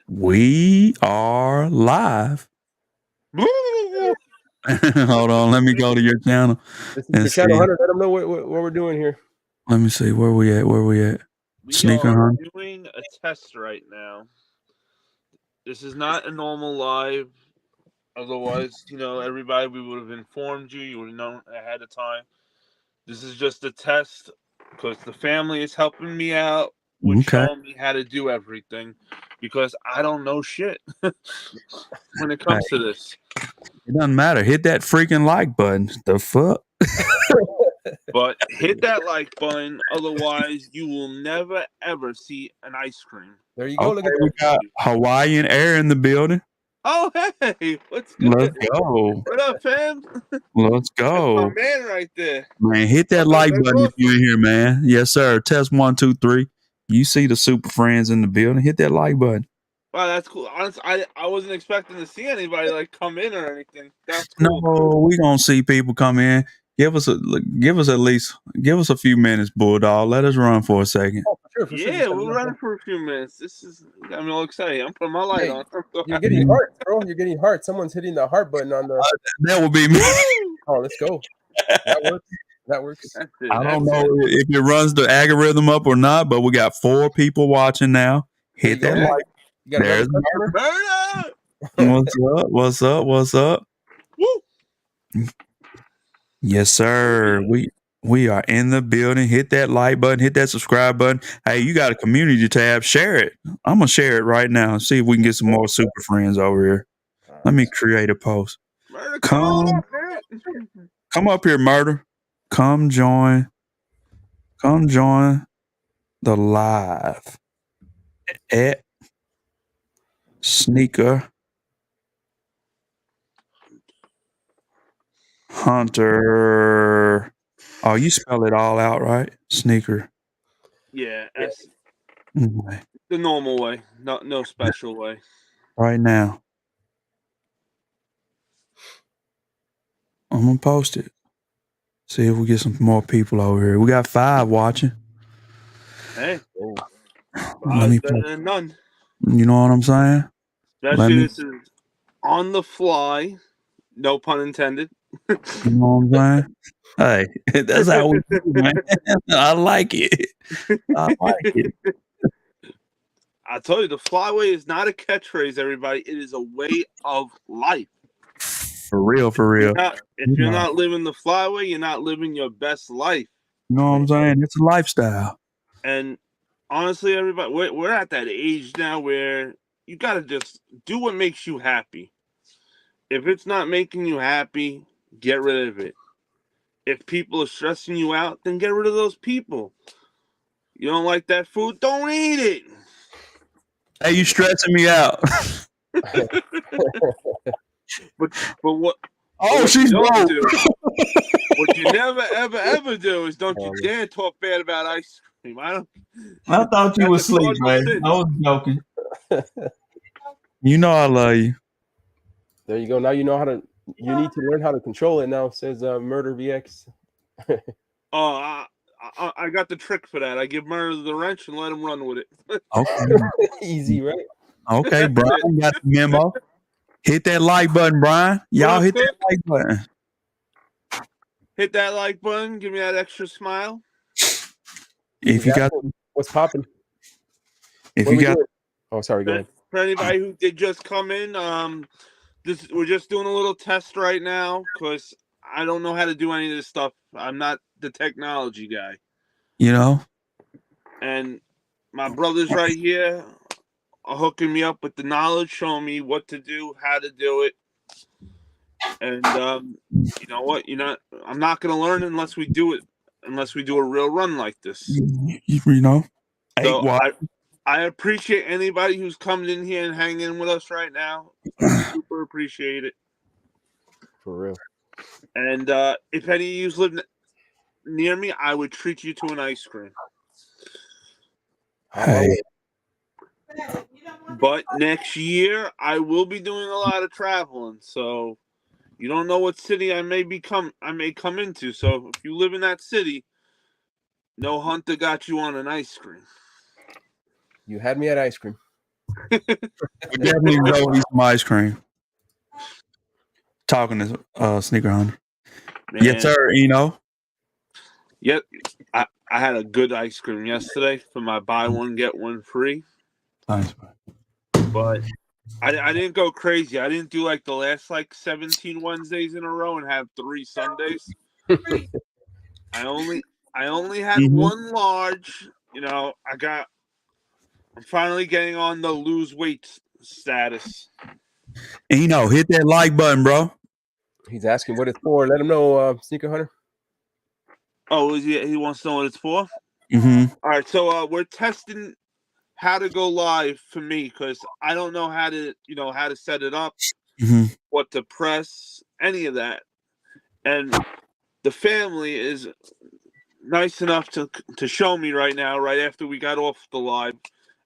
We are live. Hold on, let me go to your channel. This is your channel, Hunter. Let them know what we're doing here. Let me see where we at. We Sneaker are Hunt. doing a test right now. This is not a normal live. Otherwise, everybody, we would have informed you. You would have known ahead of time. This is just a test because the family is helping me out with showing me how to do everything because I don't know shit when it comes to this. It doesn't matter. Hit that freaking like button. The fuck? But hit that like button. Otherwise, you will never, ever see an ice cream. There you go. Okay, we got Hawaiian Air in the building. Oh, hey. What's good? Let's go. What up, fam? Let's go. That's my man right there. Man, hit that like button if you're in here, man. Yes, sir. Test 1, 2, 3. You see the super friends in the building. Hit that like button. Wow, that's cool. Honestly, I wasn't expecting to see anybody like come in or anything. That's cool. No, we gonna see people come in. Give us a few minutes, Bulldog. Let us run for a second. Oh, for sure. Yeah, we're running for a few minutes. This is got me all excited. I'm putting my light on. You're getting heart, bro. You're getting heart. Someone's hitting the heart button on the. That will be me. Oh, let's go. That works. I don't know if it runs the algorithm up or not, but we got 4 people watching now. Hit that like. There's Murder. What's up? Woo. Yes, sir. We are in the building. Hit that like button. Hit that subscribe button. Hey, you got a community tab. Share it. I'm gonna share it right now. See if we can get some more super friends over here. Let me create a post. Come up here, Murder. Come join the live at Sneaker Hunter. Oh, you spell it all out, right? Sneaker. Yeah, the normal way. No special way. Right now. I'm gonna post it. See if we get some more people over here. We got 5 watching. Hey. Let me better than none. You know what I'm saying? Especially this is on the fly. No pun intended. You know what I'm saying? Hey, that's how we do, man. I like it. I told you, the flyway is not a catchphrase, everybody. It is a way of life. For real. If you're not living the flyway, you're not living your best life. You know what I'm saying? It's a lifestyle. And honestly, everybody, we're at that age now where you got to just do what makes you happy. If it's not making you happy, get rid of it. If people are stressing you out, then get rid of those people. You don't like that food? Don't eat it. Hey, you stressing me out. but what? Oh, she's broke. What you never, ever do is don't you dare talk bad about ice cream. I thought you were asleep, man. I was joking. You know I love you. There you go. Now you know how to. You need to learn how to control it now. Says Murder VX. Oh, I got the trick for that. I give Murder the wrench and let him run with it. Okay. Easy, right? Okay, Brian got the memo. Hit that like button, Brian. Y'all hit that like button. Hit that like button. Give me that extra smile. If you got what's popping? Oh, sorry. Go ahead. For anybody who did just come in, we're just doing a little test right now because I don't know how to do any of this stuff. I'm not the technology guy. You know? And my brothers right here are hooking me up with the knowledge, showing me what to do, how to do it. And you know what? I'm not going to learn unless we do it, unless we do a real run like this. You know? So I appreciate anybody who's coming in here and hanging with us right now. Super appreciate it. For real. And if any of you live near me, I would treat you to an ice cream. Hey. But next year, I will be doing a lot of traveling. So you don't know what city I may come into. So if you live in that city, no Hunter got you on an ice cream. You had me at ice cream. We definitely go eat some ice cream. Talking to Sneaker Hunter. Man, Yes, sir. Yep. I had a good ice cream yesterday for my buy one get one free, Thanks, but I didn't go crazy. I didn't do like the last like 17 Wednesdays in a row and have 3 Sundays. I only had one large. You know, I'm finally getting on the lose weight status. And hit that like button, bro. He's asking what it's for. Let him know, Sneaker Hunter. Oh, he wants to know what it's for? Mm-hmm. All right, so we're testing how to go live for me because I don't know how to set it up, what to press, any of that. And the family is nice enough to show me right now, right after we got off the live,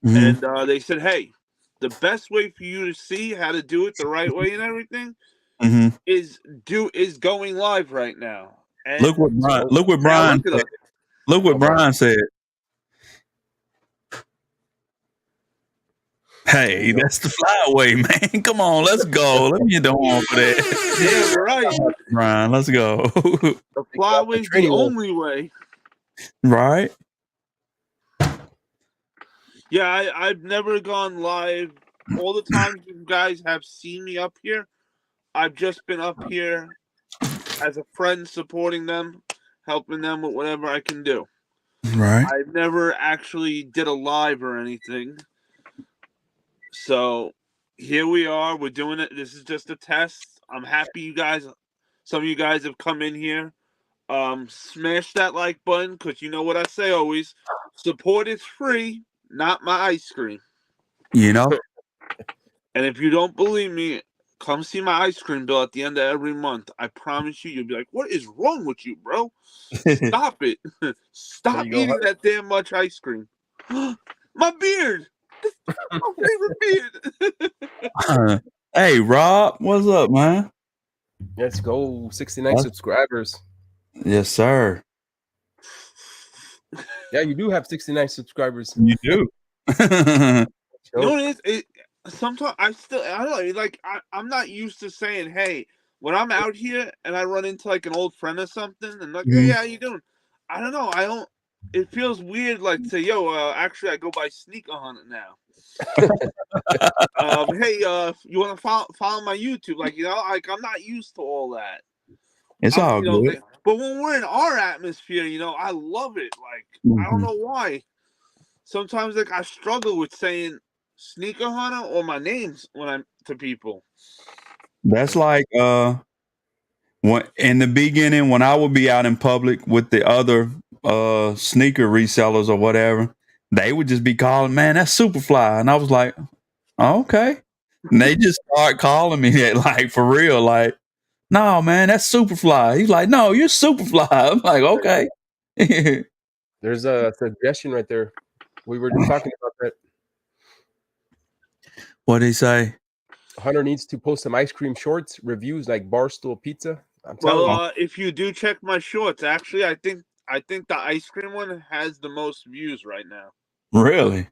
and they said, "Hey, the best way for you to see how to do it the right way and everything is going live right now." And Look what now look at us. Look what Brian said. Hey, that's the flyway, man. Come on, let's go. Let me get the horn for that. Yeah, right. Brian, let's go. The flyway's the only way. Right? Yeah, I've never gone live. All the times you guys have seen me up here, I've just been up here as a friend supporting them, helping them with whatever I can do. Right. I've never actually did a live or anything. So here we are. We're doing it. This is just a test. I'm happy some of you guys have come in here. Smash that like button because you know what I say always. Support is free, not my ice cream. And if you don't believe me, come see my ice cream bill at the end of every month. I promise you'll be like, what is wrong with you, bro? Stop it. Stop eating that damn much ice cream. My beard. My favorite beard. Hey, Rob, what's up, man? Let's go. 69 subscribers. Yes, sir. Yeah, you do have 69 subscribers. You do. You know what it is? Sometimes I don't know, like I'm not used to saying, hey, when I'm out here and I run into like an old friend or something and like, hey, how you doing? I don't know. It feels weird like to say, yo, actually I go by Sneaker Hunter now. Hey, you want to follow my YouTube? Like, like I'm not used to all that. It's all good. But when we're in our atmosphere, I love it. Like, I don't know why. Sometimes like I struggle with saying Sneaker Hunter or my names when I'm to people. That's like when in the beginning when I would be out in public with the other sneaker resellers or whatever, they would just be calling, man, that's Superfly. And I was like, oh, okay. And they just start calling me that, like, for real, like, no, man, that's Superfly. He's like, no, you're Superfly. I'm like, okay. There's a suggestion right there. We were just talking about that. What did he say? Hunter needs to post some ice cream shorts reviews like Barstool Pizza. I'm telling you. If you do check my shorts, actually, I think the ice cream one has the most views right now. Really?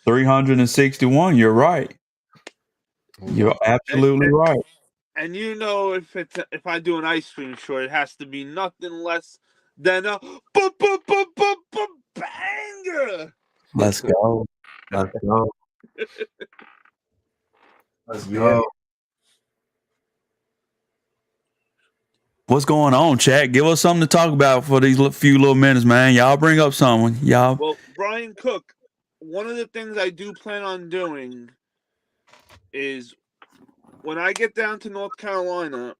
361. You're right. You're absolutely right. And if I do an ice cream short, it has to be nothing less than a banger. Let's go. Let's go. Let's go. What's going on, chat? Give us something to talk about for these few little minutes, man. Y'all bring up someone. Y'all. Well, Brian Cook, one of the things I do plan on doing is when I get down to North Carolina,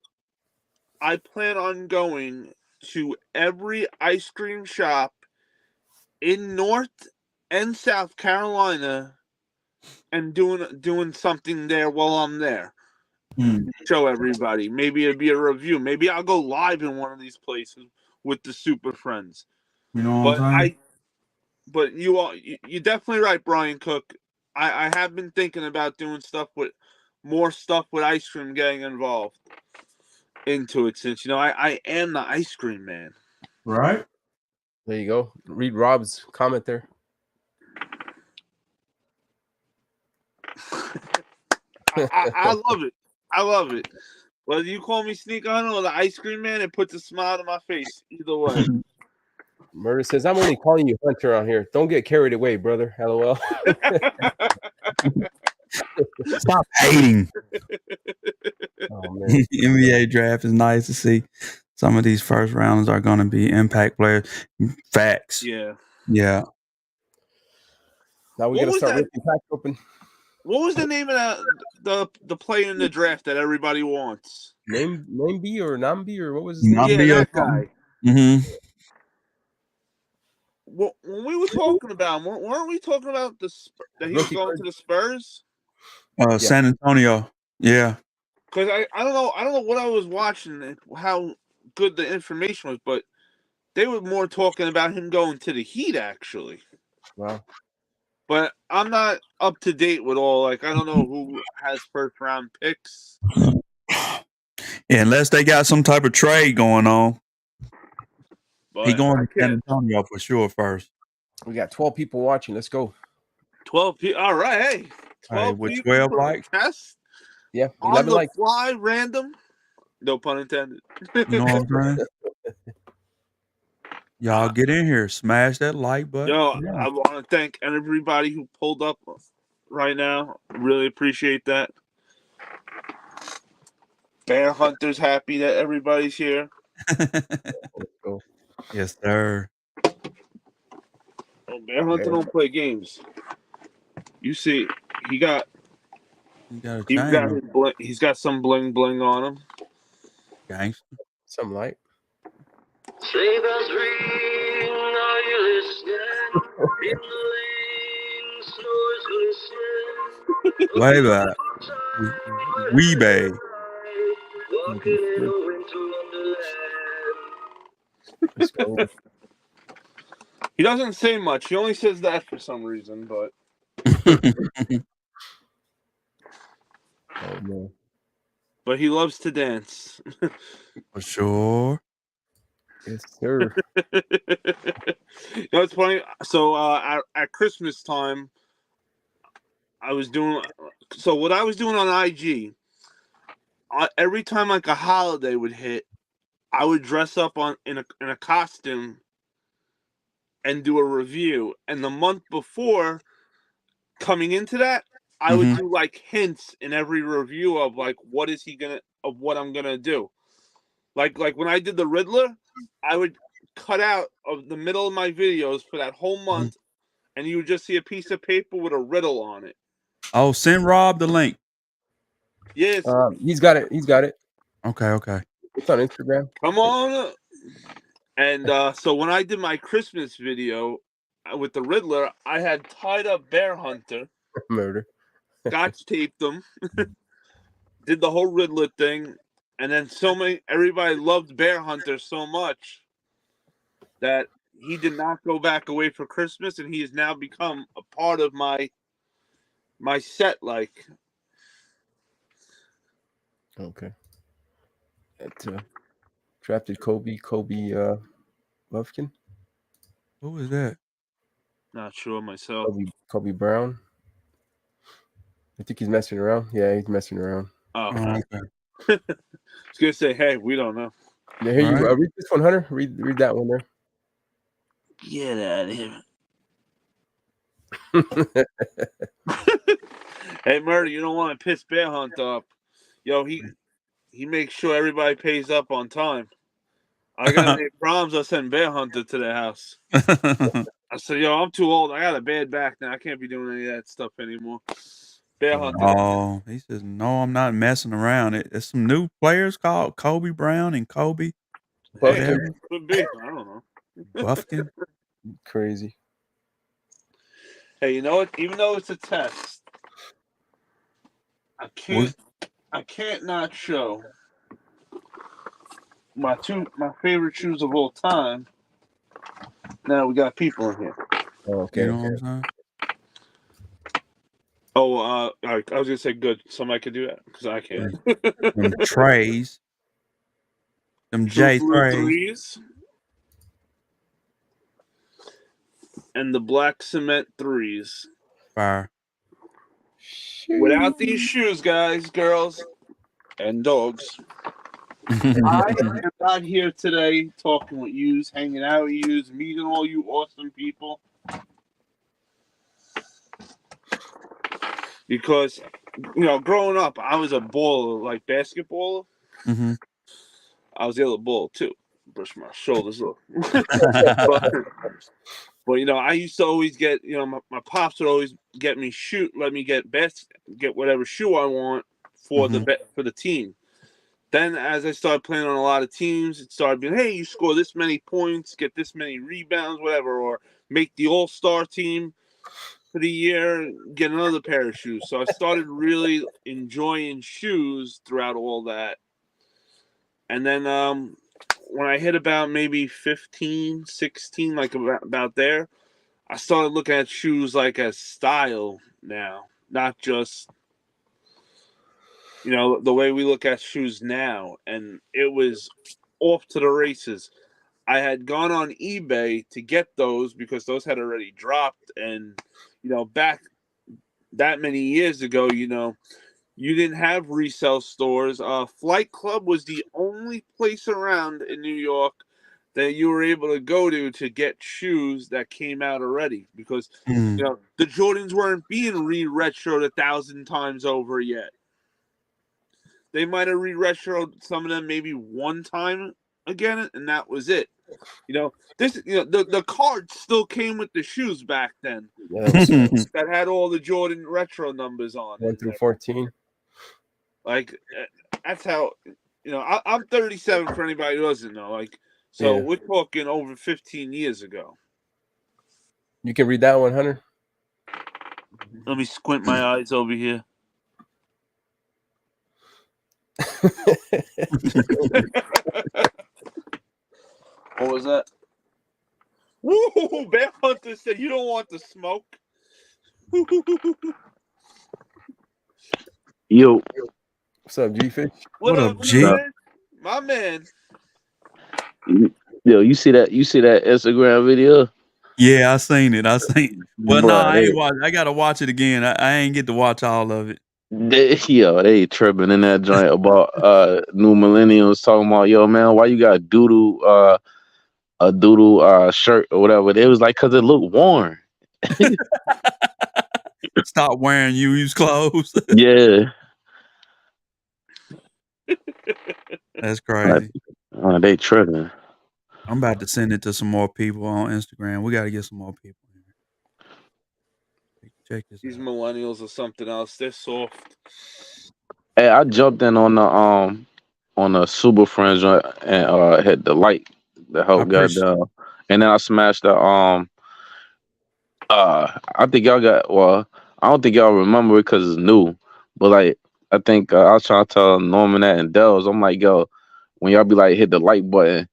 I plan on going to every ice cream shop in North and South Carolina and doing something there while I'm there. Show everybody. Maybe it'd be a review. Maybe I'll go live in one of these places with the super friends. You know what I'm saying? But you're definitely right, Brian Cook. I have been thinking about doing more stuff with ice cream getting involved into it since I am the ice cream man. Right. There you go. Read Rob's comment there. I love it. I love it. Whether you call me Sneaker Hunter or the Ice Cream Man, it puts a smile on my face. Either way. Murder says, I'm only calling you Hunter on here. Don't get carried away, brother. LOL. Stop hating. Oh, man. NBA draft is nice to see. Some of these first rounders are going to be impact players. Facts. Yeah. Yeah. Now we What got to was start that? ripping packs open. What was the name of the player in the draft that everybody wants? Name B or Nambi or what was his name? Yeah, that guy. Mm-hmm. Well, when we were talking about him, weren't we talking about that he was Rookie going card? to the Spurs? San Antonio. Yeah. Because I don't know what I was watching and how good the information was, but they were more talking about him going to the Heat actually. Wow. But I'm not up to date with all. Like I don't know who has first round picks. Yeah, unless they got some type of trade going on. But He going I to San can't. Antonio for sure first. We got 12 people watching. Let's go. 12 people. All right, hey, 12 with people 12 for likes. the test Yeah, on 11 the likes. fly, random. No pun intended. You know what I'm saying? Y'all get in here, smash that like button. Yo, I want to thank everybody who pulled up right now. Really appreciate that. Bear Hunter's happy that everybody's here. Let's go. Yes, sir. Oh, Bear Hunter don't play games. You see, he's got some bling bling on him. Gangster. Some light. Say bells ring, are you listening? In the lane, snow is glistening. Way back. Wee bay. Walking in a winter wonderland. Let's go. He doesn't say much. He only says that for some reason, but Oh, man. but he loves to dance. For sure. Yes, sir. You know, it's funny. So at Christmas time, I was doing. So what I was doing on IG, every time like a holiday would hit, I would dress up in a costume and do a review. And the month before, coming into that, I would do like hints in every review of like what I'm gonna do. Like when I did the Riddler, I would cut out of the middle of my videos for that whole month, and you would just see a piece of paper with a riddle on it. Oh, send Rob the link. Yes. He's got it. He's got it. Okay. It's on Instagram. Come on. And so when I did my Christmas video with the Riddler, I had tied up Bear Hunter, Murder. scotch taped them, did the whole Riddler thing, and then everybody loved Bear Hunter so much that he did not go back away for Christmas, and he has now become a part of my set. Like, Okay. That drafted Kobe Buffkin. Who was that? not sure myself. Kobe Brown. I think he's messing around. Yeah, he's messing around. Oh, Okay. I was gonna say, hey, we don't know. Yeah, here you read this one, Hunter. Read that one there. Get out of here. Hey, Murder, you don't want to piss Bear Hunt up. Yo, he makes sure everybody pays up on time. I got any problems, I'll send Bear Hunter to their house. I said, yo, I'm too old. I got a bad back now. I can't be doing any of that stuff anymore. Bear Hunter. Oh, he says, no, I'm not messing around. It's some new players called Kobe Brown and Kobe. Hey, could be. I don't know. Buffkin. Crazy. Hey, you know what? Even though it's a test, I can't not show my favorite shoes of all time. Now we got people in here. Oh, okay. You know what I'm saying? Oh, I was gonna say good. Somebody could do that because I can't. Them trays. Them J3s. And the black cement 3s. Fire. Without these shoes, guys, girls, and dogs, I am not here today talking with yous, hanging out with yous, meeting all you awesome people. Because, growing up, I was a baller, like basketball. Mhm. I was able to ball too. Brush my shoulders up. But I used to always get, my pops would always get me let me get whatever shoe I want for Mhm. for the team. Then as I started playing on a lot of teams, it started being, hey, you score this many points, get this many rebounds, whatever, or make the all-star team for the year, get another pair of shoes. So I started really enjoying shoes throughout all that. And then when I hit about maybe 15, 16, like about there, I started looking at shoes like as style now, not just the way we look at shoes now. And it was off to the races. I had gone on eBay to get those because those had already dropped. And, back that many years ago, you didn't have resale stores. Flight Club was the only place around in New York that you were able to go to get shoes that came out already because, Mm. the Jordans weren't being re-retroed 1,000 times over yet. They might have re-retroed some of them maybe one time again, and that was it. The cards still came with the shoes back then. Yeah, That had all the Jordan retro numbers on 1 it. through 14. Like that's how I'm 37 for anybody who doesn't know. So Yeah. we're talking over 15 years ago. You can read that one, Hunter. Let me squint my eyes over here. What was that? Woo! Bear Hunter said you don't want the smoke. Yo, What's up, G-Fish? What What up, up, G? man? My man. yo, you see that Instagram video? Yeah, I seen it. Well, no, Bruh, I ain't watch. I gotta watch it again. I ain't get to watch all of it. they tripping in that joint about new millennials talking about, yo man, why you got a doodle shirt or whatever. They was like, cause it looked worn. Stop wearing used clothes. Yeah. That's crazy. They tripping. I'm about to send it to some more people on Instagram. We got to get some more people in here. Check this These out. millennials are something else. They're soft. Hey, I jumped in on the Super Friends joint and hit the light to I help got appreciate. down. And then I smashed the I think y'all got well. I don't think y'all remember it because it's new, but like I think I was trying to tell Norman that and Dells. I'm like, yo, when y'all be like hit the like button,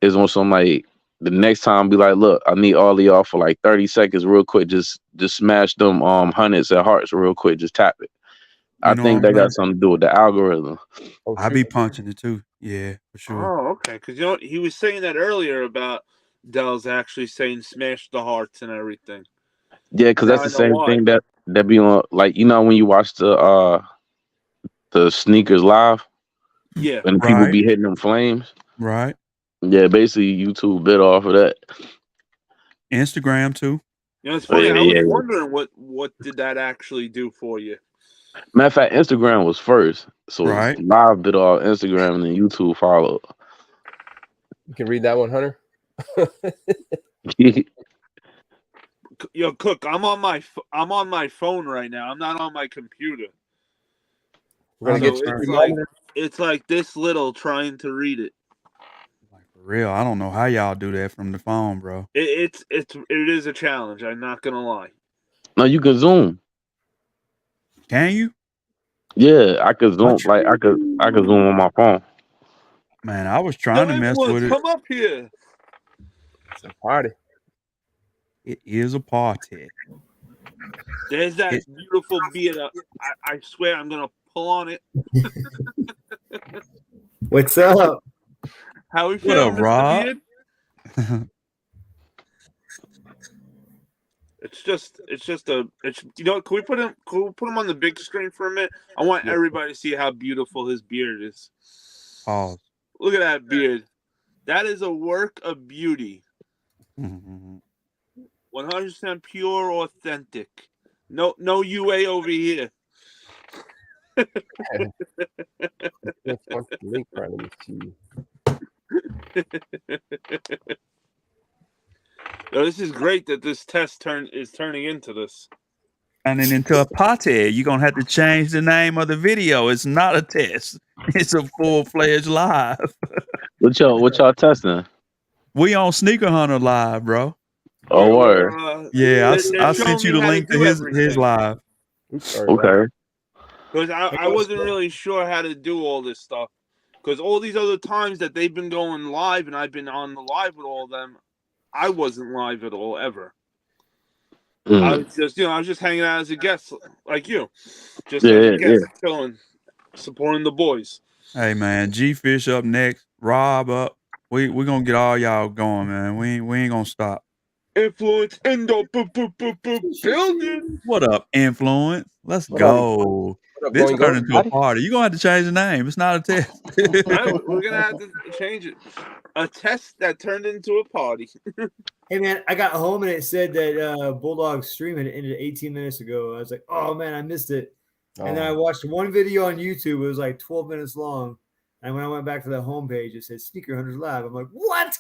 is on some like the next time be like, look, I need all of y'all for like 30 seconds, real quick. Just smash them hundreds and hearts real quick. Just tap it. I You know what think I'm that got saying? something to do with the algorithm. Oh, I shoot. be punching it too. Yeah, for sure. Oh, okay. Because he was saying that earlier about Dell's actually saying smash the hearts and everything. Yeah, because Now that's I the know same why. thing that be on like when you watch the sneakers live Yeah. and people Right, be hitting them flames. right. Yeah, basically YouTube bit off of that. Instagram too. It's Oh, funny. yeah, I was yeah. wondering what did that actually do for you? Matter of fact, Instagram was first, so Right. live bit off Instagram and then YouTube followed. You can read that one, Hunter. Yo, Cook, I'm on my phone right now. I'm not on my computer. We're gonna I know, get you a sir. reminder. It's like this little trying to read it. Like for real, I don't know how y'all do that from the phone, bro. It is a challenge. I'm not gonna lie. No, you can zoom. Can you? Yeah, I could I zoom. tr- Like I could zoom on my phone. Man, I was Yo, trying to mess influence, with it. come up here. It's a party. It is a party. There's that It, beautiful beard. I swear I'm gonna pull on it. What's up? How we what feeling, up, Mr. Rob? Beard? It's just you know, can we put him on the big screen for a minute? I want Yeah. everybody to see how beautiful his beard is. Pause. Look at that beard. That is a work of beauty. Mhm. 100% pure, authentic. No UA over here. That's one link right. Let me see. No, this is great that this test is turning into this. Turning into a party. You're gonna have to change the name of the video. It's not a test. It's a full-fledged live. What y'all testing? We on Sneaker Hunter live, bro. Oh, word. Yeah, They're I showing sent you me the how to link to do his everything. live. Oops, sorry. Okay. Because I wasn't really sure how to do all this stuff. Because all these other times that they've been going live and I've been on the live with all of them, I wasn't live at all ever. I was just, I was just hanging out as a guest, like you, just as a guest, chilling, supporting the boys. Hey man, G Fish up next, Rob up. We gonna get all y'all going, man. We ain't gonna stop. Influence in the building. What up, Influence? Let's What up? go. What up, This going? turned into a party. You're gonna have to change the name. It's not a test. We're gonna have to change it. A test that turned into a party. Hey man, I got home and it said that Bulldog's stream had ended 18 minutes ago. I was like, oh man, I missed it. And then I watched one video on YouTube. It was like 12 minutes long. And when I went back to the homepage, it said Sneaker Hunters Live. I'm like, what?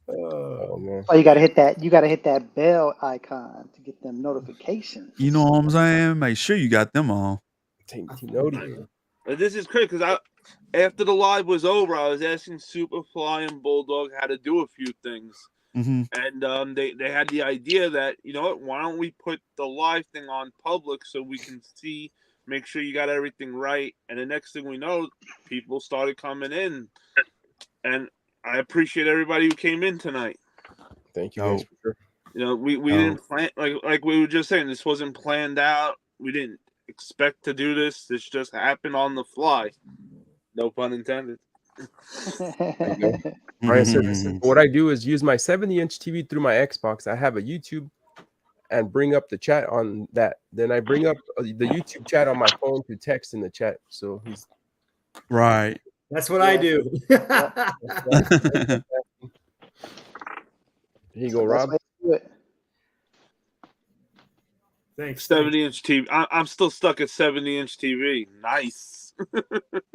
Oh man. Oh, you gotta hit that. You gotta hit that bell icon to get them notifications. You know what I'm saying? Make sure you got them on. This is crazy because after the live was over, I was asking Superfly and Bulldog how to do a few things. And they had the idea that, you know what, why don't we put the live thing on public so we can see, make sure you got everything right. And the next thing we know, people started coming in. And I appreciate everybody who came in tonight. Thank you guys for sure. You know, we didn't plan, like we were just saying, this wasn't planned out. We didn't expect to do this. This just happened on the fly. No pun intended. Brian said, what I do is use my 70-inch TV through my Xbox. I have a YouTube and bring up the chat on that. Then I bring up the YouTube chat on my phone to text in the chat. So he's right. That's what I do. Here you go, Rob. Thanks. 70-inch TV. I'm still stuck at 70-inch TV. Nice.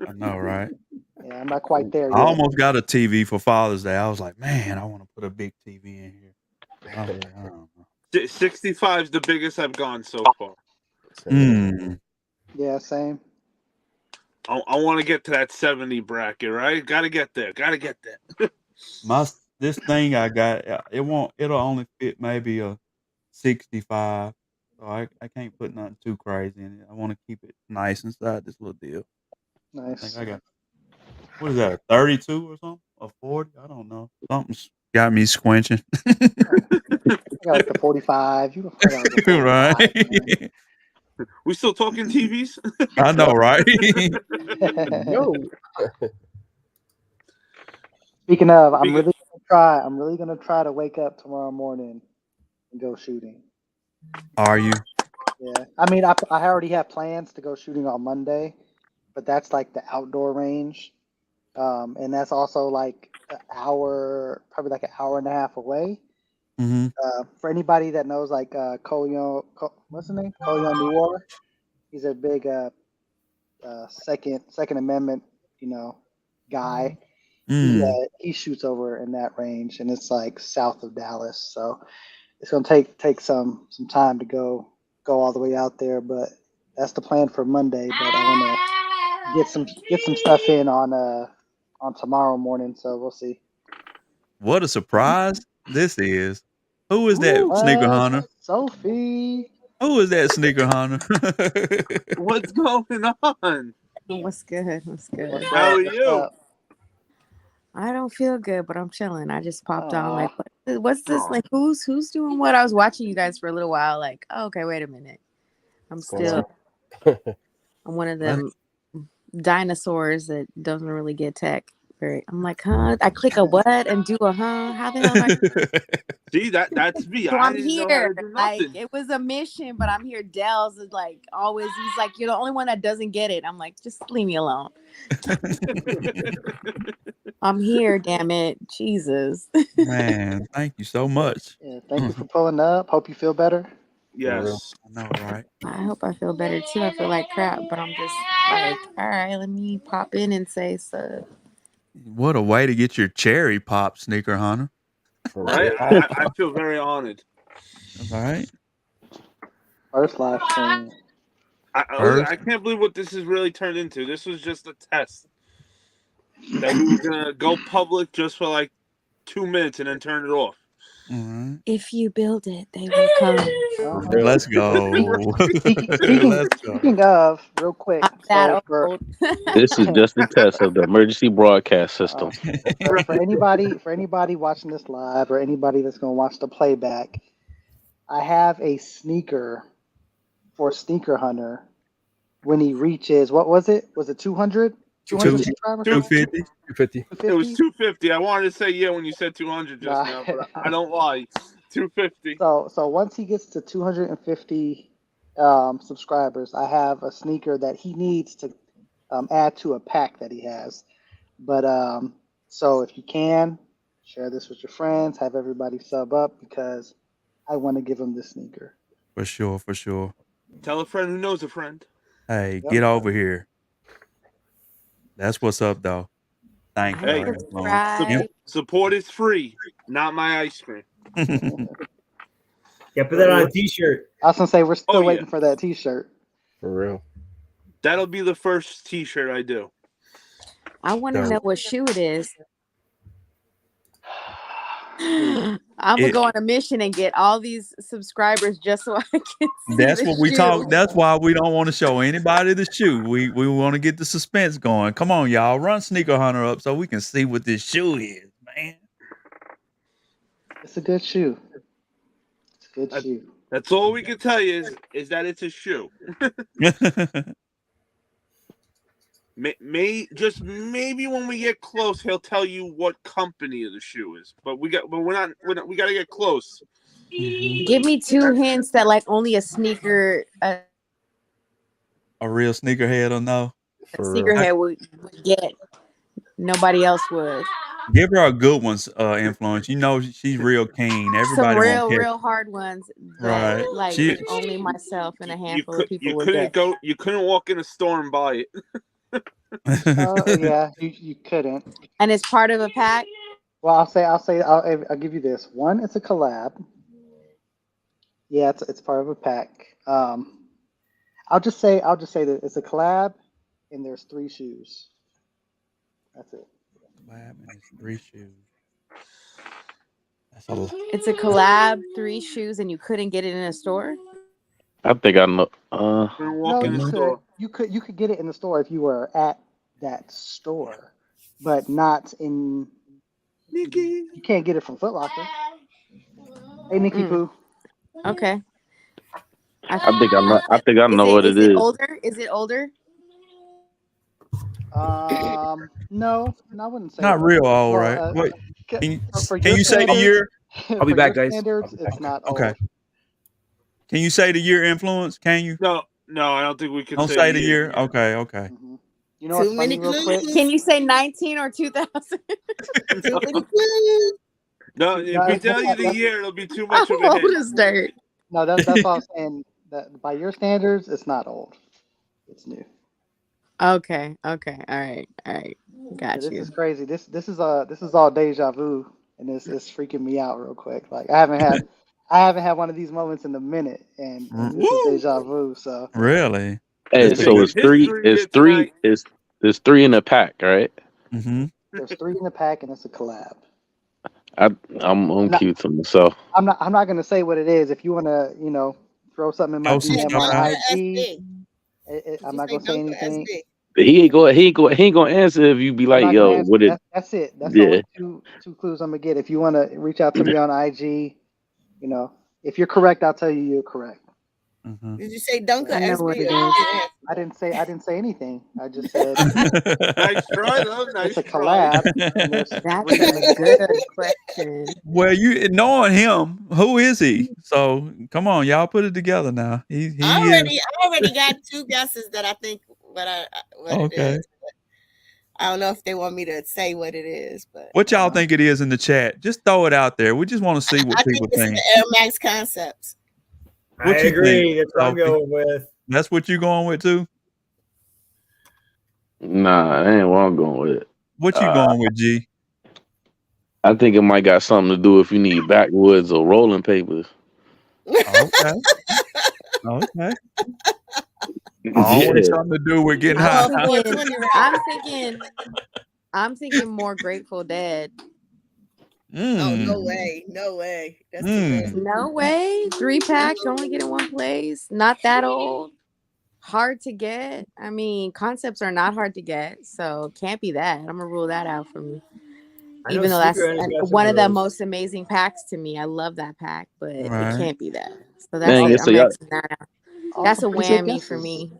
I know, right? Yeah, I'm not quite there yet. I almost got a TV for Father's Day. I was like, man, I want to put a big TV in here. I was like, I don't know. 65 is the biggest I've gone so far. Yeah, same. I want to get to that 70 bracket, right? Got to get there. This thing I got, it'll only fit maybe a 65. So I can't put nothing too crazy in it. I want to keep it nice inside this little deal. Nice. I think I got, what is that, a 32 or something? A 40? I don't know. Something's got me squinching. I got like the 45. You can like the 45, right. We still talking TVs? I know, right? No. Speaking of, I'm really gonna try to wake up tomorrow morning and go shooting. Are you? Yeah. I mean, I already have plans to go shooting on Monday, but that's like the outdoor range. And that's also like probably like an hour and a half away. For anybody that knows like what's his name? Koyon Nuor. He's a big Second Amendment, guy. He shoots over in that range, and it's like south of Dallas. So it's gonna take some time to go all the way out there, but that's the plan for Monday. But I want to get some stuff in on tomorrow morning. So we'll see. What a surprise this is. Who is that Sneaker Hunter? Sophie. Who is that Sneaker Hunter? What's going on? What's good? How are you? I don't feel good, but I'm chilling. I just popped on like, what's this? Like, who's doing what? I was watching you guys for a little while. Like, oh, okay, wait a minute. I'm one of them dinosaurs that doesn't really get tech. Great. I'm like, huh? I click a what and do a huh? How the hell do I? See, that's me. So I I'm didn't know how to here. do Like nothing. it was a mission, but I'm here. Dell's is like always. He's like, you're the only one that doesn't get it. I'm like, just leave me alone. I'm here. Damn it, Jesus. Man, thank you so much. Yeah, thank you for pulling up. Hope you feel better. Yes. I know, right? I hope I feel better too. I feel like crap, but I'm just like, all right, let me pop in and say so. What a way to get your cherry pop, Sneaker Hunter. Right? I feel very honored. All right. First live stream. I can't believe what this has really turned into. This was just a test. That we were gonna go public just for like 2 minutes and then turn it off. All If you build it, they will come. right. Let's go. Speaking of, real quick. I'm that So old. This is just a test of the emergency broadcast system. for anybody watching this live or anybody that's going to watch the playback, I have a sneaker for Sneaker Hunter when he reaches, what was it? Was it 200? 200 subscribers? 250. 250. It was 250. I wanted to say yeah when you said 200 just now, but I don't lie. 250. So once he gets to 250 subscribers, I have a sneaker that he needs to add to a pack that he has. But so if you can share this with your friends, have everybody sub up because I want to give him this sneaker. For sure, for sure. Tell a friend who knows a friend. Hey, Yep. get over here. That's what's up, though. Thank you. Hey, Right. support is free, not my ice cream. Yeah, put that on a t-shirt. I was gonna say we're still waiting for that T-shirt. For real. That'll be the first T-shirt I do. I want to know what shoe it is. I'm gonna go on a mission and get all these subscribers just so I can see That's the what we shoe. talk. That's why we don't want to show anybody the shoe. We want to get the suspense going. Come on, y'all, run Sneaker Hunter up so we can see what this shoe is, man. It's a good shoe. It's a good shoe. That's all we can tell you is that it's a shoe. Maybe when we get close, he'll tell you what company the shoe is. But we got to get close. Give me two hints that like only a sneaker A real sneakerhead will know. sneakerhead would get. Nobody else would. Give her a good one's influence. You know she's real keen. Everybody Some won't real hard ones that Right. like only myself and a handful of people would get. You couldn't walk in a store and buy it. Yeah, you couldn't. And it's part of a pack. Well, I'll give you this. One, it's a collab. Yeah, it's part of a pack. I'll just say that it's a collab, and there's 3 shoes. That's it. Collab and it's 3 shoes. That's It's a collab, 3 shoes, and you couldn't get it in a store. I think I know. No, you could get it in the store if you were at that store, but not in. Nikki, you can't get it from Foot Locker. Hey, Nikki Poo. Okay. I think I know what it is. Older? Is it older? No, I wouldn't say not that. real old, Well, right? Wait, can your you say the year? I'll be back, guys. Standards, it's not old. Okay. Can you say the year influence? Can you? No, I don't think we can. Don't say the year. Okay. Mm-hmm. You know what's funny, real quick? Can you say 19 or 2000? No, if we tell you the year, it'll be too much of a old hit. as dirt. No, that's all I'm saying. That by your standards, it's not old. It's new. Okay. All right. Got This you. is crazy. This is all deja vu, and it's freaking me out real quick. Like I haven't had one of these moments in a minute, and this is deja vu. So really, hey, so it's 3. It's 3 in a pack, right? Mm-hmm. There's 3 in the pack, and it's a collab. I'm cute to myself. I'm not gonna say what it is. If you wanna, throw something in my DM on IG, I'm not gonna say anything. But he ain't gonna answer if you be like, yo, what it? That's it. That's only two clues I'm gonna get. If you wanna reach out to me on IG, if you're correct, I'll tell you you're correct. Mhm. Did you say Dunker I know what SB? it Or you is. didn't answer? I didn't say anything. I just said Nice try, though. it's Nice a try. collab, and there's That's 3 a members. good question. Well, you knowing him, who is he? So come on, y'all put it together now. He is I already got 2 guesses that I think what it okay. is. I don't know if they want me to say what it is, but What y'all think it is in the chat? Just throw it out there. We just want to see what I think people it's think. the Air Max Concepts. I What you agree. think, That's what I'm Sophie? going with. That's what you going with too? Nah, that ain't what I'm going with. What you going with, G? I think it might got something to do if you need backwoods or rolling papers. Okay. Okay. Always Yeah. something to do with getting I'm high. on 420 right I'm thinking more Grateful Dead. Oh, no Mm. way. No way. That's too bad. No way. 3-pack, only get in one place. Not that old. Hard to get. I mean, concepts are not hard to get, so can't be that. I'm gonna rule that out for me. I know Even though that's SneakerHunter's got some one of the those. most amazing packs to me. I love that pack, but it Right. can't be that. So that's Dang it. it. So I'm y'all, Xing that out. All That's a some pretty good whammy for guesses. me.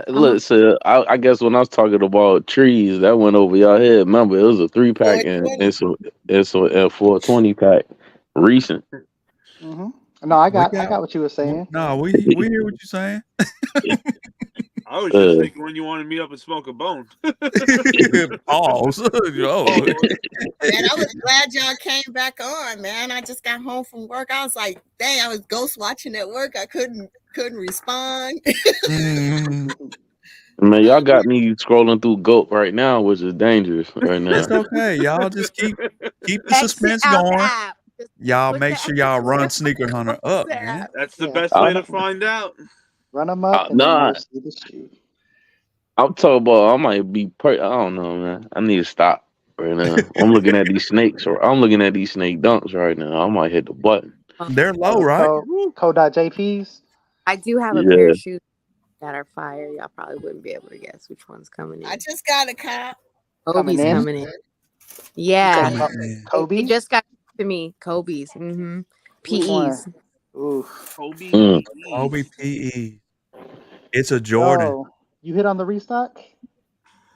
look, so I guess when I was talking about trees, that went over y'all head. Remember, it was a 3-pack and 420. it's a 420-pack recent. Hmm. No, I We got got what you were saying. no, we hear what you're saying. I was just thinking when you want to meet up and smoke a bone. Pause. Oh. Man, I was glad y'all came back on, man. I just got home from work. I was like, dang, I was ghost watching at work. I couldn't respond. Mm. Man, y'all got me scrolling through GOAT right now, which is dangerous right now. It's okay. Y'all just keep the Exit suspense out the going. app. Just Y'all put make the sure y'all run Sneaker close Hunter up, the man. app. That's the Yeah. best way to find out. Run them up, and then Nah, you'll see the shoe. I'm talking about I might be I don't know, man. I need to stop right now. I'm looking at these snakes, or I'm looking at these snake dunks right now. I might hit the button. They're low, Oh, the right? code.jps. I do have a Yeah. pair of shoes that are fire. Y'all probably wouldn't be able to guess which one's coming I in. just got a cop. Kobe's in? coming in. Yeah. You said Man. Kobe? It just got to me. Kobe's. Mm-hmm. Which one? PEs. Oof. Kobe Mm. Kobe PE. It's a Jordan. Oh, you hit on the restock?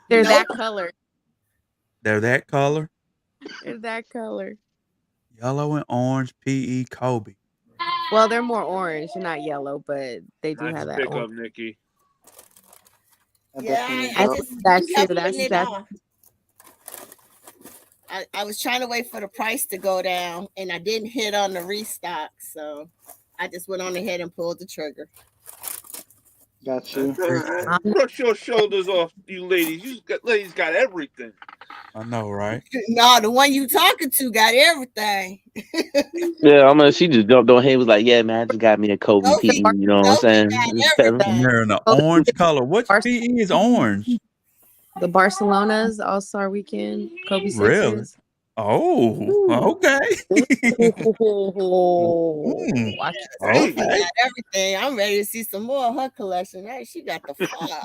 They're Nope. that color. They're that color. They're that color. Yellow and orange PE Kobe. Well, they're more orange, not yellow, but they do Nice have that pickup, orange. Nikki. That Yeah, definitely is I dope. just That's true. kept That's putting it that. off. I was trying to wait for the price to go down, and I didn't hit on the restock, so I just went on ahead and pulled the trigger. Got you. Brush your shoulders off, you ladies. Ladies got everything. I know, right? No, the one you talking to got everything. Yeah, I mean, she just jumped on him. Was like, "Yeah, man, I just got me a Kobe Sophie, PE." You know what I'm Sophie saying? got Just tell me. And everything. they're in the Kobe- orange color. What PE is orange? The Barcelona's All-Star Weekend Kobe Really? Sixers. Oh, okay. Oh, watch Sophie Okay. got everything. I'm ready to see some more of her collection. Hey, she got the fire.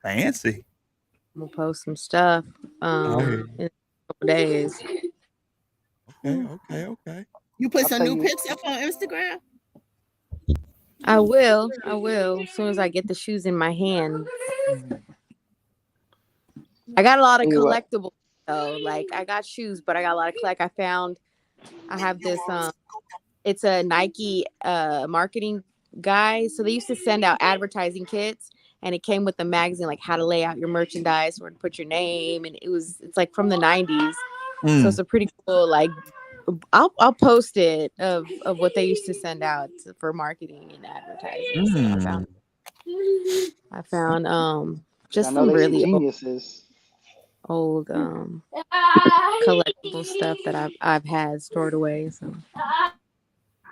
Fancy. I'm gonna post some stuff Okay. in a couple days. Okay. You put I'll some tell new you. pics up on Instagram? I will. As soon as I get the shoes in my hand. I got a lot of Tell you what. collectibles though. Like I got shoes, but I got a lot of I have this it's a Nike marketing guy. So they used to send out advertising kits and it came with the magazine, like how to lay out your merchandise, where to put your name, and it's like from the 90s. So it's a pretty cool, like I'll post it of what they used to send out for marketing and advertising. So I found just I know some they some really geniuses. old collectible stuff that I've had stored away. So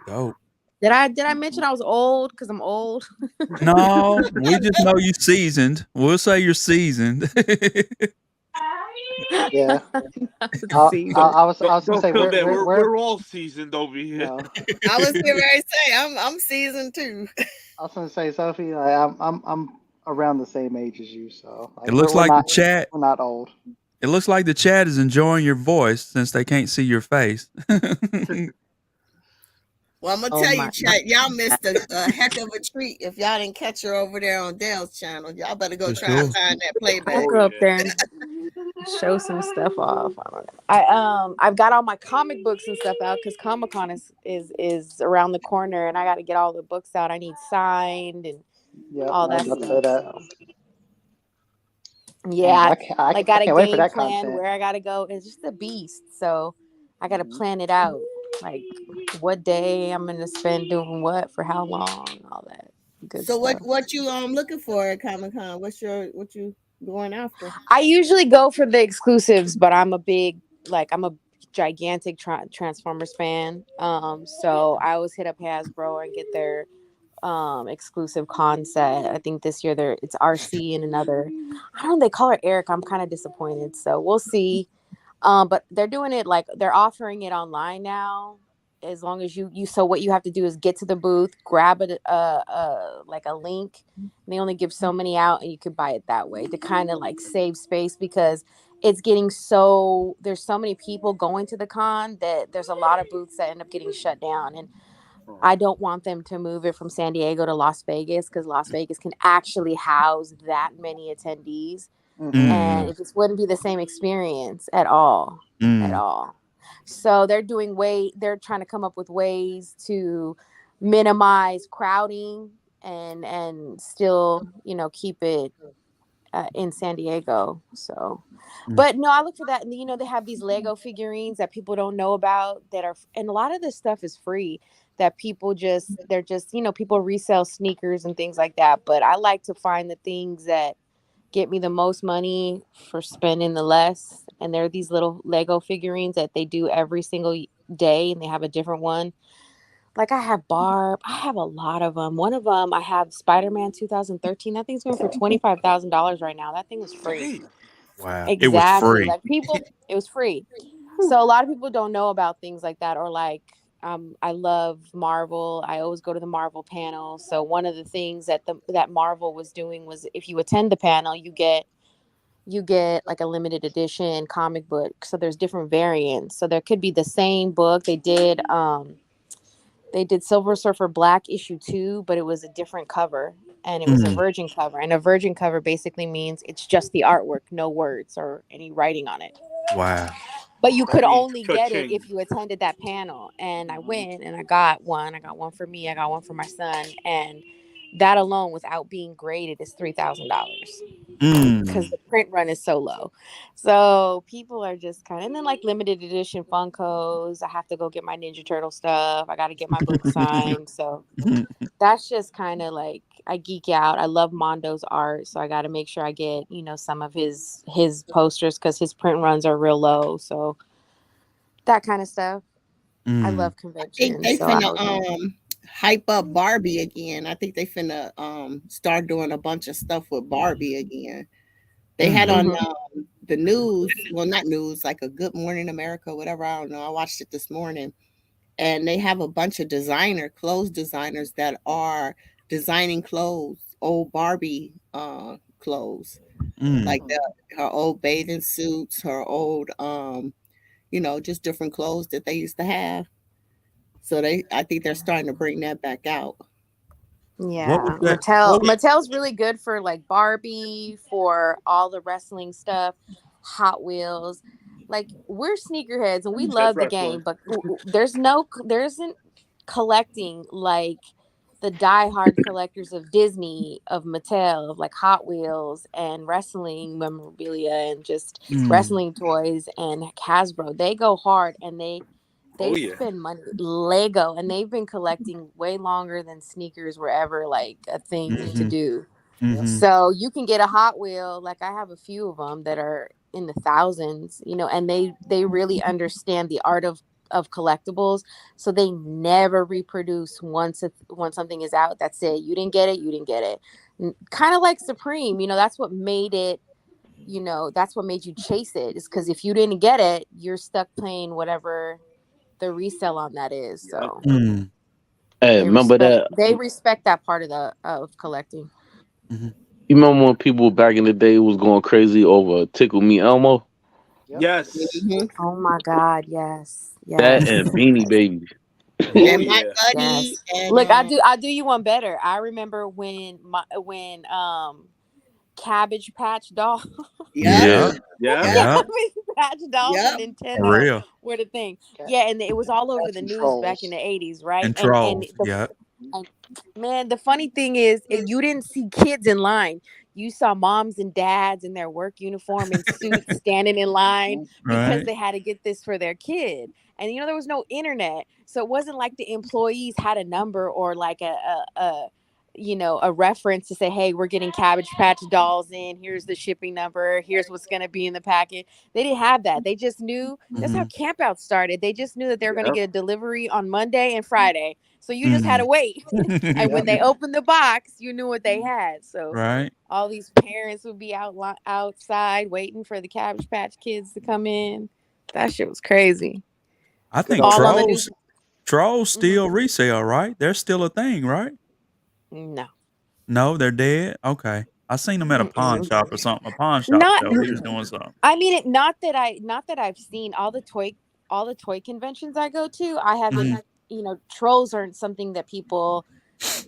Dope. did I mention I was old? Because I'm old. No, we just know you seasoned. We'll say you're seasoned. Yeah. Seasoned. I was gonna Don't say feel bad. where We're all seasoned over here. no. I was getting ready to say I'm seasoned too. I was gonna say, Sophie, like, I'm around the same age as you, so like, It looks we're like the not chat. we're not old. It looks like the chat is enjoying your voice since they can't see your face. Well, I'm gonna Oh tell my, you, chat, y'all missed a heck of a treat if y'all didn't catch her over there on Dale's channel. Y'all better go For try and sure. find that I'll playback. go up there and show some stuff off. I don't know. I've got all my comic books and stuff out because Comic Con is around the corner, and I got to get all the books out. I need signed and Yep, all I was that about to say stuff. that. So Dang, yeah, I like got a can't wait for game that plan content. where I got to go. It's just a beast. So I got to Mhm. plan it out, like what day I'm gonna spend doing what for how long, all that good So stuff. what you looking for at Comic Con? What you going after? I usually go for the exclusives, but I'm a gigantic Transformers fan. So I always hit up Hasbro and get their exclusive con set. I think this year it's RC and another. I don't know. They call her Eric. I'm kind of disappointed. So we'll see. But they're doing it like they're offering it online now. As long as you so what you have to do is get to the booth, grab it like a link. And they only give so many out, and you could buy it that way to kind of like save space because it's getting there's so many people going to the con that there's a lot of booths that end up getting shut down. And I don't want them to move it from San Diego to Las Vegas because Las Vegas can actually house that many attendees, Mhm. and it just wouldn't be the same experience at all. At all. So they're trying to come up with ways to minimize crowding and still, keep it in San Diego. So, but no, I look for that. And, they have these Lego figurines that people don't know about and a lot of this stuff is free that they're just, people resell sneakers and things like that. But I like to find the things that get me the most money for spending the less. And there are these little Lego figurines that they do every single day, and they have a different one. Like I have Barb, I have a lot of them. One of them, I have Spider-Man 2013. That thing's going for $25,000 right now. That thing was free. Wow. It was Exactly. free. Like it was free. So a lot of people don't know about things like that, or like I love Marvel. I always go to the Marvel panel. So one of the things that Marvel was doing was if you attend the panel, you get like a limited edition comic book. So there's different variants. So there could be the same book. They did Silver Surfer Black issue 2, but it was a different cover, and it was a virgin cover. And a virgin cover basically means it's just the artwork, no words or any writing on it. Wow. But you could That means only get it cha-ching. if you attended that panel. And I went and I got one. I got one for me. I got one for my son. And that alone, without being graded, is $3,000 because the print run is so low. So people are just and then like limited edition Funkos. I have to go get my Ninja Turtle stuff. I got to get my book signed. So that's just kind of like I geek out. I love Mondo's art, so I got to make sure I get some of his posters because his print runs are real low. So that kind of stuff. I love I think conventions, they so I finna would. hype up Barbie again. I think they finna start doing a bunch of stuff with Barbie again. They had on Mm-hmm. the news, well, not news, like a Good Morning America, whatever. I don't know. I watched it this morning, and they have a bunch of clothes designers that are designing clothes, old Barbie clothes, like her old bathing suits, her old just different clothes that they used to have. So I think they're starting to bring that back out. What was Yeah, that? What was Mattel's really good for like Barbie, for all the wrestling stuff, Hot Wheels. Like we're sneakerheads and we That's love the wrestling. game, but there isn't collecting like the diehard collectors of Disney, of Mattel, of like Hot Wheels and wrestling memorabilia and just wrestling toys and Hasbro. They go hard and they Oh yeah. spend money. Lego, and they've been collecting way longer than sneakers were ever like a thing to do. Yep. So you can get a Hot Wheel. Like I have a few of them that are in the thousands, and they really understand the art of collectibles. So they never reproduce once something is out. That's it. You didn't get it. You didn't get it. Kind of like Supreme. That's what made it. That's what made you chase it. Is because if you didn't get it, you're stuck paying whatever the resell on that is. Yep. So Hey, they remember respect that? they respect that part of collecting. You remember when people back in the day was going crazy over Tickle Me Elmo? Yep. Yes. Mm-hmm. Oh my God, yes. That Yes. and Beanie Babies. Oh And my yeah. buddy Yes. and Look, I do you one better. I remember when Cabbage Patch Doll yep, Yeah. Yeah. Yeah. yep, Yeah. Cabbage Patch Dolls yep. and For Nintendo real. were the thing. Cat, Yeah, and it was all over cats the and news back in trolls. the 80s, right? And And trolls. the Yeah. and man, the funny thing is you didn't see kids in line. You saw moms and dads in their work uniform and suits standing in line because Right. they had to get this for their kid. And there was no internet. So it wasn't like the employees had a number or like a reference to say, hey, we're getting Cabbage Patch Dolls in, here's the shipping number, here's what's going to be in the packet. They didn't have that. They just knew. That's how Mhm. campouts started. They just knew that they were going to Yep. get a delivery on Monday and Friday, so you just had to Mhm. wait. And when Yep. they opened the box, you knew what they had. So Right. all these parents would be outside waiting for the Cabbage Patch Kids to come in. That shit was crazy. I Good think old All on the days. news. trolls Hmm. still resell, right? They're still a thing, right? No. No, they're dead. Okay. I seen them at a pawn Mm-mm. shop or something. A pawn shop Not. show. They was doing something. I mean, not that I've seen all the toy conventions I go to. I haven't. Mhm. Trolls aren't something that people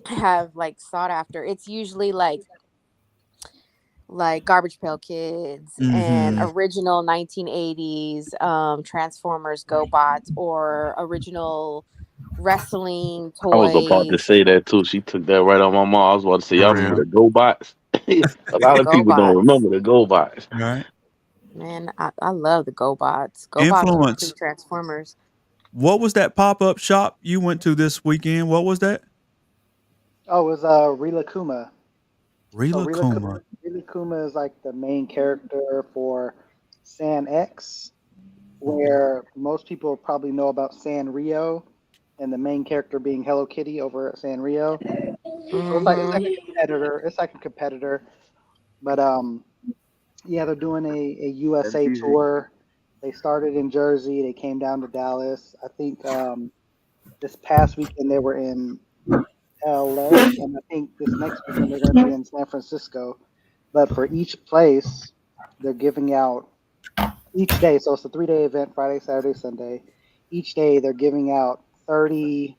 have like sought after. It's usually like Garbage Pail Kids and Mhm. original 1980s Transformers GoBots or original wrestling I was about to toys. say that too. She took that right on my mom. I was about to say, For y'all remember real. the GoBots? A The lot of people don't GoBots. remember the GoBots. Right. Man, I love the GoBots. GoBots were Influence. pre-Transformers. What was that pop-up shop you went to this weekend? What was that? Oh, it was Rila Kuma. So Rila Kuma. Rila Kuma is like the main character for San X, where most people probably know about Sanrio, and the main character being Hello Kitty over at Sanrio. So it's like a competitor. It's like a competitor, but yeah, they're doing a USA MTV. tour. They started in Jersey. They came down to Dallas. I think this past weekend they were in LA, and I think this next weekend they're going to be in San Francisco. But for each place, they're giving out each day. So it's a 3-day event: Friday, Saturday, Sunday. Each day they're giving out 30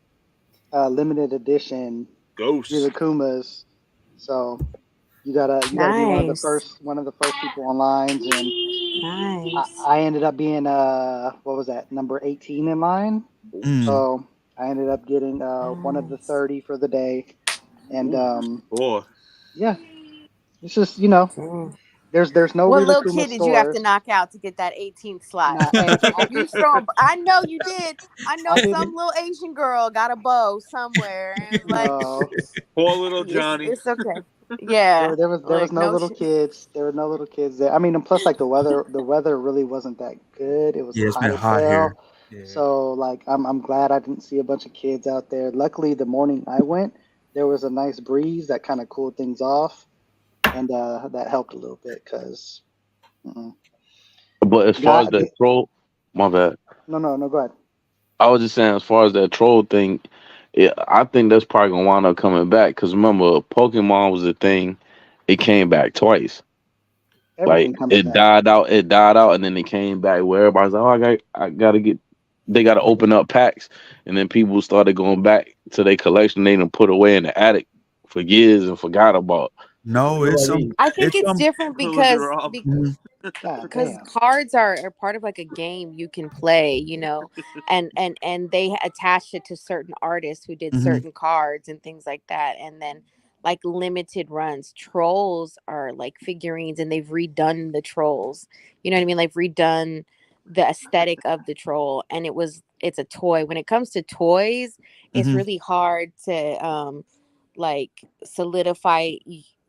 limited edition Ghosts. Rilakumas. So you gotta be Nice. one of the first people on lines, and Nice. I ended up being what was that, number 18 in line. Mm. So I ended up getting one of the Nice. 30 for the day, and Boy. yeah, it's just Dang. there's no What little Rilakuma kid did you have to stores. knock out to get that 18th slot? Nah, hey, You strong. I know you did. I know I some didn't. little Asian girl got a bow somewhere, and it's like, No, Poor little it's Johnny. it's okay. Yeah, there was like no no little shit. kids. There were no little kids there. I mean, and plus like the weather really wasn't that good. It was Yeah, it's hot been as hot here. hell. Yeah. So like I'm glad I didn't see a bunch of kids out there. Luckily, the morning I went, there was a nice breeze that kind of cooled things off, and that helped a little bit because But as far as God, that troll, my bad. no, go ahead. I was just saying, as far as that troll thing, I think that's probably gonna wind up coming back. Cause remember, Pokemon was a thing. It came back twice. Like Everything comes back. it died out, and then it came back where everybody's like, "Oh, I gotta get." They gotta open up packs, and then people started going back to their collection they done put away in the attic for years and forgot about. No, What do it's I some. need? I think It's it's some. different Who was because Rob? Mhm. God because damn. cards are part of like a game you can play, and they attached it to certain artists who did Mhm. certain cards and things like that, and then like limited runs. Trolls are like figurines, and they've redone the trolls. You know what I mean? Like redone the aesthetic of the troll, and it's a toy. When it comes to toys, it's Mhm. really hard to like solidify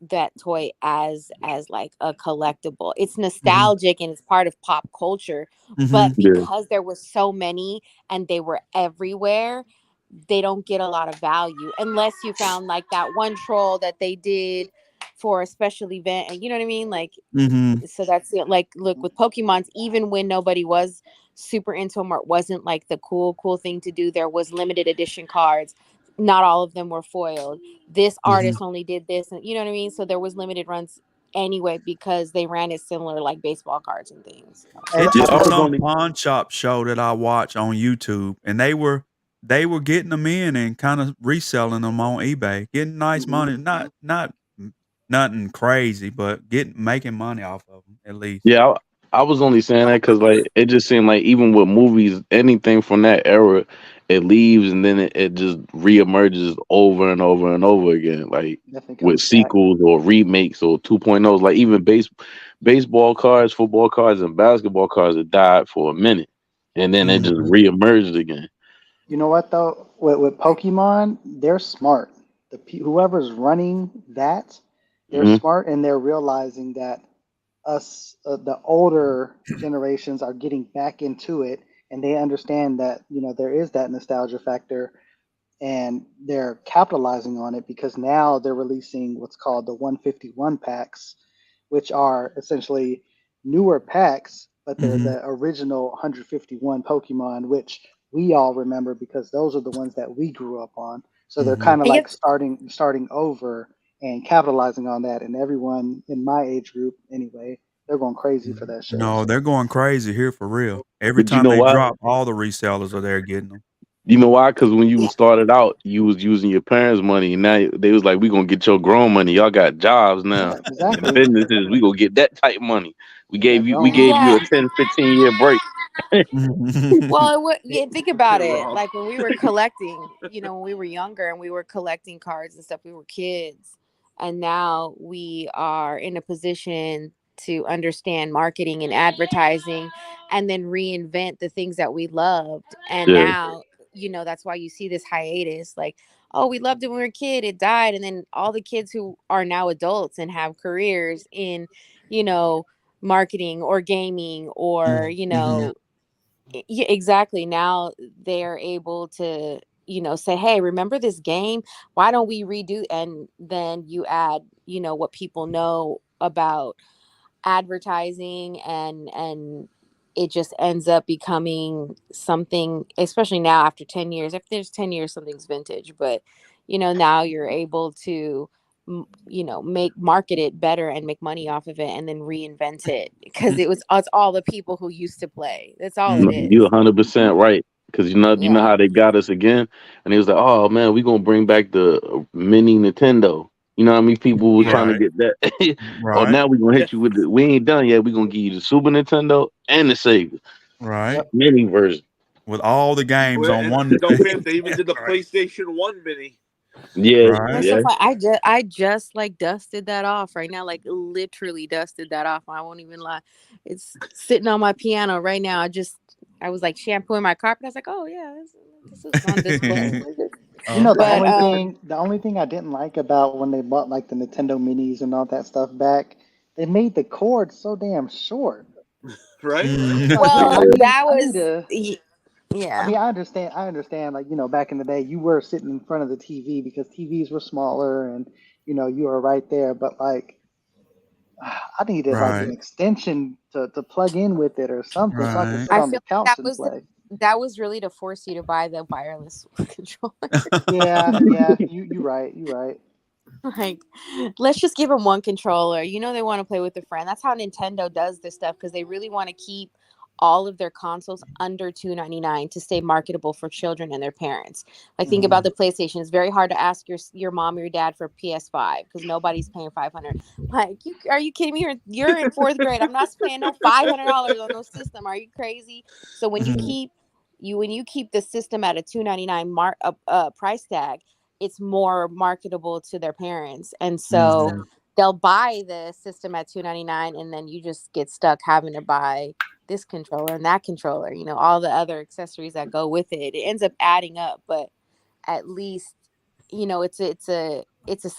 that toy as like a collectible. It's Mhm. nostalgic and it's part of pop culture, Mhm. but Yeah, because there was so many and they were everywhere, they don't get a lot of value unless you found like that one troll that they did for a special event. And you know what I mean? Like, Mhm. so that's it. Like, look, with Pokemons, even when nobody was super into them or it wasn't like the cool thing to do, there was limited edition cards. Not all of them were foiled. This Mhm. artist only did this, and you know what I mean. So there was limited runs anyway because they ran it similar like baseball cards and things. Hey, It yeah. just I was was some only pawn shop show that I watched on YouTube, and they were they were getting them in and kind of reselling them on eBay, getting nice money. Not nothing crazy, but making money off of them at least. Yeah, I was only saying that because like it just seemed like even with movies, anything from that era, it leaves and then it just reemerges over and over and over again, like Definitely with comes back. sequels or remakes or 2.0s. Like even baseball cards, football cards, and basketball cards have died for a minute, and then it just Mhm. reemerged again. You know what though? With Pokemon, they're smart. Whoever's running that, they're Hmm. smart and they're realizing that us, the older generations, are getting back into it, and they understand that there is that nostalgia factor, and they're capitalizing on it because now they're releasing what's called the 151 packs, which are essentially newer packs, but they're Mhm. the original 151 Pokemon, which we all remember because those are the ones that we grew up on. So they're Mhm. kind of And like yet, starting over and capitalizing on that. And everyone in my age group, anyway, they're going crazy for that shit. No, they're going crazy here for real. Every But you time know they why? drop, all the resellers are there getting them. You know why? Because when you yeah, started out, you was using your parents' money, and now they was like, "We gonna get your grown money. Y'all got jobs now Yeah, and exactly. businesses. We gonna get that type money. We Get that gave you we grown gave money. you a yeah. 10, 15 year break." Well, yeah, think about it. Rob. Like when we were collecting, when we were younger and we were collecting cards and stuff, we were kids. And now we are in a position to understand marketing and advertising and then reinvent the things that we loved. And Yeah. now, that's why you see this hiatus. Like, oh, we loved it when we were a kid, it died. And then all the kids who are now adults and have careers in, you know, marketing or gaming or, Mhm. yeah, exactly. Now they're able to, say, hey, remember this game? Why don't we redo? And then you add, what people know about advertising and it just ends up becoming something, especially now after 10 years. If there's 10 years, something's vintage, but now you're able to market it better and make money off of it and then reinvent it because it's all the people who used to play. That's all it No, Mhm. you is. 100% right. Because you know Yeah. how they got us again, and it was like, "Oh man, we gonna bring back the mini Nintendo." You know how many people was trying Yeah. to Right, get that? Oh, right, now we gonna Yeah. hit you with the. We ain't done yet. We gonna give you the Super Nintendo and the Sega right. Yep. mini version. With all the games Well, on and one don't thing. forget they even did the Right, PlayStation 1 mini. Yeah, That's right. so yeah. fun. I just like dusted that off right now, like literally dusted that off. I won't even lie. It's sitting on my piano right now. I was like shampooing my carpet. I was like, oh yeah, this is on display. You know, the Okay. But only thing the only thing I didn't like about when they bought like the Nintendo Minis and all that stuff back, they made the cord so damn short. Right? It's like, man, well, Yeah. that I need was to. I yeah. mean, I understand. Like, back in the day, you were sitting in front of the TV because TVs were smaller, and you were right there. But like, I needed like an Right, extension to plug in with it or something so I could right. sit I on the feel like couch and play. that was really to force you to buy the wireless controller. Yeah, yeah, you right, you right. Like, let's just give them one controller. They want to play with a friend. That's how Nintendo does this stuff because they really want to keep all of their consoles under 299 to stay marketable for children and their parents. Like, think Hmm. about the PlayStation. It's very hard to ask your mom or your dad for PS5 because nobody's paying 500. Like, are you kidding me? You're in fourth grade. I'm not paying no $500 on no system. Are you crazy? So Mhm. when you keep the system at a 299 price tag, it's more marketable to their parents. And so Mhm. they'll buy the system at 299 and then you just get stuck having to buy this controller and that controller, all the other accessories that go with it. It ends up adding up, but at least it's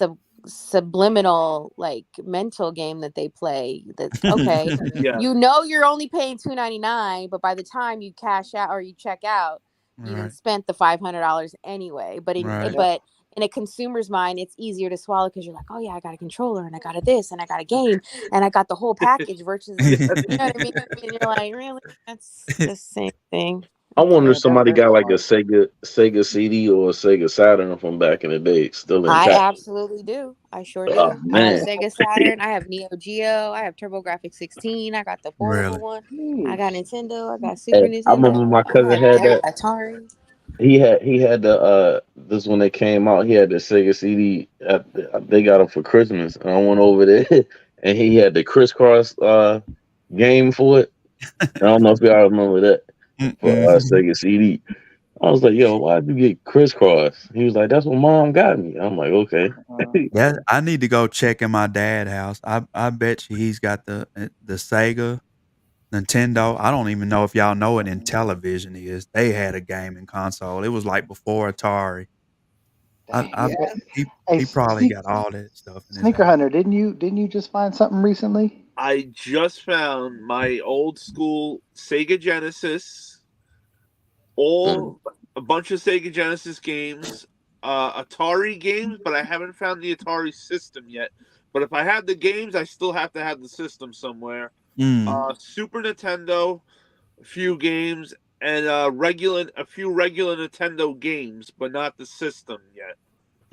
a subliminal like mental game that they play. That's okay. Yeah. You're only paying 299, but by the time you cash out or you check out, you didn't Right, spent the $500 anyway. But right. Yep. in a consumer's mind, it's easier to swallow because you're like, oh yeah, I got a controller and I got a this and I got a game and I got the whole package versus, you know what I mean? And you're like, really? That's the same thing. I wonder if Yeah, somebody that's got like a smart. Sega CD or a Sega Saturn from back in the day still I intact. absolutely do. I sure Oh do. I have man. Sega Saturn. I have Neo Geo. I have TurboGrafx 16. I got the portable Really? one. I got Jeez. Nintendo. I got Super Hey, I remember Nintendo. my cousin had I that. got Atari. He had the this when they came out. He had the Sega CD. They got him for Christmas, and I went over there, and he had the crisscross game for it. I don't know if y'all remember that for Mm-mm. Sega CD. I was like, "Yo, why'd you get crisscross?" He was like, "That's what Mom got me." I'm like, "Okay." Yeah, I need to go check in my dad house. I bet you he's got the Sega, Nintendo. I don't even know if y'all know what Intellivision is. They had a gaming console. It was like before Atari. I Dang. Yeah. Hey, he probably got all that stuff in his Sneaker house. Hunter, didn't you just find something recently? I just found my old school Sega Genesis, Mm. all a bunch of Sega Genesis games, Atari games, but I haven't found the Atari system yet. But if I have the games, I still have to have the system somewhere. Mm, Super Nintendo, a few games, and a few regular Nintendo games, but not the system yet.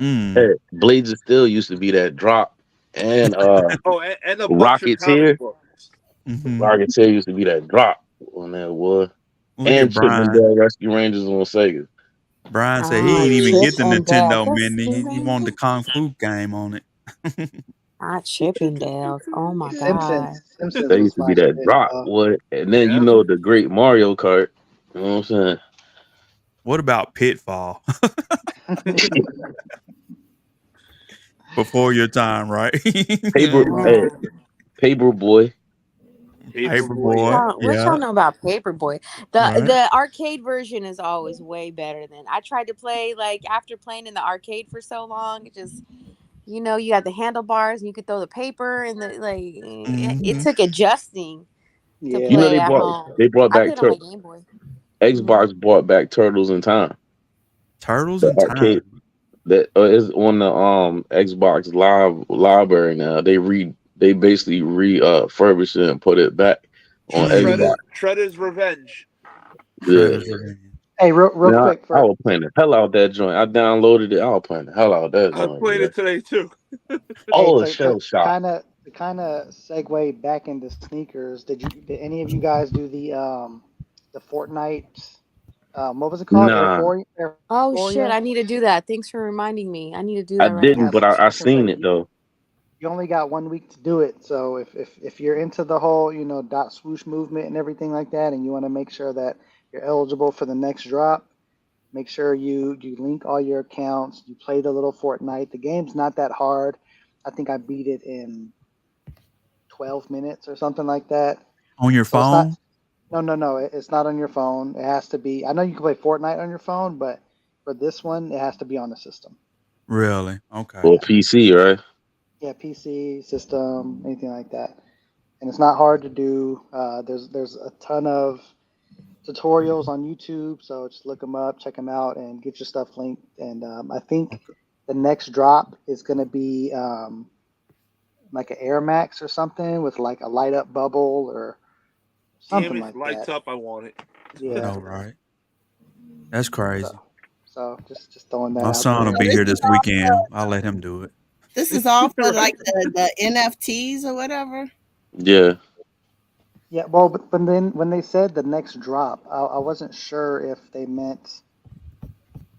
mm. Hey, Blades of Steel used to be that drop, and Oh, and a bunch of comic Rocketeer. books. Mhm. Rocketeer used to be that drop on that was. Look And at Brian. Chippendale Rescue Rangers on Sega. Brian said he Ah, ain't even Chip get the and Dale. Nintendo That's Mini. He wanted the stupid. Kung Fu game on it. Not Chippendales. Oh my god. Simpsons They was used to my be that shit. drop. What? And then Yeah. the great Mario Kart. You know what I'm saying? What about Pitfall? Before your time, right? Paper, Right. hey, Man. Paper Boy. Paperboy, Paperboy. yeah. What y'all Yeah. know about Paperboy? The Right. the arcade version is always way better than I tried to play like after playing in the arcade for so long, it just you had the handlebars and you could throw the paper and the it Mhm. took adjusting to You Yeah. know play at home. they brought I back played on my Game Boy. Hmm. Xbox brought back Turtles in Time. Turtles The in arcade Time. that is on the Xbox Live library now. They basically refurbished it and put it back on Mm. Xbox. Shredder's Revenge. Yeah. Shredder's Revenge. Hey, real Man, quick I for was playing the hell out that joint. I downloaded it. I was playing the hell out that I joint, played boy. it today too. hey Oh, to Shell Shock. kind of segue back into sneakers. Did any of you guys do the Fortnite? What was it called? Nah, Oh shit, Airforia? I need to do that. Thanks for reminding me. I need to do I that right didn't, Yeah, now. but I so seen it though. you only got 1 week to do it. So if you're into the whole dot swoosh movement and everything like that, and you want to make sure that you're eligible for the next drop, make sure you link all your accounts. You play the little Fortnite. The game's not that hard. I think I beat it in 12 minutes or something like that. On your So it's not. phone? No. It's not on your phone. It has to be. I know you can play Fortnite on your phone, but for this one, it has to be on the system. Really? Okay. Or Yeah. PC, right? Yeah, PC, system, anything like that. And it's not hard to do. There's a ton of tutorials on YouTube, so just look them up, check them out, and get your stuff linked. And I think the next drop is going to be like an Air Max or something with like a light up bubble or Damn, something it like lights that. up. I want it. Yeah. All right. That's So, crazy. just throwing that My out son will there. So be this here is this all weekend. I'll let him do it. this is all for Right. like the NFTs or whatever. Yeah. Yeah, well, but then when they said the next drop, I wasn't sure if they meant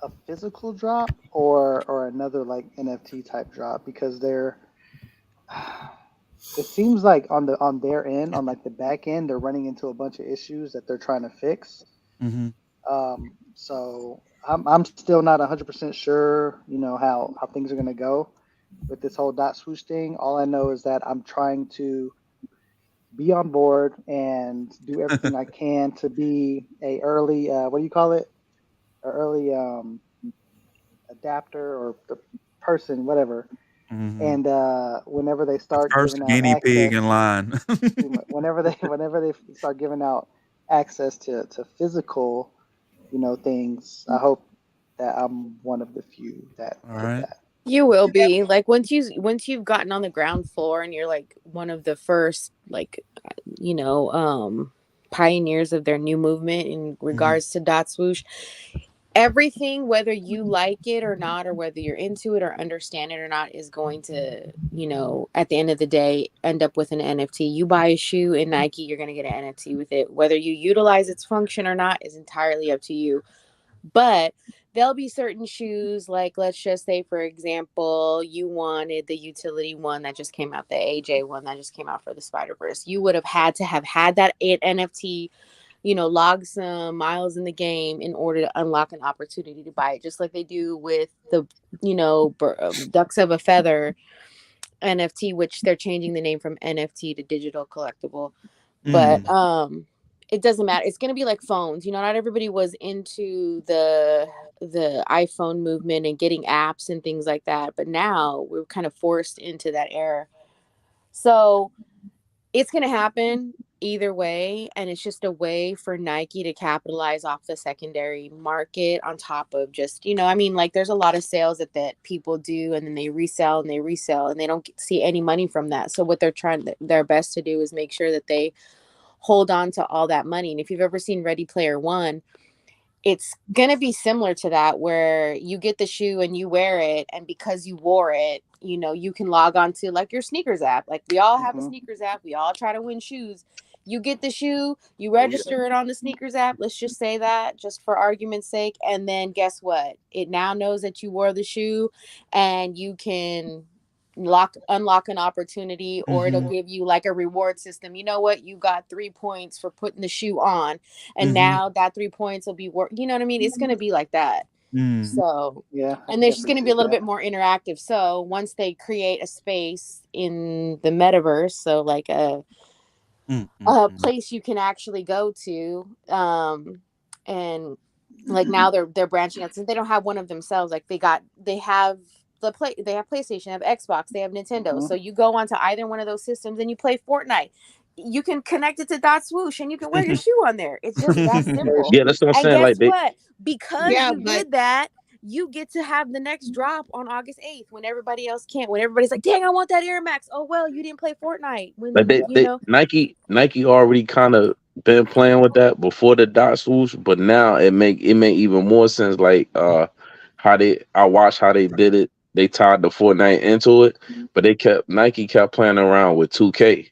a physical drop or another like NFT type drop because they're it seems like on their end, on like the back end, they're running into a bunch of issues that they're trying to fix. Mhm. So I'm still not 100% sure, how things are gonna go with this whole dot swoosh thing. All I know is that I'm trying to be on board and do everything I can to be a early what do you call it? A early adapter or the person, whatever. Mhm. And whenever they The start first giving out guinea pig access, in line. whenever they start giving out access to physical, things, I hope that I'm one of the few that All get right. that. You will be like once you've gotten on the ground floor and you're like one of the first pioneers of their new movement in Mhm. regards to dot swoosh. Everything, whether you like it or not, or whether you're into it or understand it or not, is going to, at the end of the day, end up with an NFT. You buy a shoe in Nike, you're going to get an NFT with it. Whether you utilize its function or not is entirely up to you. But there'll be certain shoes, like let's just say, for example, you wanted the utility one that just came out, the AJ one that just came out for the Spider-Verse. You would have had that NFT, log some miles in the game in order to unlock an opportunity to buy it, just like they do with the, Ducks of a Feather NFT, which they're changing the name from NFT to digital collectible. But it doesn't matter. It's going to be like phones. Not everybody was into the iPhone movement and getting apps and things like that, but now we're kind of forced into that era. So it's going to happen either way, and it's just a way for Nike to capitalize off the secondary market on top of just, like there's a lot of sales that people do, and then they resell and they don't see any money from that. So what they're trying their best to do is make sure that they hold on to all that money. And if you've ever seen Ready Player One, it's going to be similar to that, where you get the shoe and you wear it, and because you wore it, you can log on to like your sneakers app. Like we all have a sneakers app. We all try to win shoes. You get the shoe, you register it on the sneakers app. Let's just say that, just for argument's sake. And then guess what? It now knows that you wore the shoe, and you can unlock an opportunity, or it'll give you like a reward system. You know what? You got 3 points for putting the shoe on, and now that 3 points will be worth. You know what I mean? It's going to be like that. So yeah, and there's just going to be a little bit more interactive. So once they create a space in the metaverse, so like a place you can actually go to, and like now they're branching out, since they don't have one of themselves. Like they have they have PlayStation, they have Xbox, they have Nintendo. So you go onto either one of those systems and you play Fortnite. You can connect it to Dot Swoosh and you can wear your shoe on there. It's just that simple. Yeah, that's what I'm And saying. guess Like what? Because you did that, you get to have the next drop on August 8th when everybody else can't. When everybody's like, "Dang, I want that Air Max." Oh well, you didn't play Fortnite. Like When Nike already kind of been playing with that before the dot swoosh, but now it make even more sense. Like I watched how they did it. They tied the Fortnite into it, but Nike kept playing around with 2K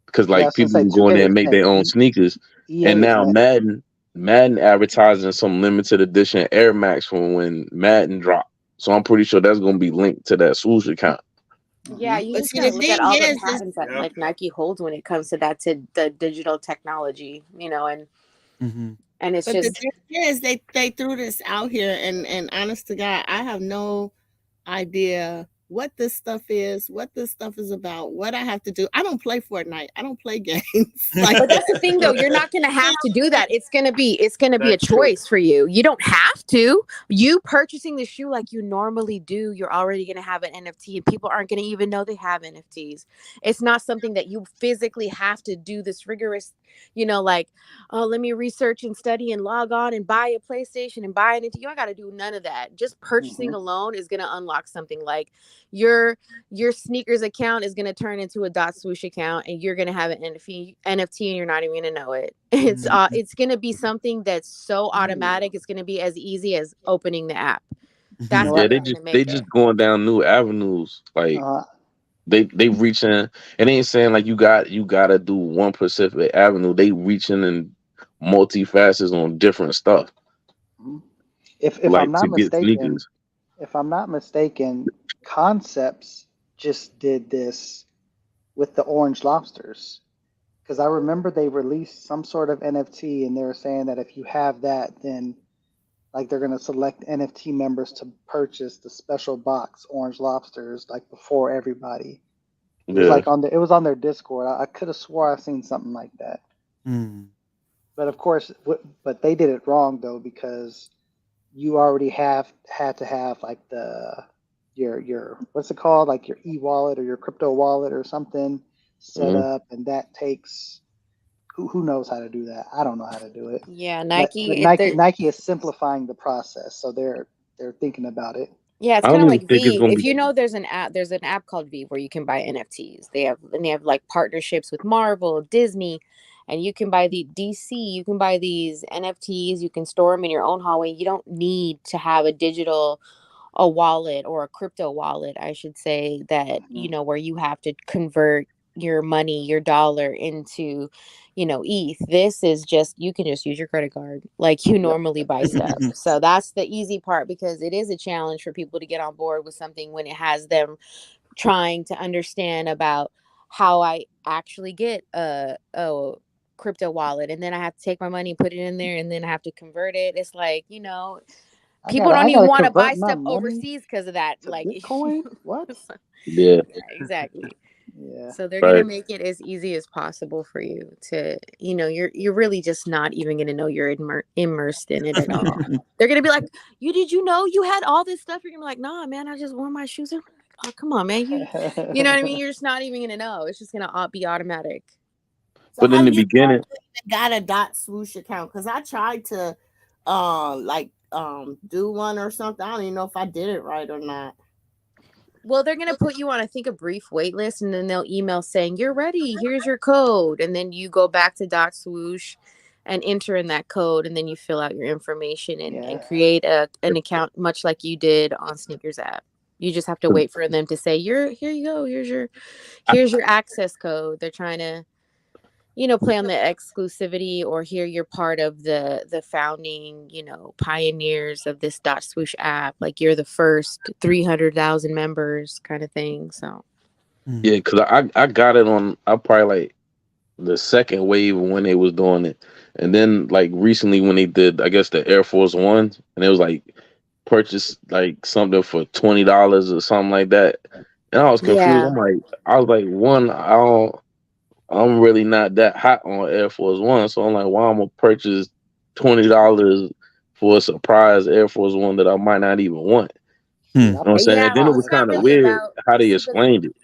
because Yeah, I like was gonna people say can go in 2K there and is make their own next. sneakers. EA And is now next. Madden advertising some limited edition Air Max from when Madden dropped. So I'm pretty sure that's gonna be linked to that swoosh account. Yeah, you But just see, gotta the look at thing all the is, patents that like Nike holds when it comes to that, to the digital technology, and it's but the just thing is, they threw this out here, and honest to God, I have no idea what this stuff is, what this stuff is about, what I have to do. I don't play Fortnite. I don't play games like But that's that. the thing though, you're not going to have to do that. It's going to be a That's true. choice for you. You don't have to. You purchasing the shoe like you normally do, you're already going to have an NFT, and people aren't going to even know they have NFTs. It's not something that you physically have to do this rigorous, like, oh, let me research and study and log on and buy a PlayStation and buy an NFT. You don't got to do none of that. Just purchasing alone is going to unlock something. Like your sneakers account is going to turn into a dot swoosh account, and you're going to have an NFT and you're not even going to know it. It's going to be something that's so automatic. It's going to be as easy as opening the app. That's Yeah, what they're going to they make just it. going down new avenues. Like they reaching. It ain't saying like you gotta do one specific avenue. They reaching in multi facets on different stuff. If Like I'm to not get mistaken, sneakers. Concepts just did this with the orange lobsters, because I remember they released some sort of NFT, and they were saying that if you have that, then like they're gonna select NFT members to purchase the special box orange lobsters like before everybody. It was Yeah. like it was on their Discord. I could have swore I seen something like that. But of course, but they did it wrong though, because you already had to have like your what's it called, like your e-wallet or your crypto wallet or something set up, and that takes who knows how to do that. I don't know how to do it. Yeah, But Nike. Nike is simplifying the process, so they're thinking about it. Yeah, it's I kind don't of even like think it's V. gonna If be you know, there's an app called V where you can buy NFTs. They have like partnerships with Marvel, Disney, and you can buy the DC. You can buy these NFTs. You can store them in your own hallway. You don't need to have a wallet or a crypto wallet, I should say, that where you have to convert your money, your dollar into, ETH. This is just, you can just use your credit card like you normally buy stuff. So that's the easy part, because it is a challenge for people to get on board with something when it has them trying to understand about how I actually get a crypto wallet, and then I have to take my money, put it in there, and then I have to convert it. It's like, people don't even want to buy convert my stuff money overseas because of that. to Like, Bitcoin. What? Yeah, yeah, exactly. Yeah. So they're gonna right. make it as easy as possible for you to, you're really just not even gonna know you're immersed in it at all. They're gonna be like, did you know you had all this stuff? You're gonna be like, nah, man, I just wore my shoes. I'm like, oh, come on, man, you know what I mean? You're just not even gonna know. It's just gonna be automatic. So But how in the do you know beginning, you even got a dot swoosh account? Because I tried to do one or something. I don't even know if I did it right or not. Well, they're gonna put you on, I think, a brief wait list, and then they'll email saying you're ready. Here's your code, and then you go back to Dot Swoosh and enter in that code, and then you fill out your information and create an account, much like you did on Sneakers app. You just have to wait for them to say, here you go. Here's your access code. They're trying to, play on the exclusivity, or here you're part of the founding, pioneers of this Dot Swoosh app. Like, you're the first 300,000 members kind of thing. So yeah, because I got it on. I probably like the second wave when they was doing it, and then like recently when they did, I guess the Air Force Ones, and it was like purchase like something for $20 or something like that, and I was confused. yeah. I was like, one, I'm really not that hot on Air Force One, so I'm like, why I'm gonna purchase $20 for a surprise Air Force One that I might not even want? Shit, I You know what I'm paid saying? Yeah, And then well, it was it's not kind of really weird about, how they see, but explained it.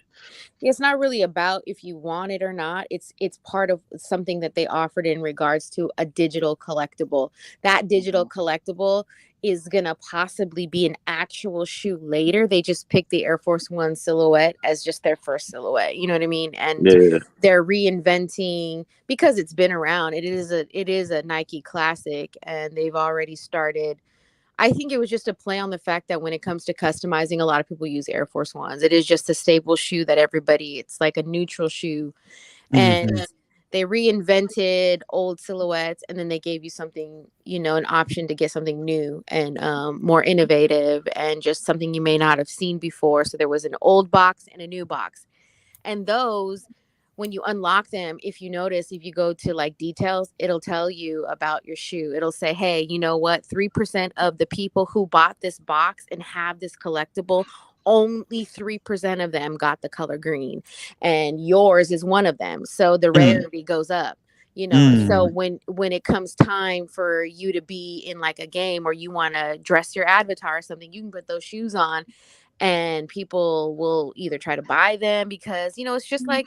it's not really about if you want it or not. It's part of something that they offered in regards to a digital collectible. That digital collectible is gonna possibly be an actual shoe later. They just picked the Air Force One silhouette as just their first silhouette. You know what I mean? And Yeah, they're reinventing, because it's been around. It is a Nike classic, and they've already started. I think it was just a play on the fact that when it comes to customizing, a lot of people use Air Force Ones. It is just a staple shoe that everybody, it's like a neutral shoe. And they reinvented old silhouettes, and then they gave you something, an option to get something new and more innovative, and just something you may not have seen before. So there was an old box and a new box. And those, when you unlock them, if you notice, if you go to like details, it'll tell you about your shoe. It'll say, hey, you know what, 3% of the people who bought this box and have this collectible, only 3% of them got the color green, and yours is one of them. So the rarity goes up. So when it comes time for you to be in like a game, or you want to dress your avatar or something, you can put those shoes on, and people will either try to buy them, because it's just like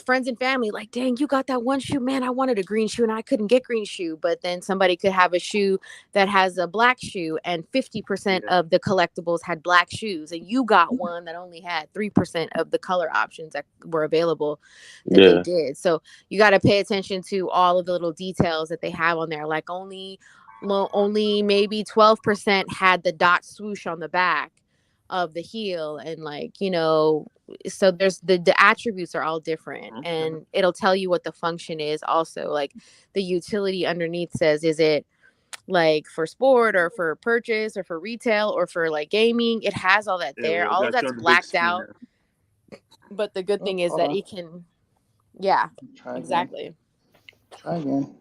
friends and family, like, dang, you got that one shoe, man, I wanted a green shoe and I couldn't get green shoe. But then somebody could have a shoe that has a black shoe, and 50% of the collectibles had black shoes, and you got one that only had 3% of the color options that were available that they yeah, did. So you got to pay attention to all of the little details that they have on there. Like, only maybe 12% had the dot swoosh on the back of the heel, and like, so there's the attributes are all different, and it'll tell you what the function is also. Like, the utility underneath says, is it like for sport, or for purchase, or for retail, or for like gaming? It has all that Yeah, there. well, All of that's that's on the big blacked screen out, but the good thing is Hold that on. it can, yeah, Try again. exactly. Try again.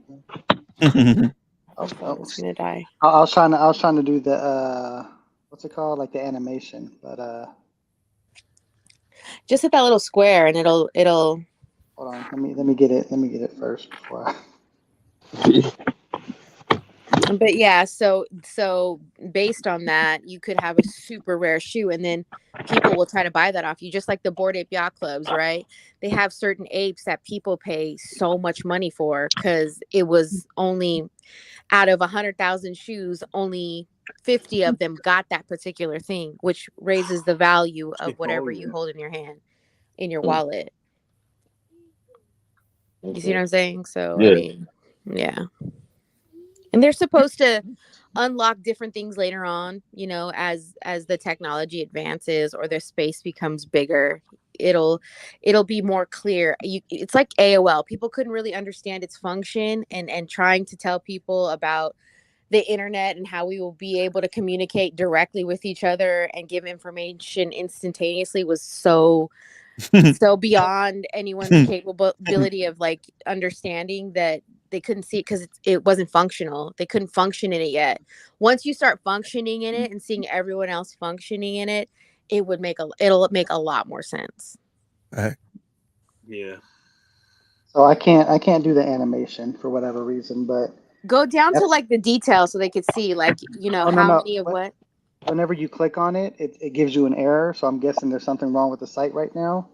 My phone is gonna die. I was trying to do the what's it called, like the animation, but Just hit that little square, and it'll hold on. Let me get it first before I. But yeah, so based on that, you could have a super rare shoe, and then people will try to buy that off you, just like the Bored Ape Yacht Clubs, right? They have certain apes that people pay so much money for, because it was only out of 100,000 shoes, only 50 of them got that particular thing, which raises the value of whatever you hold in your hand, in your wallet. You see what I'm saying? So I yeah. mean, yeah. And they're supposed to unlock different things later on, as the technology advances or their space becomes bigger. it'll be more clear. It's like AOL. People couldn't really understand its function, and trying to tell people about the internet and how we will be able to communicate directly with each other and give information instantaneously was so beyond anyone's capability of like understanding that they couldn't see it because it wasn't functional. They couldn't function in it yet. Once you start functioning in it and seeing everyone else functioning in it, it'll make a lot more sense. Yeah. So I can't do the animation for whatever reason, but go down to like the details so they could see like Oh, how many of what. Whenever you click on it, it gives you an error. So I'm guessing there's something wrong with the site right now.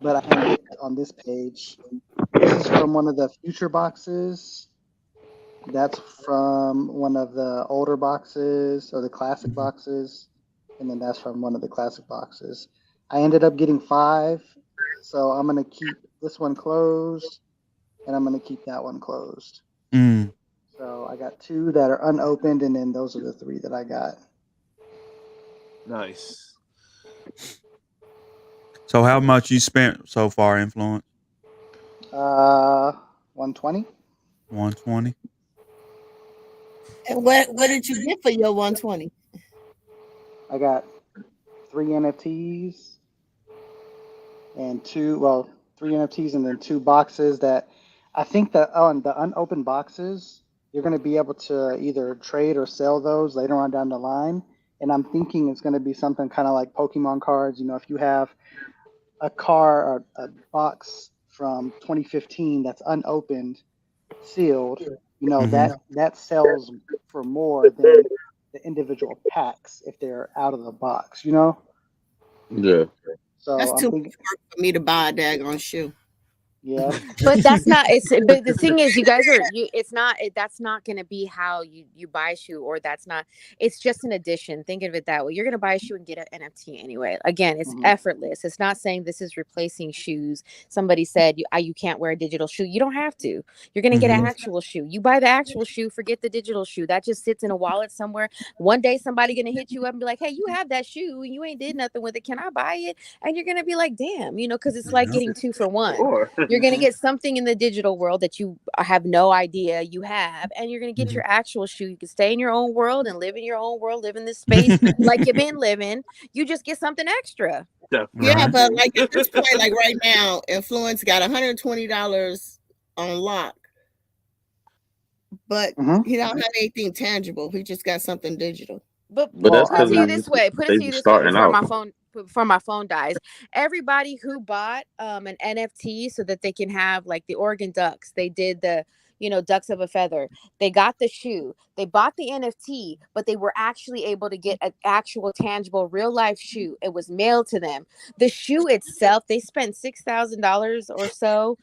But I am on this page. This is from one of the future boxes. That's from one of the older boxes or the classic boxes. And then that's from one of the classic boxes. I ended up getting 5. So I'm going to keep this one closed. And I'm going to keep that one closed. So I got 2 that are unopened. And then those are the 3 that I got. Nice. So how much you spent so far, Influence? 120. 120. And what did you get for your 120? I got 3 NFTs and 3 NFTs and then 2 boxes that I think that on the unopened boxes, you're going to be able to either trade or sell those later on down the line. And I'm thinking it's going to be something kind of like Pokemon cards. If you have a car or a box from 2015 that's unopened, sealed, that sells for more than the individual packs if they're out of the box, Yeah. So that's too much work for me to buy a daggone shoe. Yeah. But that's not but the thing is, you guys are that's not going to be how you buy a shoe, or it's just an addition. Think of it that way. You're going to buy a shoe and get an NFT anyway. Again, it's effortless. It's not saying this is replacing shoes. Somebody said you can't wear a digital shoe. You don't have to. You're going to get an actual shoe. You buy the actual shoe, forget the digital shoe. That just sits in a wallet somewhere. One day somebody going to hit you up and be like, hey, you have that shoe and you ain't did nothing with it. Can I buy it? And you're going to be like, damn, because it's like getting 2 for 1. Sure. You're going to get something in the digital world that you have no idea you have, and you're going to get your actual shoe. You can stay in your own world and live in your own world, live in this space like you've been living. You just get something extra. Yeah, but like at this point, like right now, Influence got $120 on lock, but he don't have anything tangible. He just got something digital. But that's put it to you because this way. Before my phone dies. Everybody who bought an NFT so that they can have like the Oregon Ducks, they did the ducks of a feather. They got the shoe. They bought the NFT, but they were actually able to get an actual tangible real life shoe. It was mailed to them. The shoe itself, they spent $6,000 or so,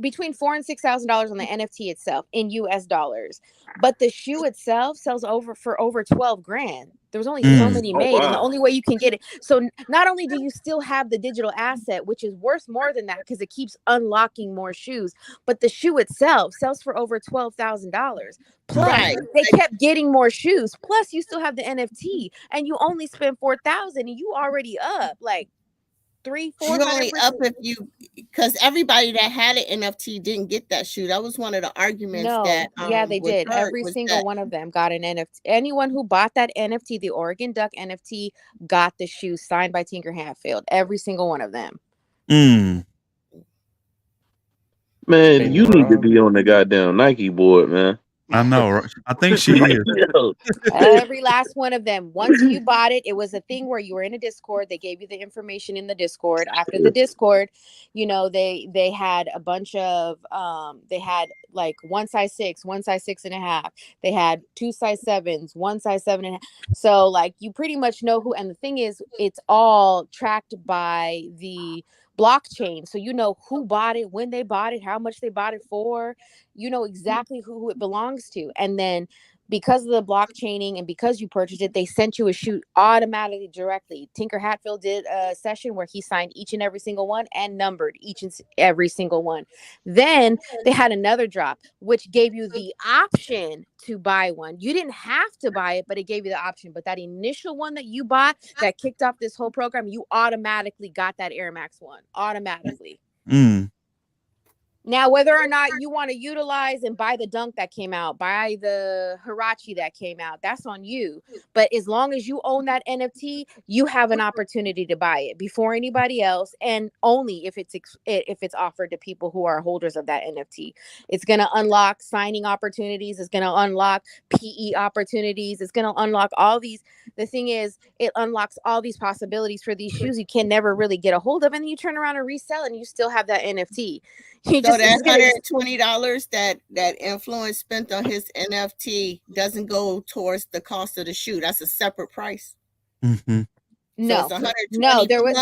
between $4,000 and $6,000 on the NFT itself in US dollars. But the shoe itself sells for over 12 grand. There was only so many made, and the only way you can get it. So not only do you still have the digital asset, which is worth more than that because it keeps unlocking more shoes, but the shoe itself sells for over $12,000. Plus, they kept getting more shoes. Plus, you still have the NFT, and you only spent $4,000, and you already up like 300-400%. You're only up because everybody that had an NFT didn't get that shoe. That was one of the arguments that they did. Every single one of them got an NFT. Anyone who bought that NFT, the Oregon Duck NFT, got the shoe signed by Tinker Hatfield. Every single one of them. Man, you need to be on the goddamn Nike board, man. I know, right? I think she is. Every last one of them. Once you bought it, it was a thing where you were in a Discord. They gave you the information in the Discord. After the Discord, they had a bunch of they had like 1 size 6, 1 size 6.5. They had 2 size 7s, 1 size 7.5. So like you pretty much know who. And the thing is, it's all tracked by the blockchain, so you know who bought it, when they bought it, how much they bought it for. You know exactly who it belongs to. And then because of the blockchaining and because you purchased it, they sent you a shoe automatically directly. Tinker Hatfield did a session where he signed each and every single one and numbered each and every single one. Then they had another drop, which gave you the option to buy one. You didn't have to buy it, but it gave you the option. But that initial one that you bought that kicked off this whole program, you automatically got that Air Max one automatically. Now, whether or not you want to utilize and buy the Dunk that came out, buy the Hirachi that came out, that's on you. But as long as you own that NFT, you have an opportunity to buy it before anybody else, and only if it's offered to people who are holders of that NFT. It's going to unlock signing opportunities. It's going to unlock PE opportunities. It's going to unlock all these. The thing is, it unlocks all these possibilities for these shoes you can never really get a hold of, and then you turn around and resell, and you still have that NFT. So that $120 that Influence spent on his NFT doesn't go towards the cost of the shoe. That's a separate price. No, so it's no, there was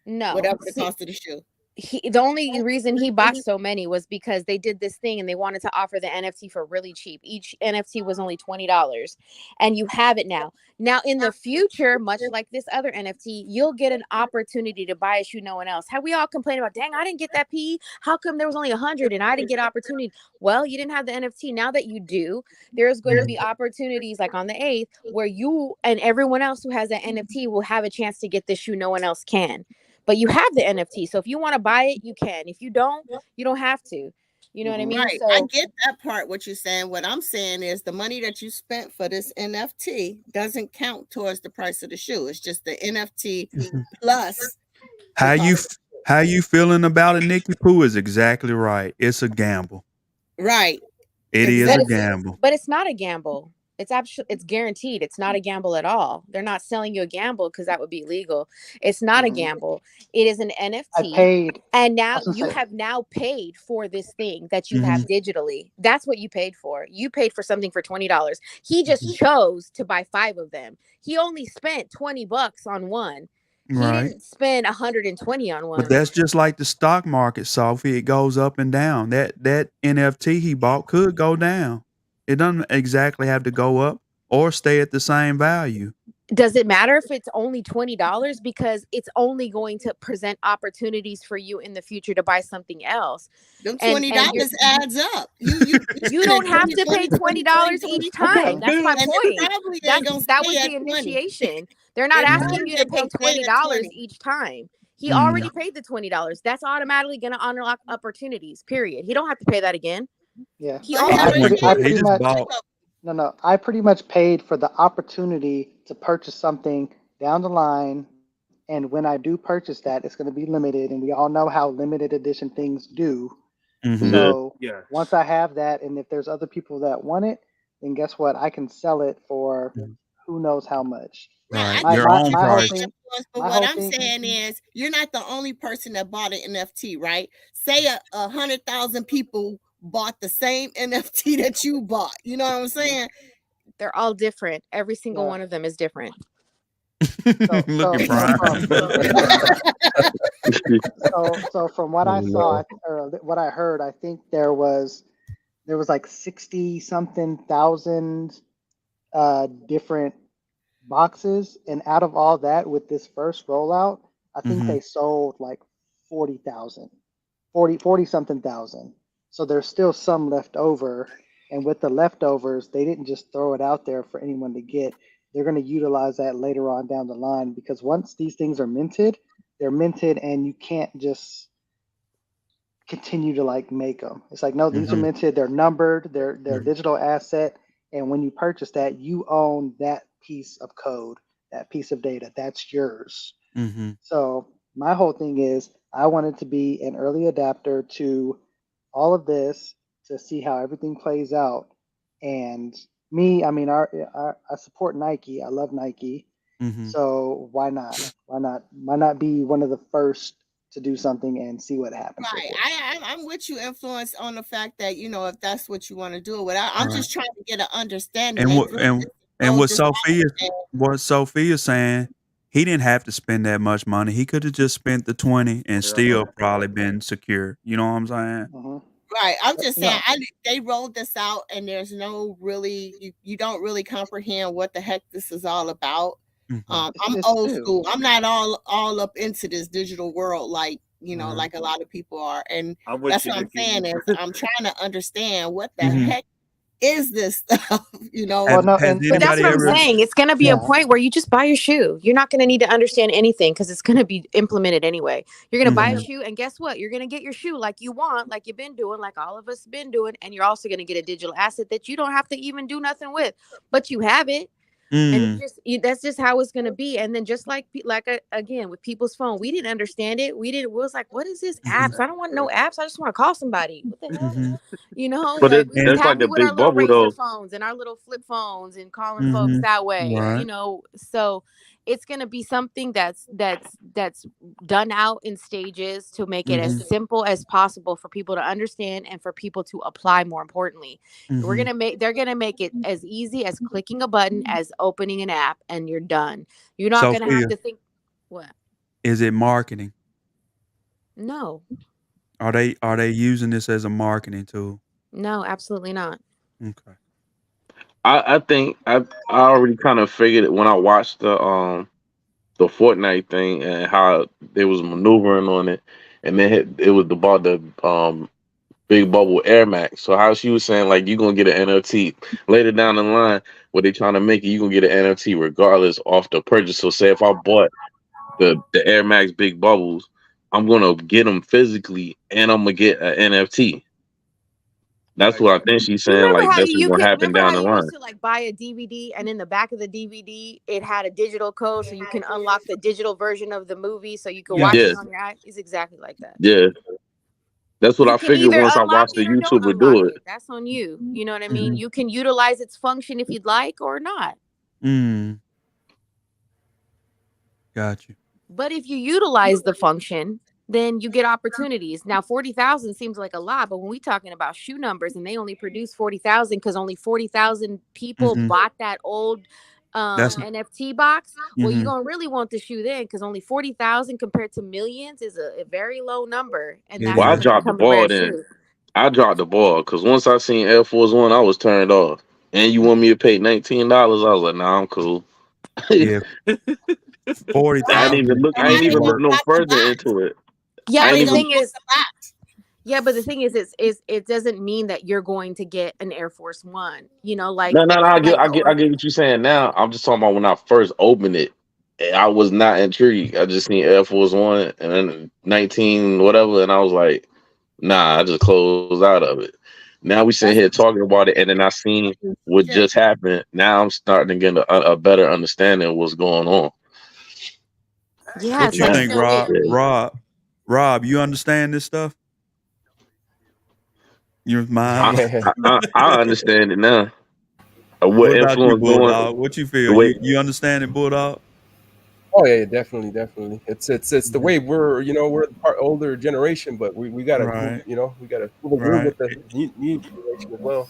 no whatever the cost of the shoe. The only reason he bought so many was because they did this thing and they wanted to offer the NFT for really cheap. Each NFT was only $20, and you have it now. Now, in the future, much like this other NFT, you'll get an opportunity to buy a shoe no one else. Have we all complained about, dang, I didn't get that PE? How come there was only 100 and I didn't get opportunity? Well, you didn't have the NFT. Now that you do, there's going to be opportunities like on the 8th where you and everyone else who has that NFT will have a chance to get this shoe no one else can. But you have the NFT. So if you want to buy it, you can. If you don't, you don't have to. You know what I mean? Right. So I get that part, what you're saying. What I'm saying is the money that you spent for this NFT doesn't count towards the price of the shoe. It's just the NFT plus. How you feeling about it, Nikki Pooh, is exactly right. It's a gamble. Right. It is a gamble. But it's not a gamble. It's guaranteed. It's not a gamble at all. They're not selling you a gamble because that would be illegal. It's not a gamble. It is an NFT. I paid, and now you have now paid for this thing that you have digitally. That's what you paid for. You paid for something for $20. He just chose to buy 5 of them. He only spent $20 on one. He didn't spend 120 on one. But that's just like the stock market, Sophie. It goes up and down. That NFT he bought could go down. It doesn't exactly have to go up or stay at the same value. Does it matter if it's only $20? Because it's only going to present opportunities for you in the future to buy something else. Them $20 adds up. You don't have to pay $20 each time. That's my point. That was the initiation. They're not asking you to pay $20 each time. He already paid the $20. That's automatically going to unlock opportunities, period. He don't have to pay that again. Yeah. I pretty much paid for the opportunity to purchase something down the line. And when I do purchase that, it's going to be limited. And we all know how limited edition things do. So once I have that, and if there's other people that want it, then guess what? I can sell it for who knows how much. Right. Your own price. But what I'm saying is, you're not the only person that bought an NFT, right? Say 100,000 people bought the same NFT that you bought. You know what I'm saying? They're all different. Every single one of them is different. Look at Brian. So from what I saw or what I heard, I think there was like 60 something thousand different boxes, and out of all that, with this first rollout, I think they sold like 40 something thousand. So there's still some left over, and with the leftovers, they didn't just throw it out there for anyone to get. They're going to utilize that later on down the line, because once these things are minted, they're minted, and you can't just continue to like make them. It's like, no, these are minted, they're numbered, they're digital asset, and when you purchase that, you own that piece of code, that piece of data. That's yours. So my whole thing is, I wanted to be an early adapter to all of this to see how everything plays out. And me, I mean, I support Nike. I love Nike. So why not? Why not be one of the first to do something and see what happens? Right. I'm with you, Influence, on the fact that, you know, if that's what you want to do. But I'm just trying to get an understanding. And what Sophia's saying, he didn't have to spend that much money. He could have just spent the 20 and still probably been secure. You know what I'm saying? Right. I'm just saying, No. they rolled this out, and there's no really, you don't really comprehend what the heck this is all about. Mhm. I'm It's old new. school. I'm not all up into this digital world like Right. like a lot of people are, and I'm with that's you, what I'm Nikki. saying is I'm trying to understand what the Mhm. heck is this stuff. Well, Has no, has and But that's anybody what I'm ever saying. It's going to be a yeah, point where you just buy your shoe. You're not going to need to understand anything because it's going to be implemented anyway. You're going to buy a Mhm. shoe, and guess what? You're going to get your shoe like you want, like you've been doing, like all of us been doing, and you're also going to get a digital asset that you don't have to even do nothing with, but you have it. And it's Mm. just that's just how it's going to be. And then just like again with people's phone, we didn't understand it. We was like, what is this Mhm. apps? I don't want no apps. I just want to call somebody. What the hell? Mhm. But Like we was And that's like happy a with our big little bubble razor though. phones and our little flip phones and calling folks Mhm. that way. Right. So it's going to be something that's done out in stages to make it as Mhm. simple as possible for people to understand and for people to apply. More importantly, Mhm. they're gonna make it as easy as clicking a button as opening an app, and you're done. You're not gonna have Sophia, to think. What? is it marketing? No, Are they using this as a marketing tool? no, absolutely not. Okay. I think I already kind of figured it when I watched the Fortnite thing and how they was maneuvering on it, and then it was about the big bubble Air Max. So how she was saying like you gonna get an NFT later down the line, what they trying to make it, you gonna get an NFT regardless off the purchase. So say if I bought the Air Max big bubbles, I'm gonna get them physically and I'm gonna get an NFT. Yeah, That's what I think exactly. she's You saying. remember Like how that's what's you gonna could happen remember down how the you used line. to like buy a DVD and in the back of the DVD it had a digital code so you can unlock the digital version of the movie so you could Yeah. watch Yeah, it on your iPhone. It's exactly like that. yeah. That's what You I can figured either once I unlock watched the it or don't YouTuber unlock do it. it. That's on you. You know what I mean? Mhm. You can utilize its function if you'd like or not. Mm. Got you. But if you utilize the function, then you get opportunities. Now, 40,000 seems like a lot, but when we talking about shoe numbers and they only produce 40,000 because only 40,000 people Mhm. bought that old That's NFT box, well, you're Mhm. going to really want the shoe then because only 40,000 compared to millions is a very low number. And It that's Well, I going is. to dropped the become a ball rare then. shoe. I dropped the ball because once I seen Air Force One, I was turned off. And you want me to pay $19? I was like, nah, I'm cool. Yeah. I ain't 40,000 even is look. I ain't Somebody even gonna look crazy. no pop the further box. into it. Yeah, I but ain't Somebody the gonna even. thing pop is, the box. yeah, but the thing is it doesn't mean that you're going to get an Air Force One, No, no, no. I or get what you're saying now. I'm just talking about when I first opened it. I was not intrigued. I just seen Air Force One and then 19 whatever, and I was like, nah. I just closed out of it. Now we sitting here That's talking about it, and then I seen what just just happened. Now I'm starting to get a better understanding of what's going on. yeah, What it's you like Yeah, think, so Rob? yeah. Rob, you understand this stuff? Your mind. I understand it now. What What about you, influence going Bulldog? What you feel? the way? You understand it, Bulldog? Oh yeah, definitely. It's the Mhm. way we're the older generation, but we gotta move. Right. We gotta move a groove Right. with the new generation as well.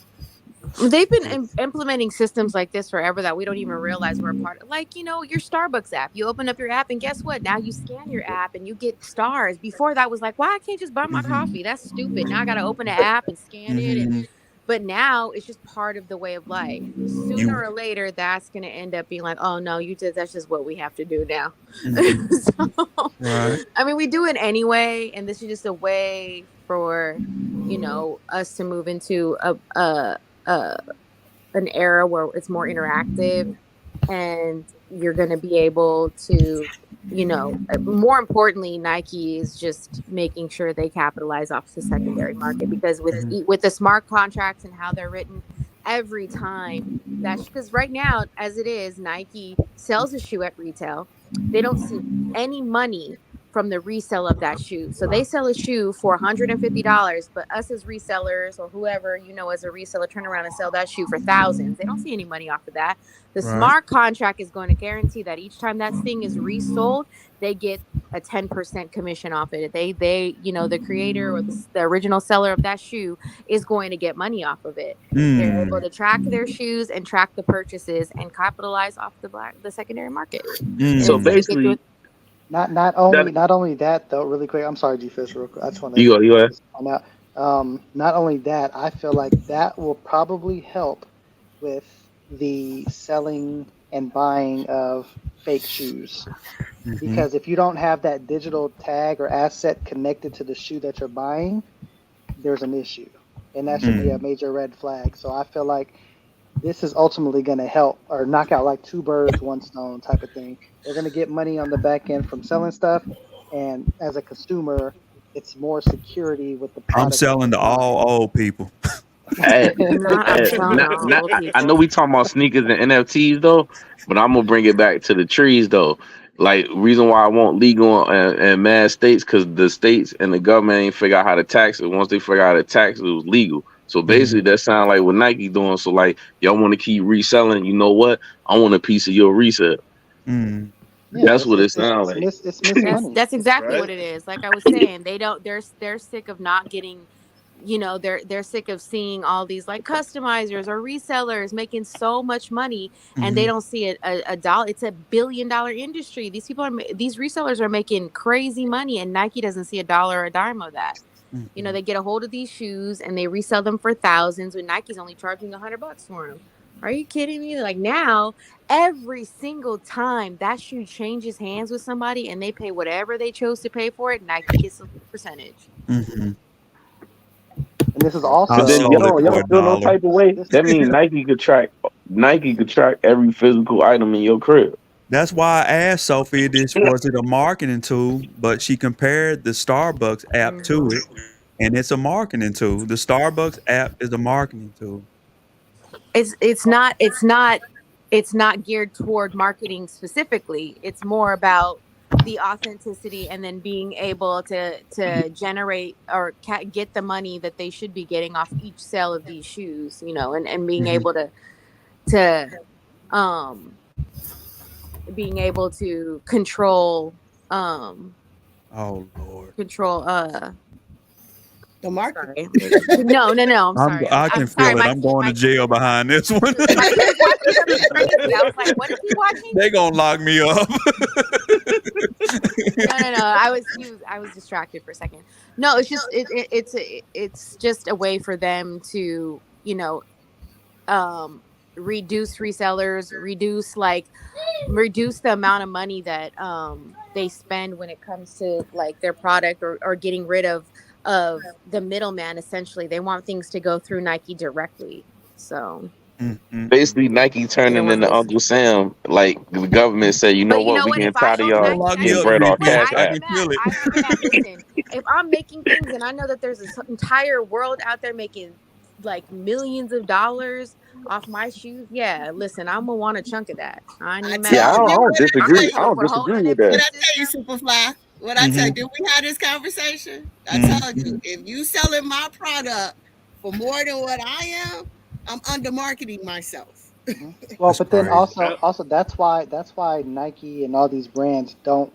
they've been Yeah. implementing systems like this forever that we don't even realize we're a part of. Like, your Starbucks app. You open up your app, and guess what? Now you scan your app and you get stars. Before that was like, why I can't just buy my Mhm. coffee? That's stupid. Now I got to open an app and scan it. Mhm. But now it's just part of the way of life. Sooner You. or later, that's going to end up being like, oh no, that's just what we have to do now. Mhm. So, Right. I mean, we do it anyway. And this is just a way for, us to move into a an era where it's more interactive and you're going to be able to more importantly, Nike is just making sure they capitalize off the secondary market because Mhm. with the smart contracts and how they're written, every time that's because right now as it is, Nike sells a shoe at retail, they don't see any money from the resale of that shoe. So they sell a shoe for $150, but us as resellers or whoever, as a reseller, turn around and sell that shoe for thousands. They don't see any money off of that. The Right. smart contract is going to guarantee that each time that thing is resold, they get a 10% commission off it. The creator or the original seller of that shoe is going to get money off of it. They're able Mm. to track their shoes and track the purchases and capitalize off the secondary market. So Instead Mm. of get to basically, it. not that only that though. Really quick, I'm sorry, G Fish. Real quick, I just want to you go. point out Not only that, I feel like that will probably help with the selling and buying of fake shoes. Because if you don't have that digital tag or asset connected to the shoe that you're buying, there's an issue. And that should be a major red flag. So I feel like this is ultimately going to help or knock out like two birds, one stone type of thing. They're going to get money on the back end from selling stuff. And as a consumer, it's more security with the I'm product that selling to you're buying. all old people. Hey, I'm selling to all old I know people. we talking about sneakers and NFTs though, but I'm gonna bring it back to the trees though. Like reason why I want legal and mad states because the states and the government ain't figure out how to tax it. Once they figure out how to tax it, it was legal. So basically, that sound like what Nike doing. So like, y'all want to keep reselling? You know what? I want a piece of your resale. Mm. Yeah, That's what it sounds like. it's miss money. That's exactly what Right. it is. Like I was saying, they don't. They're sick of not getting. They're sick of seeing all these like customizers or resellers making so much money, and they don't see a dollar. It's $1 billion industry. These people these resellers are making crazy money, and Nike doesn't see a dollar or a dime of that. They get a hold of these shoes and they resell them for thousands when Nike's only charging $100 for them. Are you kidding me? Like now, every single time that shoe changes hands with somebody and they pay whatever they chose to pay for it, Nike gets a percentage. And this is But I then also sold it for y'all feel no $1. type of way. this That means Nike could track every physical item in your crib. That's why I asked Sophie this was it a marketing tool, but she compared the Starbucks app to it, and it's a marketing tool. The Starbucks app is a marketing tool. It's not geared toward marketing specifically. It's more about the authenticity and then being able to generate or get the money that they should be getting off each sale of these shoes, and being able to um being able to um Oh Lord. control The market. sorry. No, I'm sorry. I I'm can sorry. feel it. I'm going to jail behind this one. My kid was watching something crazy. I was like, what is he watching? They gonna lock me up. No. I was distracted for a second. No, it's just it's just a way for them to reduce resellers, reduce the amount of money that they spend when it comes to like their product, or getting rid of the middleman. Essentially, they want things to go through Nike directly. So Basically, Nike they don't turning want into this. Uncle Sam. Like the government said, you know But you what? know We what? getting If I tired of own y'all Don't Nike, lock me and getting up, you bread know off what, VP. Cash I I App. can hear feel that. it. I hear that. Listen, if I'm making things and I know that there's this entire world out there making like millions of dollars off my shoes, yeah. Listen, I'm gonna want a chunk of that. I ain't I even mad Yeah, at told you. you what I I'm tell not disagree. I you. coming don't for holding disagree an with empty What that. I tell you, system. Superfly? What I tell you? Did we have this conversation? I told you if you selling my product for more than what I am, I'm under marketing myself. well, That's but then crazy. also that's why Nike and all these brands don't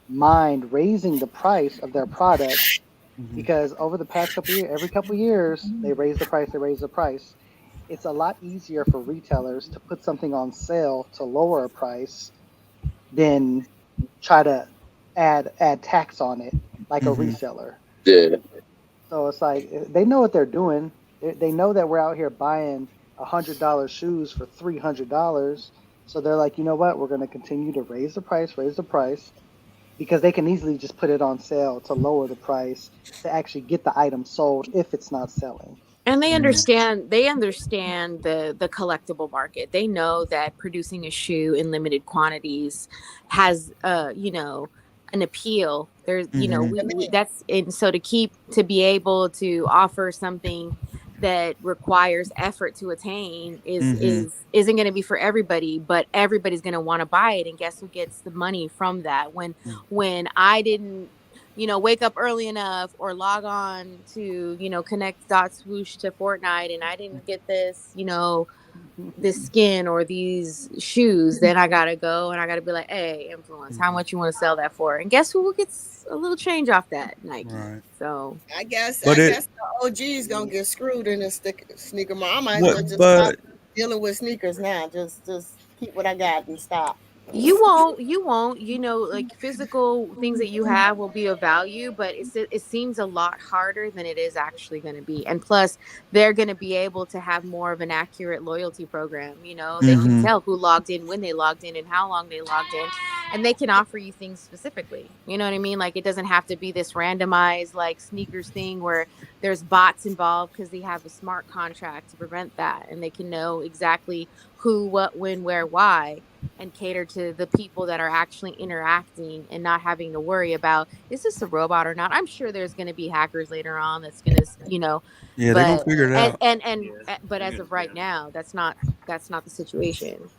mind raising the price of their products because over the past couple years, every couple years, they raise the price, they raise the price. It's a lot easier for retailers to put something on sale to lower a price than try to add tax on it like a reseller. Yeah. So it's like they know what they're doing. They know that we're out here buying $100 shoes for $300. So they're like, you know what? We're going to continue to raise the price, because they can easily just put it on sale to lower the price to actually get the item sold if it's not selling. And they understand the collectible market. They know that producing a shoe in limited quantities has an appeal. There's we that's and so to be able to offer something that requires effort to attain isn't going to be for everybody, but everybody's going to want to buy it. And guess who gets the money from that? When I didn't wake up early enough or log on to, connect dot swoosh to Fortnite, and I didn't get this skin or these shoes, then I gotta go and I gotta be like, hey, influence, how much you want to sell that for? And guess who gets a little change off that? Nike. Right. So I guess But the OG is gonna get screwed in the sneaker market. I might as what well just stop but dealing with sneakers now. Just keep what I got and stop. You won't, like physical things that you have will be of value, but it seems a lot harder than it is actually going to be. And plus, they're going to be able to have more of an accurate loyalty program. They can Mm-hmm. tell who logged in, when they logged in, and how long they logged in, and they can offer you things specifically. You know what I mean? Like, it doesn't have to be this randomized like sneakers thing where there's bots involved, because they have a smart contract to prevent that, and they can know exactly who, what, when, where, why, and cater to the people that are actually interacting and not having to worry about, is this a robot or not. I'm sure there's going to be hackers later on that's going to, Yeah, they're gonna but figure it and out. and and Yeah, but as of right now, that's not the situation.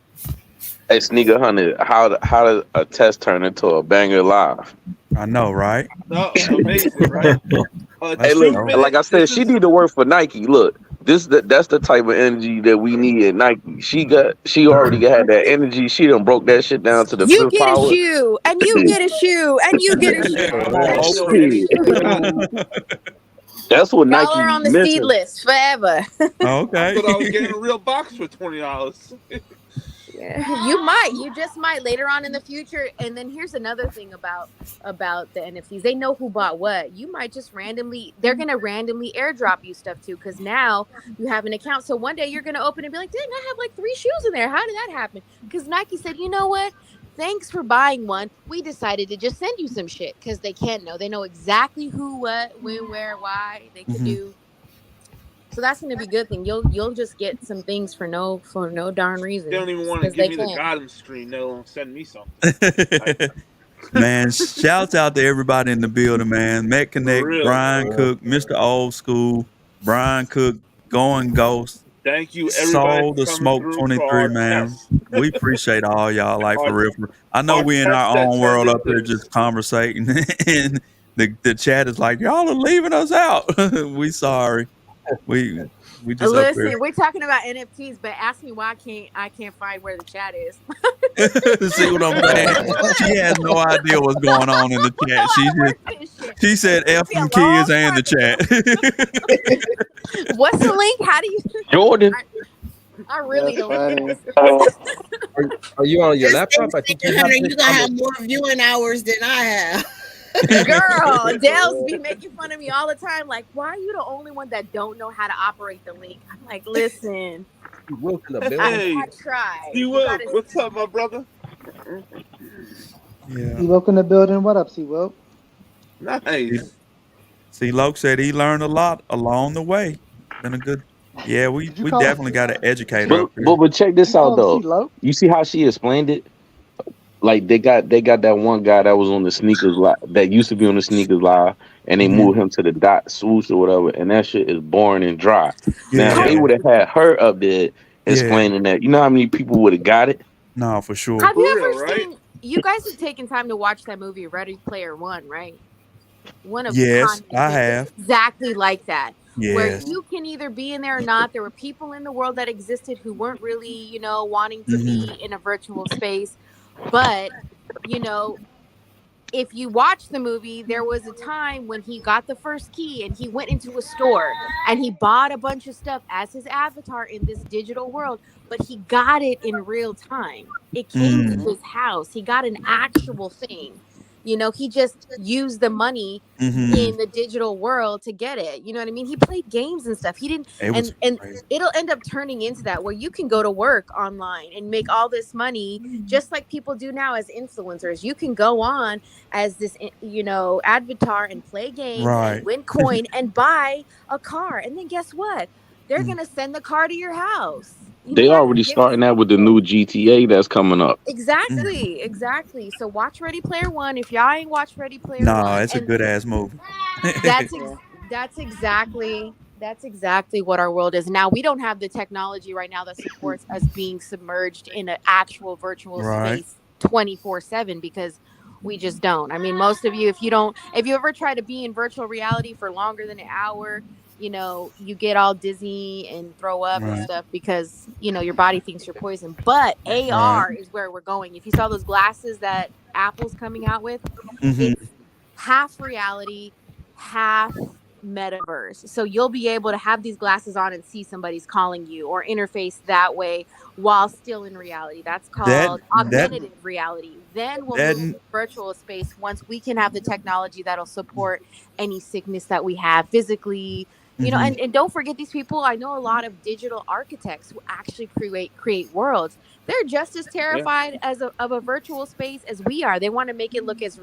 Hey, Sneaker Hunter, how does a test turn into a banger live? I know, right? No, amazing, right? Hey, That's 2 look, dope. like I minutes. said, This she is need to work for Nike. Look, that's the type of energy that we need at Nike. She already had that energy. She done broke that shit down to the You fifth get a power. shoe, and you get a shoe, and you get a shoe, and you yo, get a Shit, shoe. that's what Y'all are Nike on the seed missing. list forever. I Okay. thought I was getting a real box for $20. Yeah, you might. You just might later on in the future. And then here's another thing about the NFTs. They know who bought what. You might just randomly. They're gonna randomly airdrop you stuff too, because now you have an account. So one day you're gonna open and be like, "Dang, I have like 3 shoes in there. How did that happen?" Because Nike said, "You know what? Thanks for buying one. We decided to just send you some shit because they can know. They know exactly who, what, when, where, why. They could Mhm. do." So that's gonna be a good thing. You'll just get some things for no darn They reason don't even want to because give they me the can. Gotham screen. They'll send me something. Like, Man, shouts out to everybody in the building, man. Met for Connect, real. Brian Cook, Mr. Old School, Brian Cook, Going Ghost, Thank you, everybody, Soul for the coming Smoke through for 23, our man. test. We appreciate all y'all, like Our for real. I know our we in test our that own turned world up into here this. just conversating, and the chat is like, y'all are leaving us out. We sorry. We we just up here. Listen, we're talking about NFTs, but ask me why I can't find where the chat is. See what I'm saying? She has no idea what's going on in the chat. I work this shit. She said It F took me them a long kids and the time to get chat. What's the link? How do you? Jordan, I really That's don't know. funny. Are you on your Just laptop? say, I think you Sneaker have Hunter, this you gonna on have the. more viewing hours than I have. Girl, Dale's be making fun of me all the time. Like, why are you the only one that don't know how to operate the link? I'm like, listen, Wilk in the I, building. I Hey, tried. C You Will, gotta. what's up, my brother? Yeah. C Wilk in the building. What up, C Wilk? Nice. See, Loke said he learned a lot along the way. Been a good. Yeah, we Did you we call? definitely got an Did educator you? up here. but check Did this you out call him C though. Loke? You see how she explained it? Like they got that one guy that was on the sneakers live that used to be on the sneakers live, and they Hmm. moved him to the dot swoosh or whatever, and that shit is boring and dry. Now if Have they Yeah, would have had her up there yeah. explaining that, you know how many people would have got it? No, for sure. Have For you real, ever right? seen? You guys have taken time to watch that movie Ready Player One, right? One of Yes, Kanye's I movies. It's have. exactly like that, where Yes. you can either be in there or not. There were people in the world that existed who weren't really, wanting to Hmm. be in a virtual space, but you know, if you watch the movie, there was a time when he got the first key and he went into a store and he bought a bunch of stuff as his avatar in this digital world, but he got it in real time. It came to Mm. his house. He got an actual thing. He just used the money Hmm. in the digital world to get it. You know what I mean? He played games and stuff. He didn't It was and crazy. it'll end up turning into that where you can go to work online and make all this money just like people do now as influencers. You can go on as this avatar and play games and Right. win coin and buy a car, and then guess what, they're Mm. gonna send the car to your house. They They're gonna already give it starting to that with the you. new GTA that's coming up. Mm. Exactly. So watch Ready Player One if y'all ain't watched Ready Player No, One. it's a And good ass movie. that's Yeah. exactly what our world is now. We don't have the technology right now that supports us being submerged in an actual virtual Right. space 24/7, because we just don't. I mean, most of you, if you ever try to be in virtual reality for longer than an hour, you get all dizzy and throw up and Right. stuff because your body thinks you're poison. But Right. AR is where we're going. If you saw those glasses that Apple's coming out with, Hmm. it's half reality, half metaverse. So you'll be able to have these glasses on and see somebody's calling you or interface that way while still in reality. That's That called that augmentative reality. Then we'll move that to virtual space once we can have the technology that'll support any sickness that we have physically. You know, mhm. and don't forget these people. I know a lot of digital architects who actually create worlds. They're just as Yeah. terrified of a virtual space as we are. They want to make it look as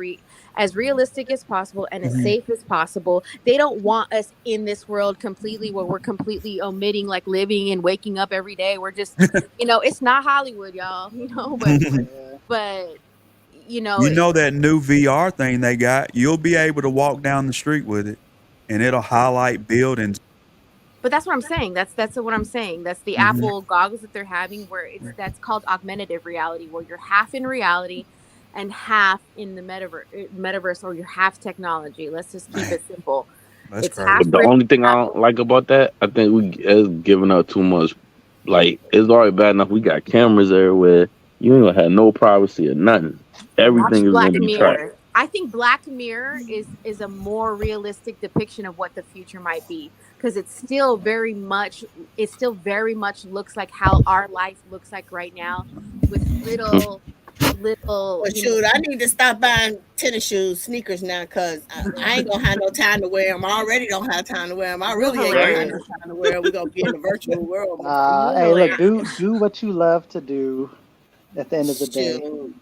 realistic as possible and as Mhm. safe as possible. They don't want us in this world completely where we're completely omitting like living and waking up every day. We're just, it's not Hollywood, y'all, Yeah. but You know that new VR thing they got? You'll be able to walk down the street with it, and it'll highlight buildings. but that's what I'm saying. That's what I'm saying. That's the Mhm. Apple goggles that they're having where that's called augmentative reality, where you're half in reality and half in the metaverse, or you're half technology. Let's just keep it simple. That's It's crazy. half But the real, only thing I half. don't like about that, I think we is giving up too much. Like it's already bad enough we got cameras everywhere. You ain't gonna have no privacy or nothing. Watch Everything is Black gonna be tracked. Mirror. I think Black Mirror is a more realistic depiction of what the future might be, because it still very much looks like how our life looks like right now, with little Well, shoot, I need to stop buying tennis shoes, sneakers now, because I ain't gonna have no time to wear them. I already don't have time to wear them. I really ain't gonna have no time to wear them. We're gonna be in the virtual world before Hey, you know look, it. do what you love to do. At the end of the day, Shoot.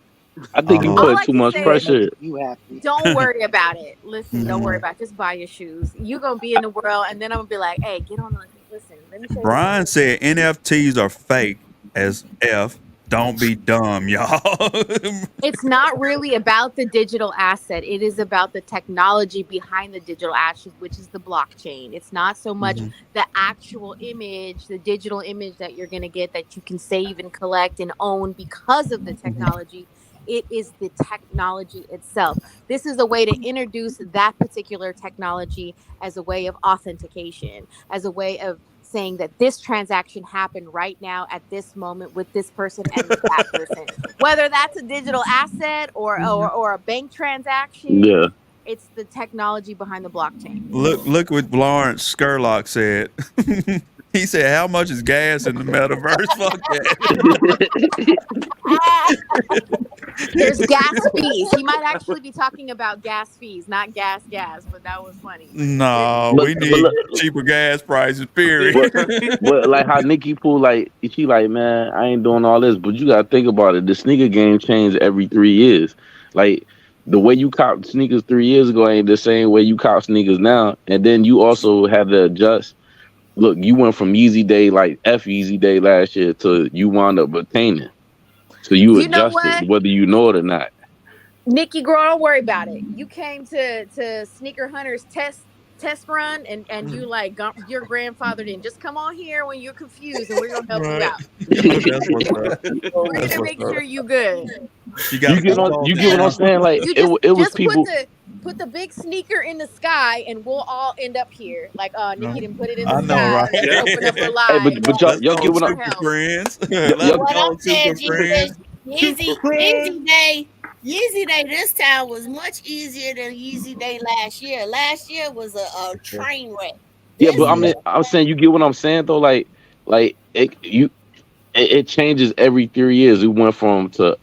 I think you All put I too can much say what is, pressure. makes you happy. don't worry about it. Listen, don't worry Mhm. about it. Just buy your shoes. You're gonna be in the world, and then I'm gonna be like, hey, get on the listen, let me show you Brian something. said NFTs are fake as F. Don't be dumb, y'all. It's not really about the digital asset. It is about the technology behind the digital asset, which is the blockchain. It's not so much Mhm. the actual image, the digital image that you're going to get that you can save and collect and own because of the Mhm. technology. It is the technology itself. This is a way to introduce that particular technology as a way of authentication, as a way of saying that this transaction happened right now at this moment with this person and with that person, whether that's a digital asset or a bank transaction. Yeah. It's the technology behind the blockchain. Look what Lawrence Skurlock said. He said, "How much is gas in the metaverse?" Fuck There's gas that. fees. He might actually be talking about gas fees, not gas, but that was funny. No, but we but need look, cheaper gas prices. Period. but but like how Nikki Pooh like she like man I ain't doing all this, but you gotta think about it. The sneaker game changed every 3 years. Like the way you cop sneakers 3 years ago ain't the same way you cop sneakers now. And then you also have to adjust. Look, you went from Yeezy Day like F Yeezy Day last year to you wound up attaining. So you You know adjusted what? whether you know it or not. Nikki, girl, don't worry about it. You came to Sneaker Hunter's test run, and you like your grandfather didn't just come on here when you're confused, and we're gonna help you Right. out. That's what's up. We're That's gonna what's make up. sure you good. You got a You consultant get what I'm now. saying? Like You it was just people. put the big sneaker in the sky, and we'll all end up here. Like, No. Nikki didn't put it in the I know, sky. right? Let's Yeah. open up for Hey, live. but y'all Let's y'all go, get what Need I your super help. friends. y'all, Let's What go, I'm saying, super G friends. Fish, Yeezy Day this time was much easier than Yeezy Day last year. Last year was a train wreck. yeah, This but I Mhm. mean year, I'm saying you get what I'm saying though. Like it changes every 3 years. We went from to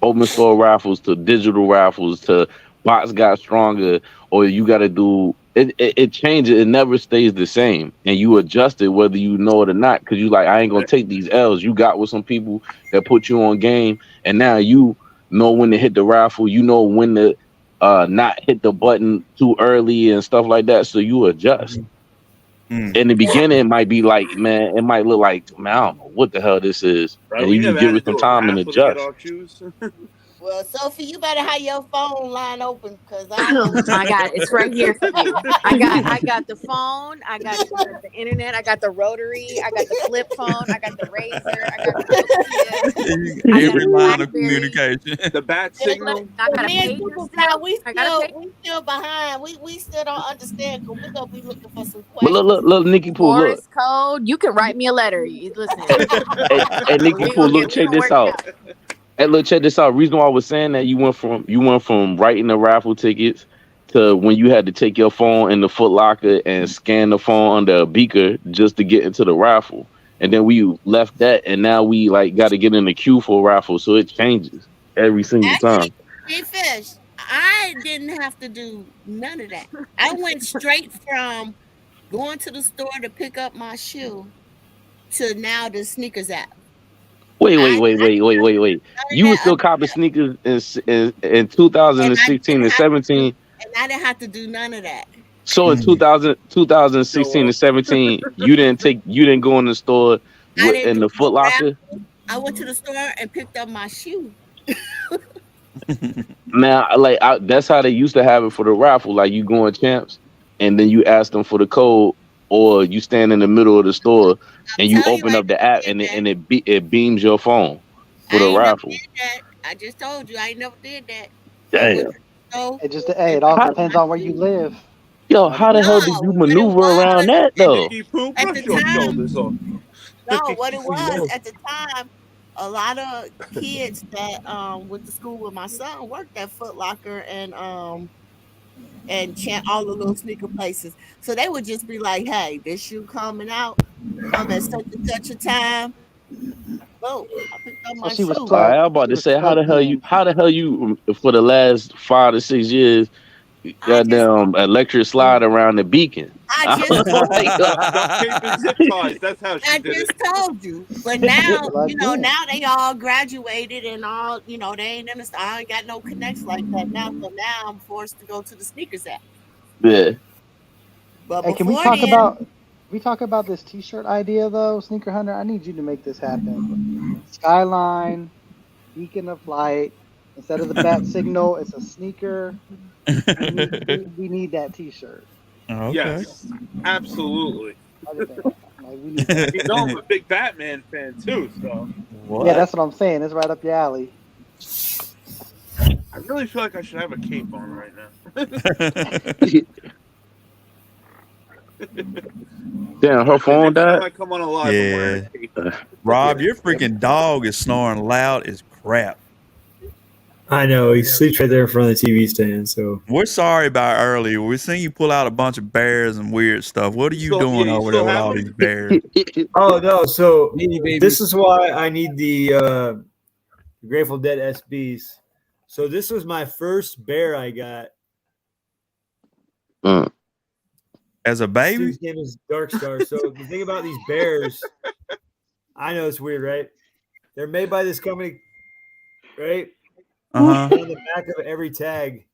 open store raffles to digital raffles to bots got stronger, or you got to do it, it changes. It never stays the same, and you adjust it whether you know it or not. Because you like, I ain't gonna take these L's. You got with some people that put you on game, and now you know when to hit the raffle. You know when to not hit the button too early and stuff like that. So you adjust. Mm. In the beginning, it might be like, man, it might look like, man, I don't know what the hell this is, Right, and we you just never give had to it do some a time and raffle to get adjust. our shoes. well, Sophie, you better have your phone line open because I don't know what I you're got it. doing. It's right here for you. I got the phone. I got the internet. I got the rotary. I got the flip phone. I got the Razor. I got the Nokia. I got Every a line of BlackBerry. communication. The bat Yeah, signal. I but got a me and pager Superfly, still. I got a pager. we still behind. We still don't understand because we're gonna be looking for some But questions. look, Nikki Pooh, look, Morse code. You can write me a letter. You listen. hey, Nikki We Pooh, gonna look, get. We check gonna this work it out. out. Hey, look, check this out. Reason why I was saying that you went from writing the raffle tickets to when you had to take your phone in the Foot Locker and scan the phone under a beaker just to get into the raffle. And then we left that, and now we like got to get in the queue for a raffle, so it changes every single Actually, time. Fish, I didn't have to do none of that. I went straight from going to the store to pick up my shoe to now the sneakers app. Wait, I, wait, I wait, wait, wait, wait, wait. none of You were that still other copping stuff. sneakers in And I 2016 didn't and have to do 17. and I didn't have to do none of that. So in Mm. 2016 and 17, you didn't go in the store I didn't in do the Foot no Locker. raffle. I went to the store and picked up my shoe. Now, that's how they used to have it for the raffle. Like you go in champs, and then you ask them for the code, or you stand in the middle of the store I'm and you telling you, open I up the never app, did that. it beams your phone for I the ain't never raffle. did that. I just told you I ain't never did that. I went Damn. to the store It and all picked How, up depends my on where you shoe. live. yo, That's how the what hell it did is. No, you what it maneuver around was that at the though? Biggie Pooh, at brush the your time, shoulders off. no, what it We was know. at the time, a lot of kids that went to school with my son worked at Foot Locker and all the little sneaker places. So they would just be like, "Hey, this shoe coming out, come at such and such a time." Boom! I picked up So my shoe. I'm about she to was say, plugged in. how the hell you for the last 5 to 6 years, I just goddamn electric slide around the beacon? I I just was told like, you. Duct tape and zip ties. That's how she I did it. just told you. But now, Plugged in. now they all graduated and all, they ain't in the I ain't got no connects like that now. So now I'm forced to go to the sneakers app. yeah. But Hey, before then, we talk about this T-shirt idea though, Sneaker Hunter? I need you to make this happen. Skyline, beacon of light. Instead of the bat signal, it's a sneaker. We need that T-shirt. Okay. Yes, absolutely. Everything. Like we need that. You know I'm a big Batman fan too, so Yeah, What? that's what I'm saying. It's right up your alley. I really feel like I should have a cape on right now. Damn, her And phone next time died. I come on a live, I'm wearing Yeah. a cape. Rob, your freaking dog is snoring loud as crap. I know he sleeps right there in front of the TV stand. So We're sorry about earlier. We're seeing you pull out a bunch of bears and weird stuff. What are you doing You over there still with have all them? these bears? oh no, so Beanie Baby. this is why I need the Grateful Dead SBs. So this was my first bear I got. Mm. As a This baby? dude's name is Dark Star. So the thing about these bears, I know it's weird, right? They're made by this company, right? Uh-huh. And on the back of every tag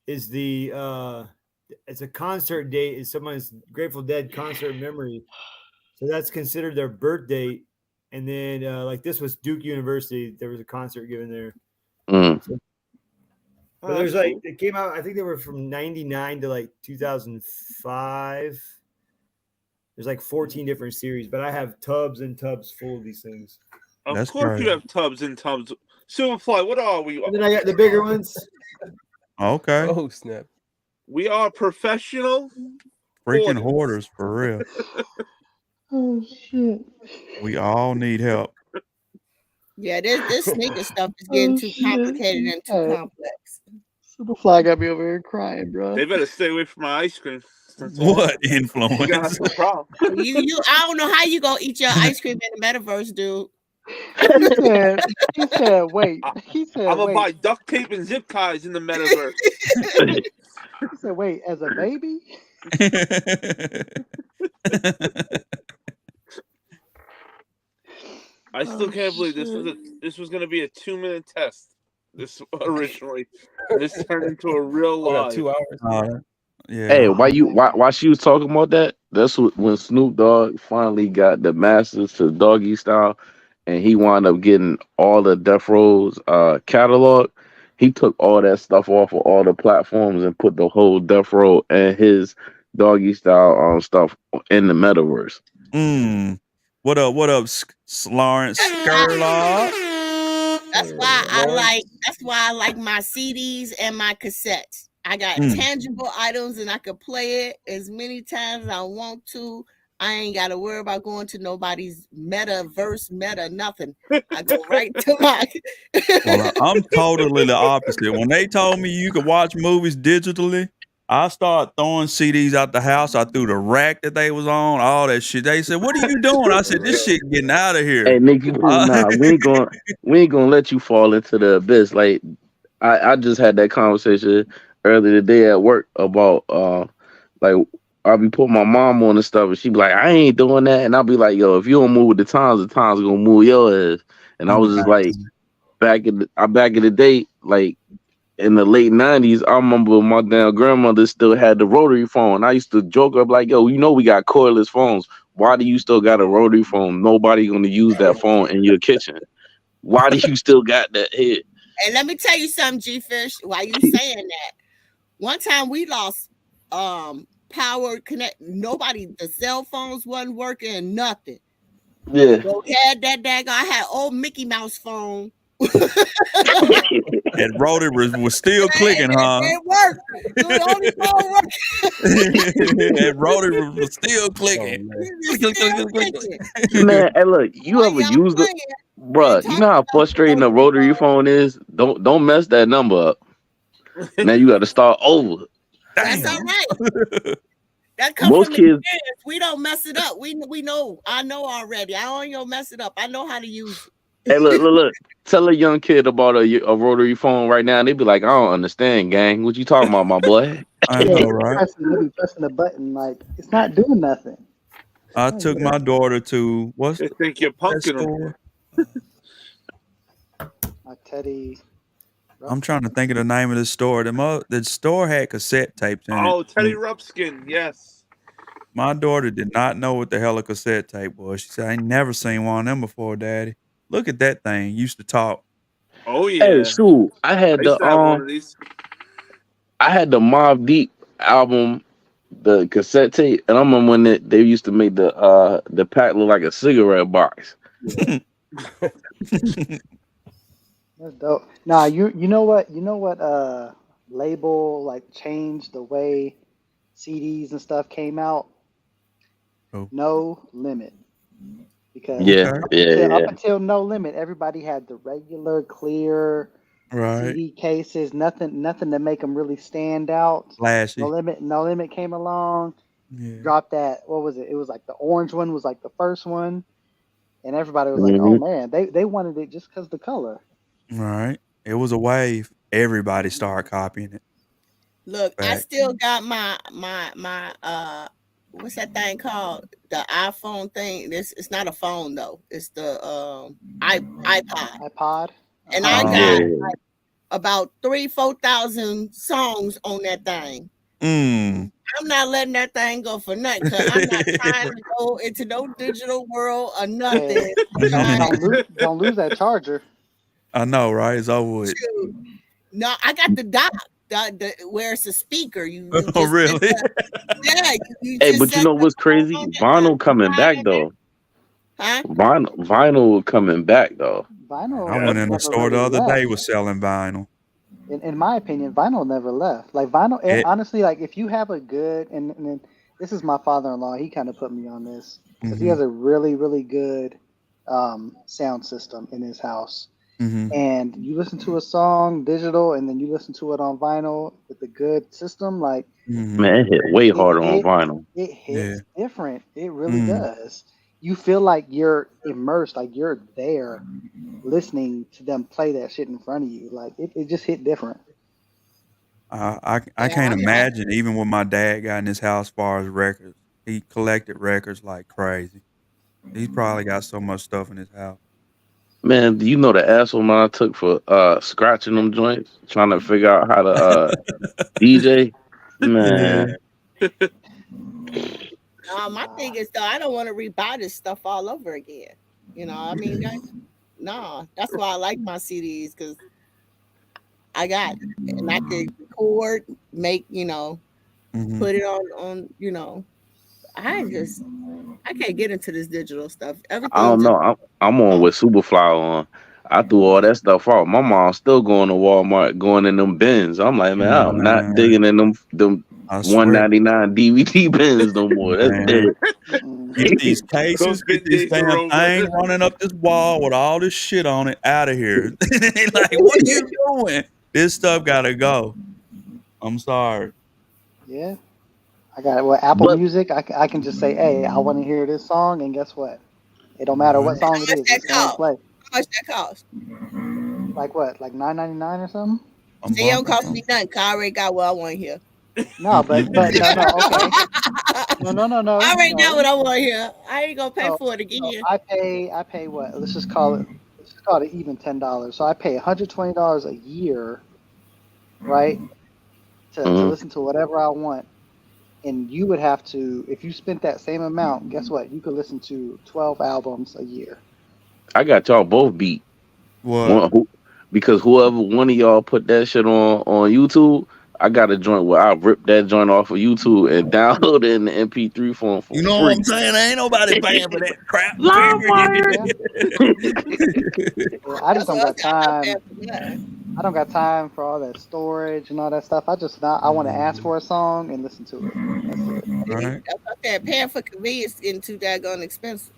is it's a concert date. It's someone's Grateful Dead concert memory. So that's considered their birth date. And then like this was Duke University. There was a concert given there. Mm. But there's like it came out. I think they were from '99 to like 2005. There's like 14 different series, but I have tubs and tubs full of these things. Of That's course crazy. you have tubs and tubs. Superfly, what are we? And then I got the bigger ones. Okay. Oh snap! We are professional Freaking hoarders. hoarders, for real. Oh shit. We all need help. yeah, this sneaker stuff is getting Oh too shit. complicated and too complex. Superfly got me over here crying, bro. They better stay away from my ice cream. That's all. What You're gonna have influence? some problem. I don't know how you gonna eat your ice cream in the metaverse, dude. He said, wait. He said, I'm gonna wait. buy duct tape and zip ties in the metaverse. He said, wait, as a baby? I still can't believe this was gonna be a 2-minute test. This originally, this turned into a real Oh, live. 2 hours. Yeah. Hey, why she was talking about that? That's when Snoop Dogg finally got the masters to Doggy Style, and he wound up getting all the Death Row's catalog. He took all that stuff off of all the platforms and put the whole Death Row and his Doggy Style stuff in the metaverse. What up, Lawrence Skurlock? That's why I like my CDs and my cassettes. I got tangible items and I can play it as many times as I want to. I ain't got to worry about going to nobody's metaverse, nothing. I go right to my. Well, I'm totally the opposite. When they told me you could watch movies digitally, I started throwing CDs out the house. I threw the rack that they was on, all that shit. They said, "What are you doing?" I said, "This shit getting out of here." Hey, Nick, you fool. Nah, we ain't gonna let you fall into the abyss. Like I just had that conversation earlier today at work about like I'll be putting my mom on and stuff, and she be like, "I ain't doing that," and I'll be like, "Yo, if you don't move with the times gonna move your ass." And I was just like, back in the day, like in the late '90s, I remember my damn grandmother still had the rotary phone. I used to joke up like, "Yo, you know we got cordless phones. Why do you still got a rotary phone? Nobody gonna use that phone in your kitchen. Why do you still got that here?" And let me tell you something, G Fish. Why you saying that? One time we lost power connect. Nobody, the cell phones wasn't working, nothing. Yeah. So had that dag. I had old Mickey Mouse phone. And rotary was still clicking, huh? It worked. It was the only phone working. And rotary was still clicking. Man, hey, look, you ever used it, bruh? You know how frustrating a rotary phone is. Don't mess that number up. Now you got to start over. That's all right. That comes Most from kids. experience. We don't mess it up. We know. I know already. I don't even mess it up. I know how to use it. Hey, look. Tell a young kid about a rotary phone right now, and they be like, "I don't understand, gang. What you talking about, my boy?" I know, right? They be pressing the button like it's not doing nothing. I took my daughter to They think you're punking them. My Teddy. I'm trying to think of the name of the store. The store had cassette tapes in it. Oh, Teddy Ruxpin, yes. My daughter did not know what the hell a cassette tape was. She said, "I ain't never seen one of them before, Daddy. Look at that thing. Used to talk." Oh yeah. Hey, shoot, I used to have one of these. I had the Mobb Deep album, the cassette tape, and I remember when they used to make the pack look like a cigarette box. That's dope. Nah, you know what label like changed the way CDs and stuff came out? Oh. No Limit. Because up until No Limit, everybody had the regular clear CD cases, nothing to make them really stand out. Flashy. No Limit came along, dropped that. What was it? It was like the orange one was like the first one, and everybody was like, "Oh man, they wanted it just because the color." Right. It was a wave. Everybody started copying it. Look, I still got my what's that thing called? The iPhone thing. It's not a phone though. It's the iPod. And I got like about 3,000-4,000 songs on that thing. I'm not letting that thing go for nothing because I'm not trying to go into no digital world or nothing. Don't lose that charger. I know, right? It's over with. No, I got the dock. Where it's a speaker. You oh, really? Hey, but you know what's crazy? Vinyl coming back though. Huh? Vinyl coming back though. Vinyl. I went in the store the other day was selling vinyl. In my opinion, vinyl never left. Like vinyl, honestly, like if you have a good and this is my father-in-law. He kind of put me on this because he has a really really good sound system in his house. And you listen to a song digital and then you listen to it on vinyl with a good system, like man, it hit way harder on vinyl. It hits different. It really does. You feel like you're immersed, like you're there listening to them play that shit in front of you. Like it just hit different. I can't imagine even what my dad got in his house as far as records. He collected records like crazy. He's probably got so much stuff in his house. Man, do you know the asshole I took for scratching them joints, trying to figure out how to DJ? Man. My thing is though, I don't want to rebuy this stuff all over again. You know, I mean, that's why I like my CDs because I got and I could record, make, put it on, I can't get into this digital stuff. Everything I don't know. I'm on with Superfly on. I threw all that stuff out. My mom's still going to Walmart, going in them bins. I'm like, man, I'm not digging in them $1.99 DVD bins no more. That's dead. Get these cases, get this damn thing running up this wall with all this shit on it out of here. Like, what are you doing? This stuff gotta go. I'm sorry. Yeah. I got Apple But Music. I can just say, hey, I want to hear this song, and guess what? It don't matter what Right. song How it much is. that It's gonna cost? play. How much that cost? Like what? Like $9.99 or something? A See, it don't month or cost me something. nothing. 'Cause I already got what I want here. No, but Mm-mm-mm. no. Okay. No. I already got No. what I want here. I ain't gonna pay So, for it so again. I pay what? Let's just call it even $10. So I pay $120 a year, right? To mhm. listen to whatever I want. And you would have to, if you spent that same amount, guess what? You could listen to 12 albums a year. I got y'all both beat. What? One, because whoever one of y'all put that shit on YouTube, I got a joint where I rip that joint off of YouTube and download it in the MP3 form for You know what free. I'm saying? Ain't nobody paying for that crap. LimeWire. Yeah. Yeah, I just That's don't what I got said. I'm not paying time. for that. I don't got time for all that storage and all that stuff. I want to ask for a song and listen to it. That's it. See, Right. that's what I said. Paying for convenience is getting too daggone expensive.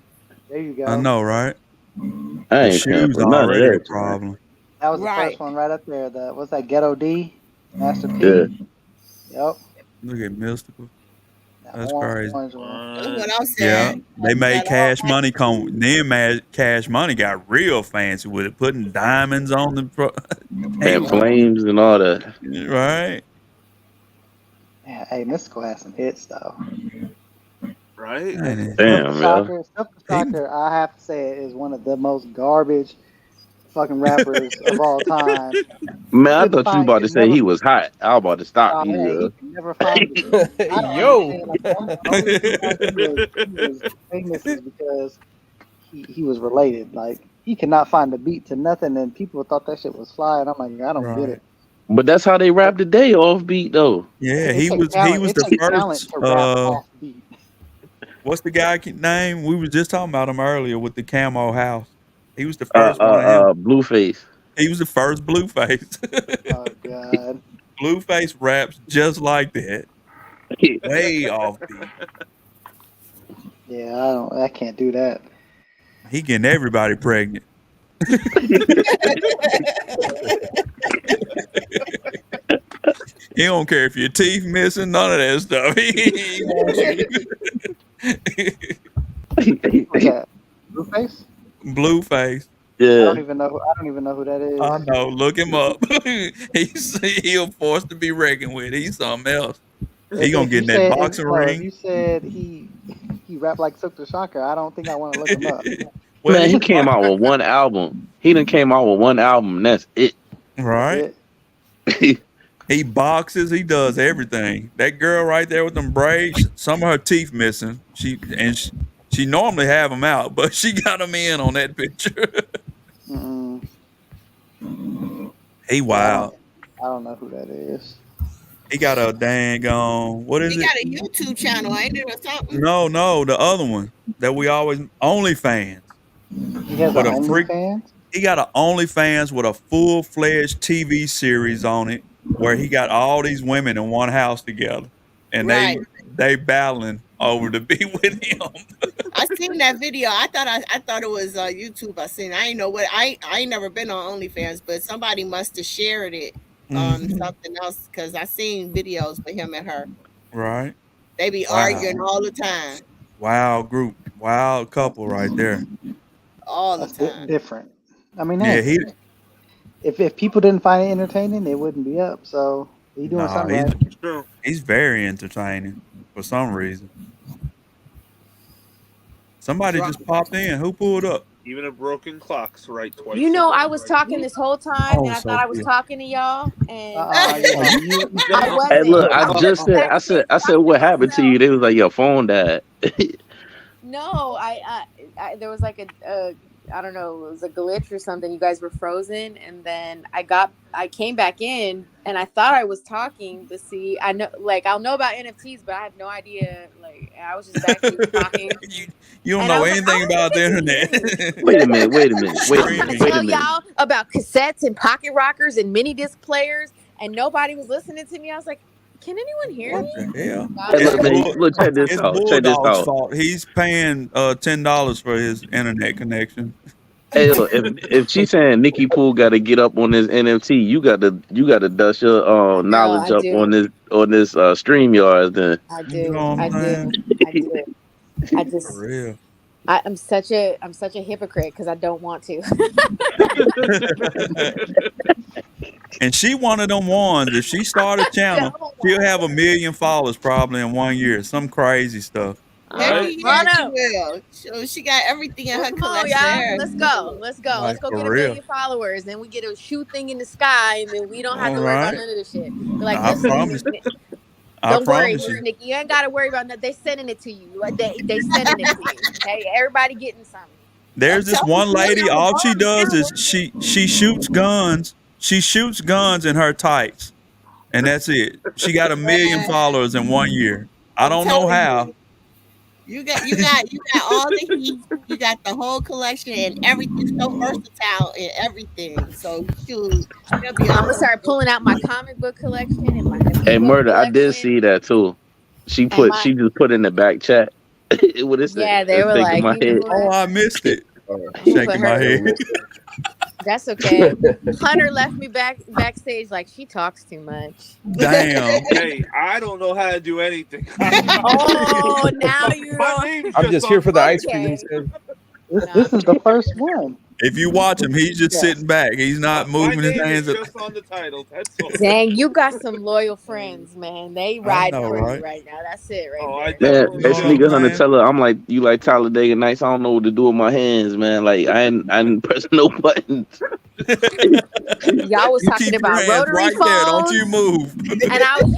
There you I go. know, right? I The ain't paying shoes for none of already a that, man. problem. That was the Right. first one right up there. What's that? Ghetto D, Master Yeah. P. Yep, Look at Mystical. that That's crazy. orange one. That's What? what I'm Yeah, saying. they You made got all Cash my Money come. Then Cash Money got real fancy with it, putting diamonds on the And Yep. paper. flames and all that. Right. Yeah, hey, Mystical has some hits though. Right? Man, Damn, yeah. Silk the he Shocker, I have to say, is one of the most garbage fucking rappers of all time. Man, I thought you was about to Could say never, he was hot. I was about to stop nah, he you. could never find the beat. I don't Yo. understand. Like the only reason why he was famous is because he was related. Like he could not find the beat to nothing, and people thought that shit was fly. And I'm like, I don't get right. it. But that's how they Like rap today, off beat though. Yeah, it takes he talent. was It the takes talent first. to rap off beat. What's the guy name? We was just talking about him earlier with the camo house. He was the first one of him. Blueface. He was the first Blueface. Oh god. Blueface raps just like that, way off beat. Yeah, I can't do that. He getting everybody pregnant. He don't care if your teeth missing, none of that stuff. He wants What's that? Blueface? you. Blueface. Yeah. I don't even know who that I is. know. Look him up. He'll forced to be reckoned with. He's something else. He gonna If get you in that said boxing if ring. you said he rapped like Silk the Shocker, I don't think I want to look him up. Well, Man, he he came out with one album. He done came out with one album, and that's it. That's right. it. He boxes. He does everything. That girl right there with them braids. Some of her teeth missing. She normally have them out, but she got them in on that picture. Mm-mm. He Yeah, wild. I don't know who that is. He got a dang on. What is He it? got a YouTube channel, ain't it, or something? No, the other one that we always OnlyFans He has an with a freak. OnlyFans. He got an OnlyFans with a full fledged TV series on it, where he got all these women in one house together, and Right. they battling over to be with him. I seen that video. I thought it was YouTube. I ain't know what I ain't never been on OnlyFans, but somebody must have shared it on Mhm. something else because I seen videos with him and her. Right? They be arguing Wow, all the time. wild group, wild couple right there. All the That's time. different. I mean, Yeah, hey, if people didn't find it entertaining, it wouldn't be up. So he doing no, something right. True. he's very entertaining for some reason. Somebody Drop. just popped in. Who pulled up? Even a broken clock's right twice. You know, a day. I was talking this whole time, Oh, and I thought I was Sophia. talking to y'all, and You Oh, on you mute? I Hey, wasn't. look, I I was just said, texting, I said, talking to what happened to myself. you? They was like, your phone died. No, I there was like a I don't know, it was a glitch or something. You guys were frozen, and then I came back in, and I thought I was talking, but see, I know, like, I'll know about NFTs, but I have no idea. Like, I was just back here talking, you don't and I know was like, I anything wonder about the if they can hear me. internet. Wait a minute, wait a minute, wait a I'm trying minute, to wait a tell minute. y'all about cassettes and pocket rockers and mini disc players, and nobody was listening to me. I was like, can anyone hear What me? the hell? God Hey, knows look, I man, was look, check this It's out, check this Bulldog's out. fault. He's paying $10 for his internet connection. Hey, look, if she's saying Nikki Poole got to get up on this NFT, you got to dust your Girl, knowledge I up do. on this StreamYard. Then I You do. know what I I'm do. saying? I do. I For just real. I'm such a hypocrite because I don't want to. And she one of them ones. If she start a I channel, don't she'll want have to. 1 million followers probably in 1 year. Some crazy stuff. Heck Right? yeah, Run she up. will. She got everything in Well, her come on, collection. y'all. Let's go. Let's go. Like Let's go for get a real. million followers. Then we get a shoe thing in the sky, and then we don't have All to worry about right. none of this shit. They're like, I listen, promise. I don't worry, promise Miss you. Nikki. You ain't got to worry about that. They sending it to you. Like they sending it to you. Okay, everybody getting something. I'm There's this telling one you, they lady. got a All she bomb does now. is she shoots guns. She shoots guns in her tights, and that's it. She got 1 million Man, followers in 1 year. I I'm don't know telling how. you, you got all the heat. You got the whole collection and everything. So versatile in everything. So shoot, she'll be I'm all gonna over start the pulling out my comic book collection and my hey, ebook Murder, I did collection see that too. and my She just put in the back chat. What is it? yeah. They It's were shaking like, my you know head. Oh, I missed it. who Shaking put my her? Never head. missed it. That's okay. Hunter left me backstage like she talks too much. Damn. Hey, I don't know how to do anything. Oh, now you My know. name's I'm just here on for the there. ice cream. He Okay. said. This is the first one. If you watch him, he's just Yeah. sitting back. He's not My moving his name is hands. just on the title. That's all. Dang, you got some loyal friends, man. They I ride know, for you right? right now. That's it right Oh, I there. Man, definitely You know hey, what do. I'm Sneaker Hunter, saying? tell her I'm like you like Talladega Nights. I don't know what to do with my hands, man. Like I didn't press no buttons. Y'all was You talking keep your about hands rotary right there. Don't you phones, move. and I was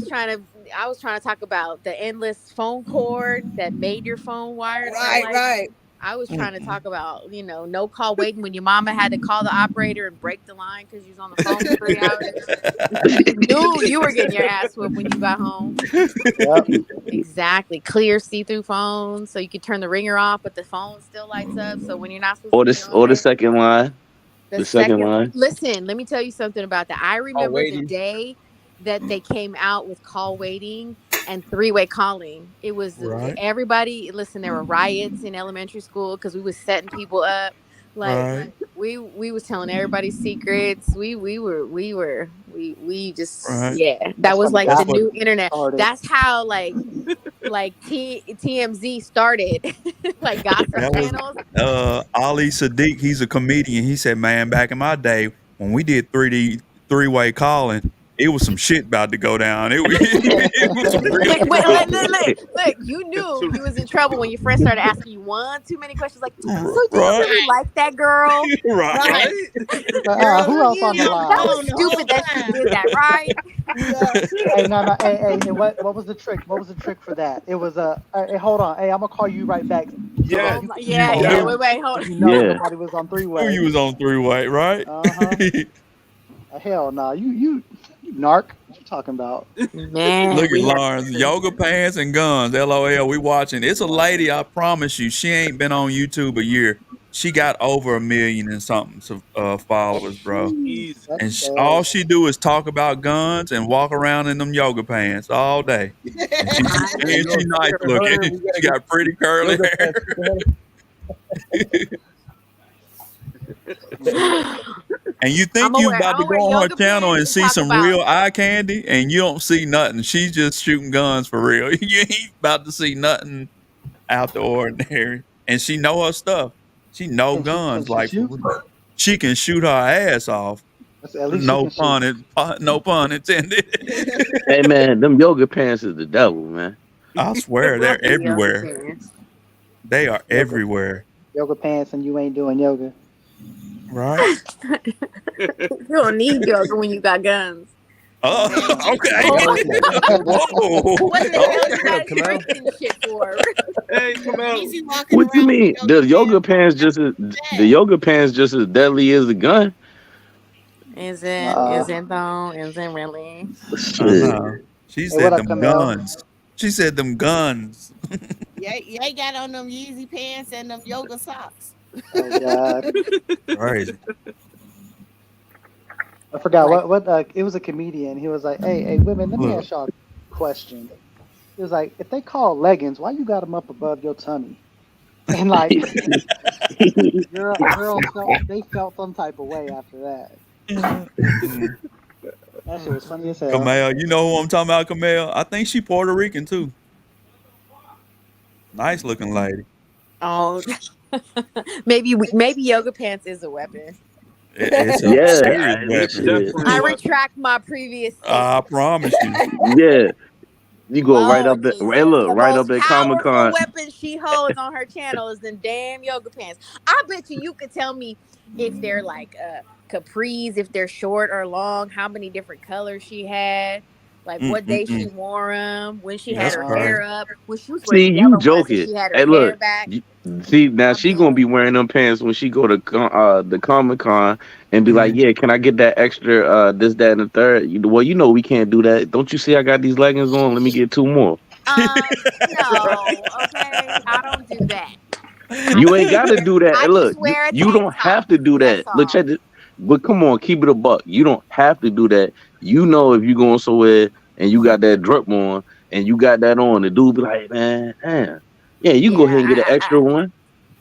trying to talk about the endless phone cord that made your phone wired. right, Like right. I was trying to talk about, no call waiting when your mama had to call the operator and break the line because you was on the phone for 3 hours. You knew you were getting your ass whooped when you got home. Yep. Exactly. Clear see-through phones so you could turn the ringer off, but the phone still lights up. So when you're not supposed to be on Or the there, second line. the The second second, line. listen, let me tell you something about that. I Oh, remember the waiting. day that they came out with call waiting and three-way calling. It was Right, everybody. Listen, there were riots in elementary school because we was setting people up. Like right, we was telling everybody secrets. We just right. yeah. That That's was when like the That's gossip what. new internet. started. That's how TMZ started, like gossip That was channels. Ali Sadiq. He's a comedian. He said, "Man, back in my day when we did 3D 3-way calling, it was some shit about to go down. It was some real Wait, trouble." look, you knew you was in trouble when your friends started asking you one too many questions. Like, so do you Right, really like that girl? right. Right. Right? Girl, Who else on you the on the That line? was phone the whole stupid that she time. did that, right? Yeah. Hey, no. Hey, what was the trick? What was the trick for that? It was hey, hold on. Hey, I'm gonna call you right back so that Oh Yes. you my, can yeah, call yeah. Yeah. them Wait, hold because on. you know Yeah. somebody was on three Who way. you was on 3-way, right? Uh-huh. Hell no. You narc. What you talking about? Man, Look at we had Lawrence. Yoga pants and guns. LOL. We watching. It's a lady, I promise you, she ain't been on YouTube a year. She got over 1 million and something followers, bro. Easy. That's And sad. all she do is talk about guns and walk around in them yoga pants all day. And she I Hey, and she nice looking. Hunter, we She gotta get got pretty curly yoga hair. pants. And you think you about to I'm go wear on her yoga channel pants and and see talk some about real eye candy, and you don't see nothing. She's just shooting guns for real. You ain't about to see nothing out the ordinary. And she know her stuff. She know Can guns she like for shoot? real. She can shoot her ass off. At least she can shoot. No pun intended. Hey man, them yoga pants is the devil, man. I swear they're Right? yoga everywhere. pants. They are Yoga everywhere. pants and you ain't doing yoga. Right? You don't need yoga when you got guns. Oh, Man, okay. Oh Oh, my god. Whoa. What the hell you what up, gotta Kamal? strengthen shit for? Hey, come out. Easy walking What you around with mean? yoga pants. The yoga pants just as deadly as the gun? Is it? Uh, Is it though? Is it really? I Shit. know. She hey, what said up, them Camille? guns. She said them guns. Yeah, you got on them Yeezy pants and them yoga socks. Oh God, Crazy. I forgot Like, what. It was a comedian. He was like, "Hey, women, let me Look. ask y'all a question." He was like, "If they call leggings, why you got them up above your tummy?" And like girls felt some type of way after that. That shit was funny as hell. Kamel, you know who I'm talking about, Kamel? I think she Puerto Rican too. Nice looking lady. Oh, maybe yoga pants is a weapon. It's a Yeah, serious It's weapon. definitely I a weapon. retract my previous I statement. promise you. yeah. You go right up Lord there. Jesus. Hey, look, The right up most at Comic powerful Con. weapon she holds on her channel is them damn yoga pants. I bet you could tell me if they're like capris, if they're short or long, how many different colors she had, like what day she wore them, when she had That's her crazy. hair up, when she was See, wearing the you yellow ones and joking. she had her Hey, hair look. back. See, now I'm she gonna be dead. wearing them pants when she go to the Comic Con and be like, Mhm. "Yeah, can I get that extra this, that, and the third? Well, you know we can't do that. Don't you see I got these leggings on? Let me get 2 more. No, okay. I don't do that. You ain't got to do that. I And look, just wear a you tank don't top. have to do That's that. Look, all. check this. But come on, keep it a buck. You don't have to do that. You know if you going somewhere and you got that drip on and you got that on, the dude be like, man, damn. Yeah, you can go ahead and get an extra one.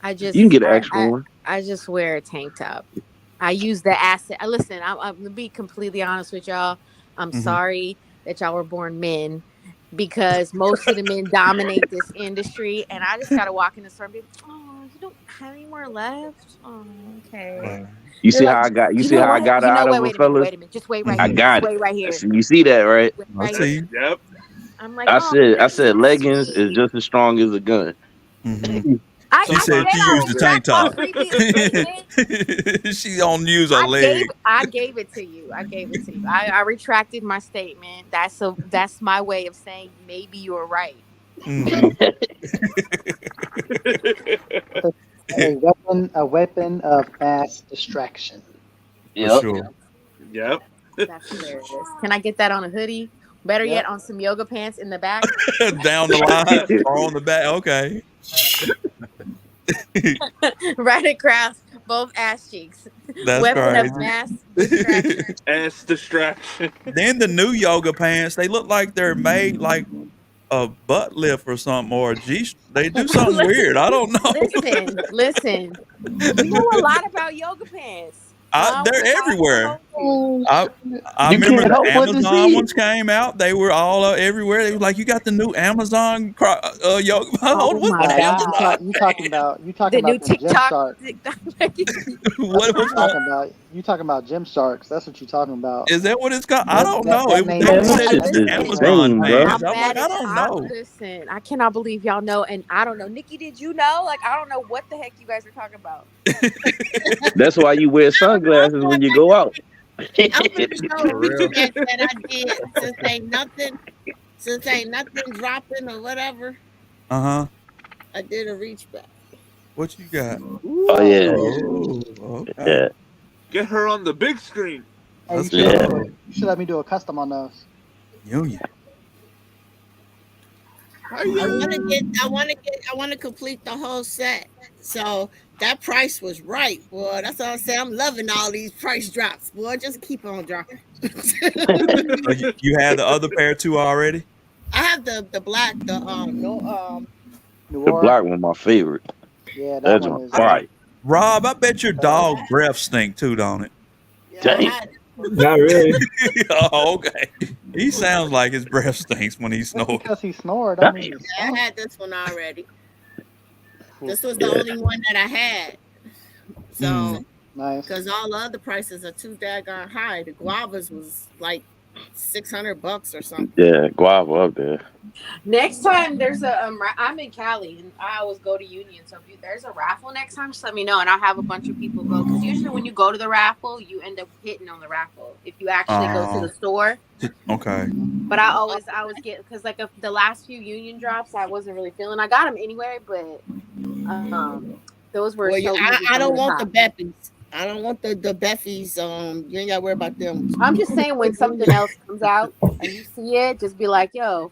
I You can just get an extra one. I just wear a tank top. I use the acid. Listen, I'm gonna be completely honest with y'all. I'm sorry that y'all were born men because most of the men dominate this industry, and I just gotta walk in the store and be, oh, you don't have any more left. Oh, okay. You They're see like, how I got you you see know how I what? got her You know out of what? her, Wait a minute. fellas? Wait a minute. Just wait right I here. Just got it. wait right here. You see that, right? Wait I right see here. you. Yep. I'm like, I oh, said leggings is sweet. just as strong as a gun. She I said said Sometimes she I used the stronger. tank retract my top. previous statement. She don't use her leg. I gave it to you. I retracted my statement. That's my way of saying maybe you're right. Mhm. A weapon of mass distraction. For Yep. sure. Yep. That's hilarious. Can I get that on a hoodie? Better yet, Yep. on some yoga pants in the back. Down the line or on the back. Okay. Right across both ass cheeks. That's Weapon of crazy. mass distraction. Ass distraction. Then the new yoga pants, they look like they're made like a butt lift or something or a G. They do something weird. I don't know. Listen. You know a lot about yoga pants. So I They're won't everywhere. hold you. I You remember can't the help but to Amazon see it. ones came out. They were all everywhere. They were like, "You got the new Amazon yoga." Oh What's my the god. You Amazon? The new them Gym TikTok. Sharks. What was that? You talking about Gym Sharks. That's what you talking about. Is that what it's called? I don't know. That name They Man, just them said it's shits the is Amazon insane, bro. pants. I'm I'm like, mad I at don't know. listen, I cannot believe y'all know, and I don't know. Nikki, did you know? Like, I don't know what the heck you guys are talking about. That's why you wear I'm sunglasses when you go out. gonna show a For reach real. back that I did since ain't nothing dropping or whatever. Uh-huh. I did a reach back. What you got? Oh yeah, Oh, okay. yeah, Get her on the big screen. Hey, Let's yeah. go. you should let me do a custom on those. Union. I want to complete the whole set. So that price was right, boy. That's all I'm saying. I'm loving all these price drops, boy. Just keep on dropping. So you had the other pair too already? I have the black, New The Aura. black one, my favorite. Yeah, that That's one on is. fire. Rob, I bet your dog breath stink too, don't it? yeah, I Dang. had Not really. Oh, okay. He sounds like his breath stinks when he Just snores. because he snored, don't mean he I stunk. had this one already. This was the only one that I had. So, Nice. because all the other prices are too daggone high. The guavas was like $600 or something. Yeah, guava up there. Next time there's a I'm in Cali and I always go to Union. So if there's a raffle next time, just let me know and I'll have a bunch of people go. Because usually when you go to the raffle, you end up hitting on the raffle if you actually go to the store. Okay. But I always get because like the last few Union drops, I wasn't really feeling. I got them anyway, but those were Well, so easy. I for don't me to want the cop. Beppies. I don't want the Beffies. You ain't got to worry about them. I'm just saying when something else comes out and you see it, just be like, yo.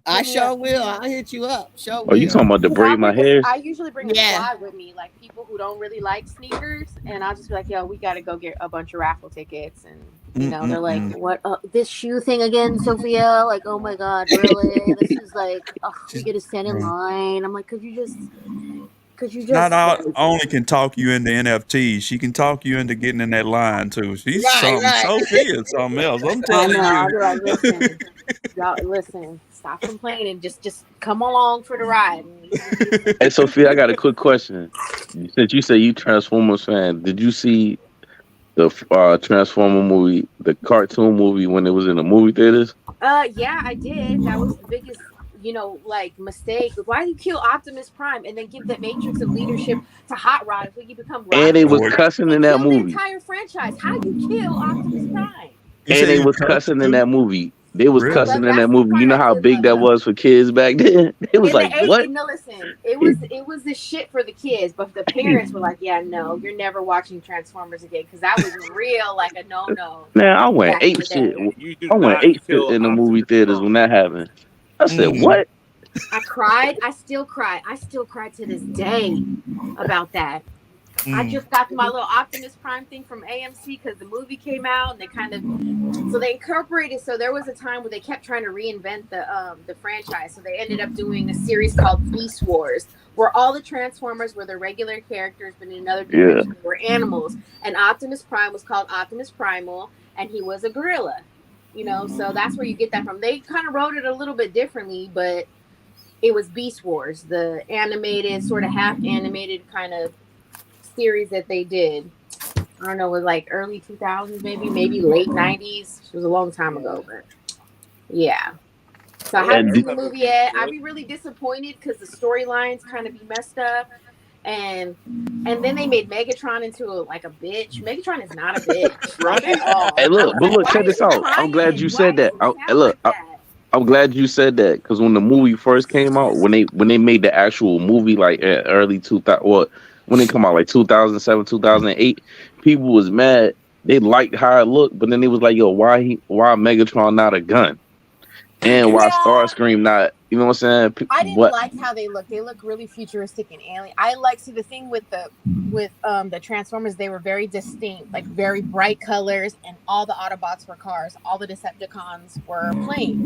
I hit me sure up. will. I'll hit you up. Sure Oh, you will. talking about to braid my hairs? I usually bring a Yeah. squad with me, like people who don't really like sneakers, and I'll just be like, "Yo, we got to go get a bunch of raffle tickets." And you know, they're like, "What? This shoe thing again, Sophia?" Like, "Oh my god, really? This is like, we got to stand in line." I'm like, "Could because you not just only can talk you into NFTs, she can talk you into getting in that line too. She's something. Right. Sophia is something else. I'm I telling know. I'll be like, you. listen, y'all, listen, stop complaining. Just come along for the ride. Hey, Sophia, I got a quick question. Since you say you Transformers fan, did you see the Transformer movie, the cartoon movie, when it was in the movie theaters? Yeah, I did. That was the biggest, like mistake. Why do you kill Optimus Prime and then give the Matrix of leadership to Hot Rod if we can become And they Rodimus was Boy, Prime cussing in and that kill the movie. entire franchise? How you kill Optimus Prime? you And say they you was cussed cussing in too? that movie. They was Really? cussing in that That's the movie. You part know I how did big love that though. was for kids back then? It was In the like, eight, what? no, listen, it was the shit for the kids, but the parents were like, "Yeah, no, you're never watching Transformers again," because that was real, like a no Man, I went back in ape the shit. day. Yeah, you do I went not ape shit kill in the movie Optimus theaters Prime. when that happened. I said, Mm. what? I cried. I still cry. I still cry to this day about that. I just got my little Optimus Prime thing from AMC because the movie came out and they incorporated. So there was a time where they kept trying to reinvent the franchise. So they ended up doing a series called Beast Wars, where all the Transformers were the regular characters, but in another Yeah. dimension they were animals. And Optimus Prime was called Optimus Primal, and he was a gorilla. So that's where you get that from. They kind of wrote it a little bit differently, but it was Beast Wars, the animated, sort of half animated kind of series that they did. I don't know, it was like early 2000s, maybe late 90s. It was a long time ago, but yeah. So I Oh, yeah, I haven't And seen the remember movie Beast yet. I'd Wars. be really disappointed because the storylines kind of be messed up, and then they made Megatron into like a bitch. Megatron is not a bitch, like at Right? all. hey, I look, was but like, look, why check is this he out. I'm glad crying? you Why said does that. he Hey, sound look, like that? I'm glad you said that because when the movie first came out, when they made the actual movie, like early 2000, well, when it come out like 2007, 2008, people was mad. They liked how it looked, but then they was like, "Yo, why Megatron not a gun? And why Yeah, Starscream not? You know what I'm saying? I didn't What? like how they look. They look really futuristic and alien. See the thing with the Transformers, they were very distinct, like very bright colors, and all the Autobots were cars, all the Decepticons were planes,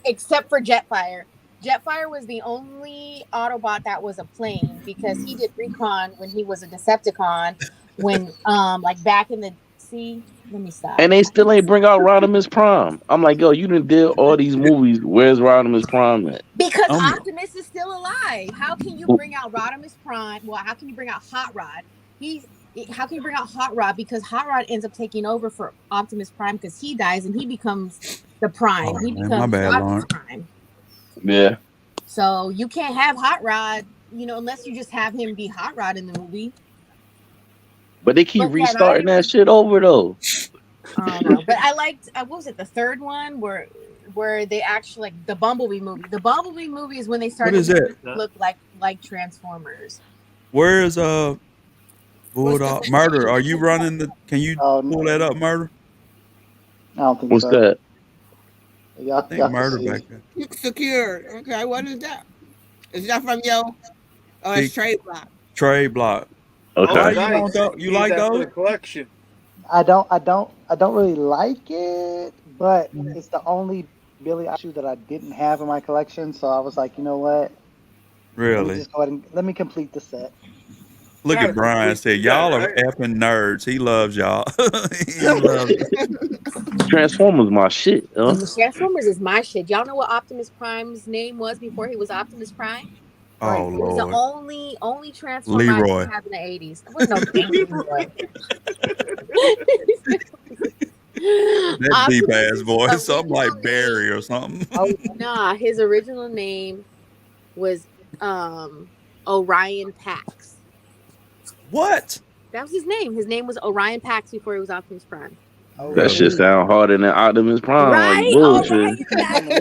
except for Jetfire. Jetfire was the only Autobot that was a plane because he did recon when he was a Decepticon. When like back in the let me stop. And they still ain't bring out Rodimus Prime. I'm like, yo, you done did all these movies. Where's Rodimus Prime at? Because I'm Optimus is still alive. How can you bring out Rodimus Prime? Well, how can you bring out Hot Rod? How can you bring out Hot Rod? Because Hot Rod ends up taking over for Optimus Prime because he dies and he becomes the Prime. oh He man, my becomes bad, Rodimus Lauren. Prime. Yeah, So you can't have Hot Rod, unless you just have him be Hot Rod in the movie. but they keep But yeah, I restarting didn't that really. shit over though. I don't know, but I liked. What was it? The third one where they actually like the Bumblebee movie. The Bumblebee movie is when they What started is making that? it look like Transformers. Where is What's the Bulldog Murder? Are you 15? running the? Can you Oh, pull that up, Murder? I don't think What's so. that? Y'all, I think y'all can Murder see. back there. Secure. Okay, what is that? Is that from yo? Oh, it's Big trade block. trade block. Oh, Why Okay. you don't nice. go? You You need like that for those? the collection. I don't really like it, but it's the only Billy shoe that I didn't have in my collection. So I was like, you know what? Let me Really? just go ahead and let me complete the set. Look Gotta at Brian. complete Said the set, y'all are right? effing nerds. He loves y'all. He loves. Transformers my shit, huh? Transformers is my shit. Y'all know what Optimus Prime's name was before he was Optimus Prime? Oh It was the Lord, only Transformer I Leroy. didn't have in the 80s. There was no damn Leroy. That deep ass Optimus's voice. Something original like name. Barry or something. Oh nah, his original name was Orion Pax. What? That was his name. His name was Orion Pax before he was Optimus Prime. That Really? shit sound harder than Optimus Prime. Like Right? All right, bullshit. exactly.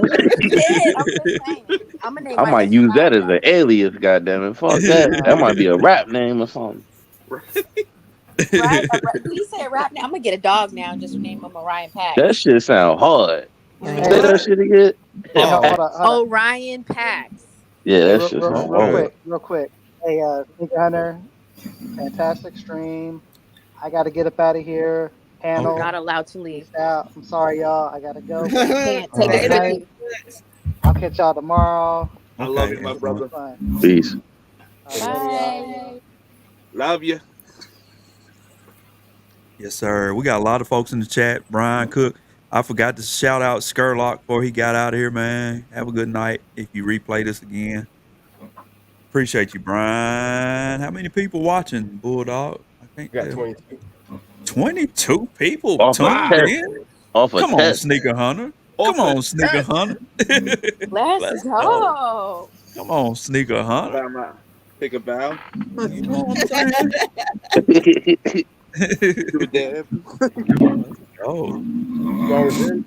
Shit, I'm just saying. I'm gonna name I my might next use that child as that. an alias. Goddamn it! Fuck that. That might be a rap name or something. Right? Did you say a rap name? I'm gonna get a dog now and just name him Orion That Pax. shit sound hard. Hey, Say What? that shit again. hey, hold Oh, on. Orion Pax. Yeah, Hey, that real, shit real, all sound real right. hard. quick, real quick. Hey, Sneaker Hunter, fantastic stream. I got to get up out of here. You're Okay. not Panel, allowed to leave. peace out. I'm sorry, y'all. I gotta go. But Can't All take us good right. with night. you. I'll catch y'all tomorrow. I love Okay. you, my It's gonna be brother. Influence. fun. Peace. Bye. Love you. Yes, sir. We got a lot of folks in the chat. Brian Cook. I forgot to shout out Skurlock before he got out of here, man. Have a good night if you replay this again. Appreciate you, Brian. How many people watching, Bulldog? I can't Got tell. 22. 22 people Off a tuned test. in. Off a Come on, test. Sneaker Hunter. Off Come a on, Sneaker test. Hunter. Let's go. Come on, Sneaker Hunter. Bow my- Take a bow. You know what I'm saying? Do a dab. Oh, Long in.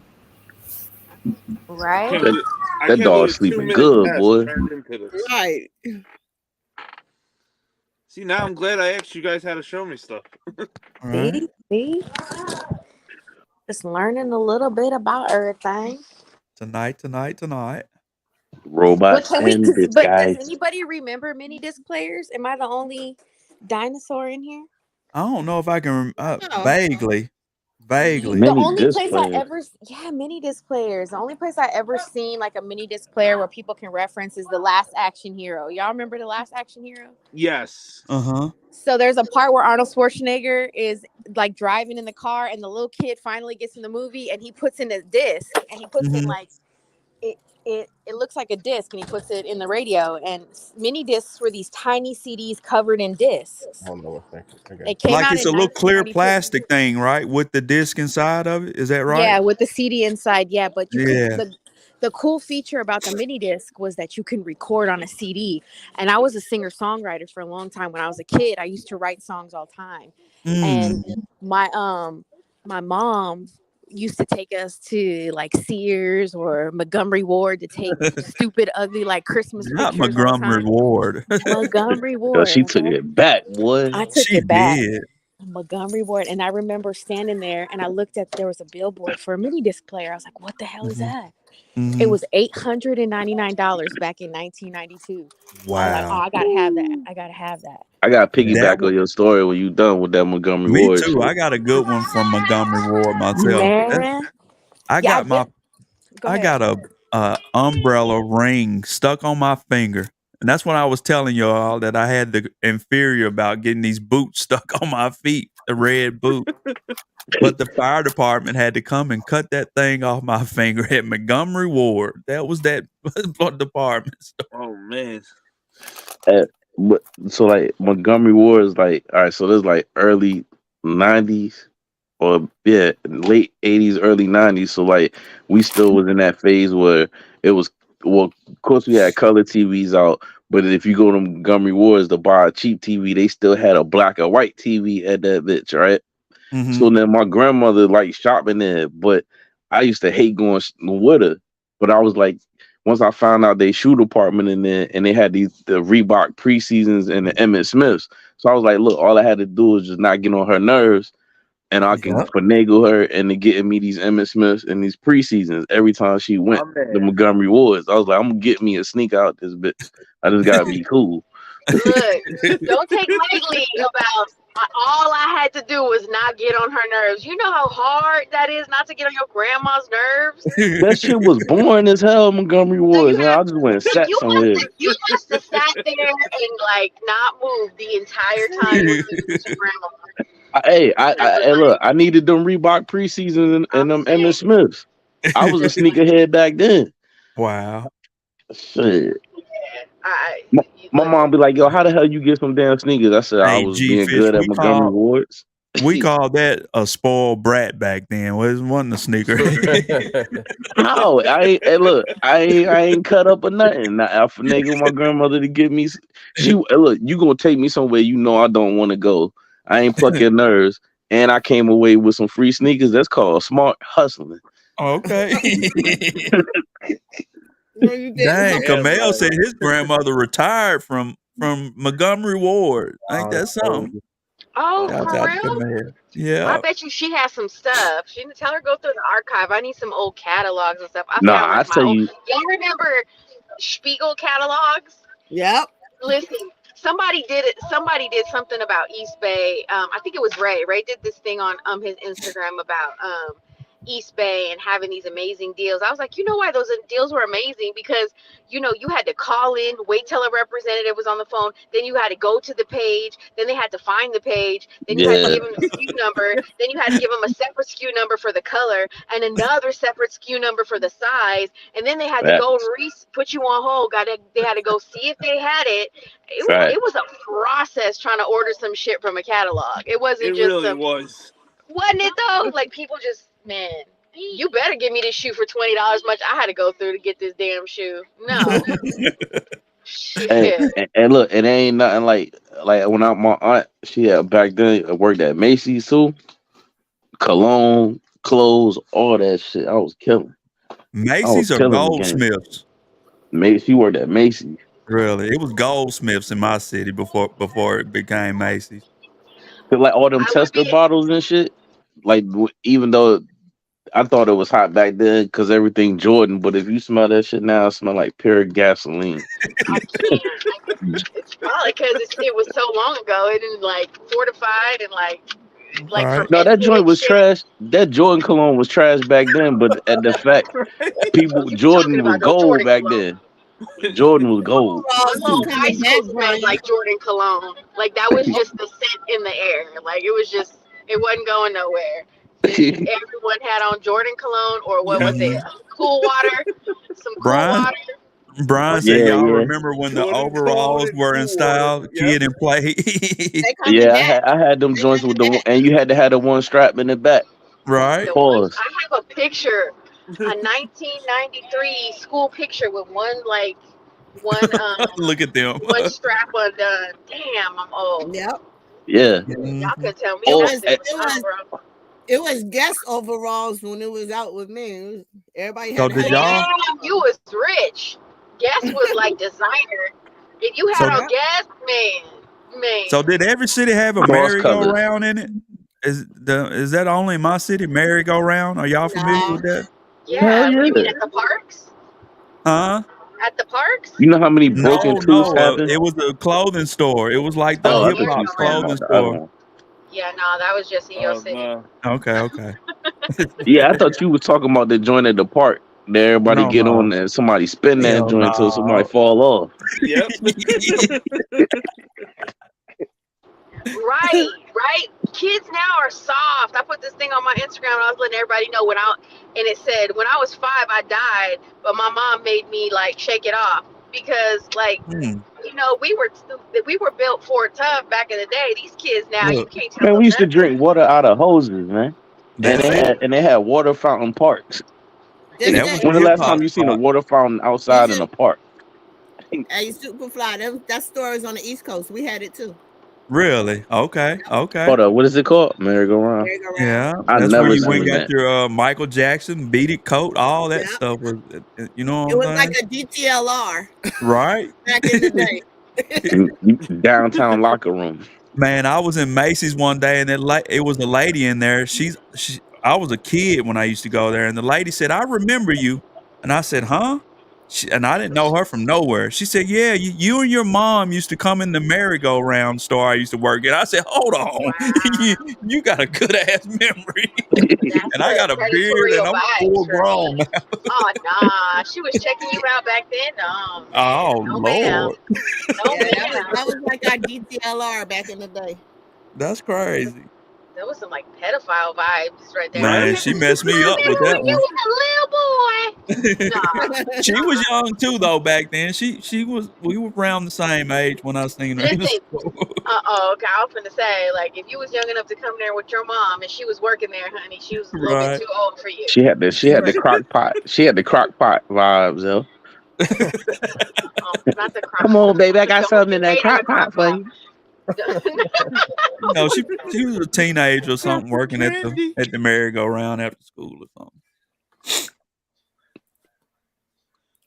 Right? I That can't dog believe a sleeping 2-minute good, test boy. turned into this. Right. See, now I'm glad I asked you guys how to show me stuff. all right. See? Just learning a little bit about everything. Tonight. Robots in But does disguise. anybody remember mini disc players? Am I the only dinosaur in here? I don't know if I can No. vaguely. The Mini only disc place players. mini disc players. The only place I ever seen like a mini disc player where people can reference is The Last Action Hero. Y'all remember The Last Action Hero? Yes. Uh-huh. So there's a part where Arnold Schwarzenegger is like driving in the car and the little kid finally gets in the movie and he puts in a disc and he puts in like it looks like a disc and he puts it in the radio and mini discs were these tiny CDs covered in discs. Hold on 1 second. Okay. It came Like out it's in a little clear 1992. plastic thing, right? With the disc inside of it. Is that right? Yeah, with the CD inside. Yeah, but you Yeah. could the cool feature about the mini disc was that you can record on a CD. And I was a singer-songwriter for a long time. When I was a kid, I used to write songs all the time. And my mom used to take us to like Sears or Montgomery Ward to take stupid, ugly like Christmas Not pictures all the Montgomery time. Ward. Montgomery Yo, Ward. she took it back, boy. I took She it back. did. Montgomery Ward, and I remember standing there and I looked at there was a billboard for a mini disc player. I was like, what the hell is that? It was $899 back in 1992. Wow. I was like, oh, I gotta have that. I gotta have that. I got to That piggyback was, on your story when you done with that Montgomery me Ward too. shit. I got a good one from Montgomery Ward myself. Man, I yeah, got my go I ahead. got a umbrella ring stuck on my finger. And that's when I was telling y'all that I had the inferior about getting these boots stuck on my feet, the red boot. But the fire department had to come and cut that thing off my finger at Montgomery Ward. That was that department. Oh man. But so like Montgomery Ward is like, all right, so there's like early 90s or late 80s, early 90s. So like we still was in that phase where it was, well, of course we had color TVs out, but if you go to Montgomery Wards to buy a cheap TV, they still had a black and white TV at that bitch, right? So then my grandmother liked shopping there, but I used to hate going with her. But I was like, once I found out they shoe department in there and they had the Reebok preseasons and the Emmett Smiths. So I was like, look, all I had to do was just not get on her nerves and I can finagle her into getting me these Emmett Smiths and these preseasons every time she went to Montgomery Wards. I was like, I'm gonna get me a sneaker out this bitch. I just gotta be cool. Look, don't take lightly about all I had to do was not get on her nerves. You know how hard that is not to get on your grandma's nerves? That shit was boring as hell, Montgomery Wards, man. I just went and sat somewhere. You must have sat there and like not moved the entire time you listened to grandma. Hey, look, I needed them Reebok preseasons and them Emmett Smiths. I was a sneakerhead back then. Wow. Shit. My mom be like, yo, how the hell you get some damn sneakers? I said, I was being good at Montgomery Wards. We called that a spoiled brat back then. Well, it wasn't a sneaker. No, I ain't cut up or nothing. I finagled my grandmother to give me. Look, you gonna take me somewhere you know I don't want to go. I ain't pluck your nerves, and I came away with some free sneakers. That's called smart hustling. Okay. No, you didn't. Dang, Kamel said his grandmother retired from Montgomery Ward. Ain't that something? Oh, Shout for out to real? Kamel. Yeah. I bet you she has some stuff. She didn't tell her go through the archive. I need some old catalogs and stuff. Nah, found I like tell you. Y'all remember Spiegel catalogs? Yep. Listen, somebody did it. Somebody did something about East Bay. I think it was Ray. Ray did this thing on his Instagram about East Bay and having these amazing deals. I was like, you know why those deals were amazing? Because, you know, you had to call in, wait till a representative was on the phone, then you had to go to the page, then they had to find the page, then you had to Yeah, give them the SKU number, then you had to give them a separate SKU number for the color and another separate SKU number for the size, and then they had to fact, go and put you on hold. They had to go see if they had it. fact. It was a process trying to order some shit from a catalog. It wasn't It just really some, was. wasn't it though? Like people just, man, you better give me this shoe for $20. Much I had to go through to get this damn shoe. No And, shit. and look, it ain't nothing like when my aunt, she had back then worked at Macy's too, cologne, clothes, all that shit. I was killing. I was Macy's or killing the game. Goldsmiths? She worked at Macy's. Really, it was Goldsmiths in my city before it became Macy's. Cause like all them I would tester be bottles and shit. Like even though I thought it was hot back then because everything Jordan, but if you smell that shit now, it smell like pure gasoline. I can't. It's probably because it was so long ago. It didn't like fortified and like Right. No, that fermented joint and was shit. trash. That Jordan cologne was trash back then, but at the fact people You talking Jordan was about no gold Jordan back cologne? then. Jordan was gold. My Overalls was whole high coming school back, smelled Brian. like Jordan cologne. Like that was just the scent in the air. Like it wasn't going nowhere. Everyone had on Jordan cologne or what was it? Cool water, some cool Brian, water. Brian said, Yeah, "Y'all yeah, remember when the Jordan cologne overalls and were in cool water. style, Yep. kid and play?" They coming yeah. back. I had them They joints with coming back. and you had to have the one strap in the back. Right? The one Pause. I have a picture, a 1993 school picture with one Look at them. one strap undone. Damn, I'm old. Yep. Yeah. Y'all Mhm. could tell me It Oh, nothing, was eh, but it nah, was bro. it was guest overalls when it was out with me. Everybody So had to did have guest y'all? Damn, you was rich. Guess was like designer. If you had So on Yep. Guess, man. did every city have a cross colors. merry-go-round in it? Is that only my city merry-go-round? Are y'all familiar No. with that? Hell Yeah, you mean yeah. at the parks? Huh? At the parks? You know how many broken No, tooths no. happen? It was a clothing store. It was like the Oh, Oh, I hip thought you hop was talking merry-go-round. clothing about the other store. one. Yeah, no, that was just in your Oh city. no. Okay. Yeah, I thought you was talking about the joint at the park. That everybody get No. on and somebody spin that Hell joint until somebody no. fall off. Yep. Right. Kids now are soft. I put this thing on my Instagram and I was letting everybody know and it said when I was 5 I died, but my mom made me like shake it off because like Hmm. we were built for it tough back in the day. These kids now you Look, can't tell Man, them we used to nothing. drink water out of hoses, man. And that's it. they had water fountain parks. This That the was When the the hip last hop time you seen a spot. water fountain outside this in is a park? a Superfly. That store is on the East Coast. We had it too. Really? Okay. Hold up, what is it called? Merry-go-round. Merry-go-round. Yeah. I That's where never you went and seen got that. your Michael Jackson beaded coat, all that Yep. stuff was you know It what was I'm like saying? a DTLR Right? back in the day. Downtown locker room. Man, I was in Macy's one day and it was a lady in there. I was a kid when I used to go there, and the lady said, "I remember you." And I said, "Huh?" And I didn't know her from nowhere. She said, "Yeah, you and your mom used to come in the merry-go-round store I used to work at." I said, "Hold on. you, Wow. you got a good ass memory." That's And I got the a beard and territorial I'm vibes full for me. grown now. Oh nah. She was checking you out back then? Oh man. Oh No ma'am. Lord. No Yeah, ma'am. that was like our DTLR back in the day. That's crazy. There was some like pedophile vibes right there. I Right? Man, remember she messed me up with when that you one. was a little boy. She was Nah. young too though back then. We were around the same age when I seen her in the Listen, store. okay, I was gonna say, like, if you was young enough to come there with your mom and she was working there, honey, she was a little bit Right. too old for you. She had the crock pot. She had the crock pot vibes, yo. Not the crock. Come on, baby, I got Don't put something in your that fate in the crock pot crock for pot. you. No, she was a teenager or something working at Candy. the merry-go-round after school or something.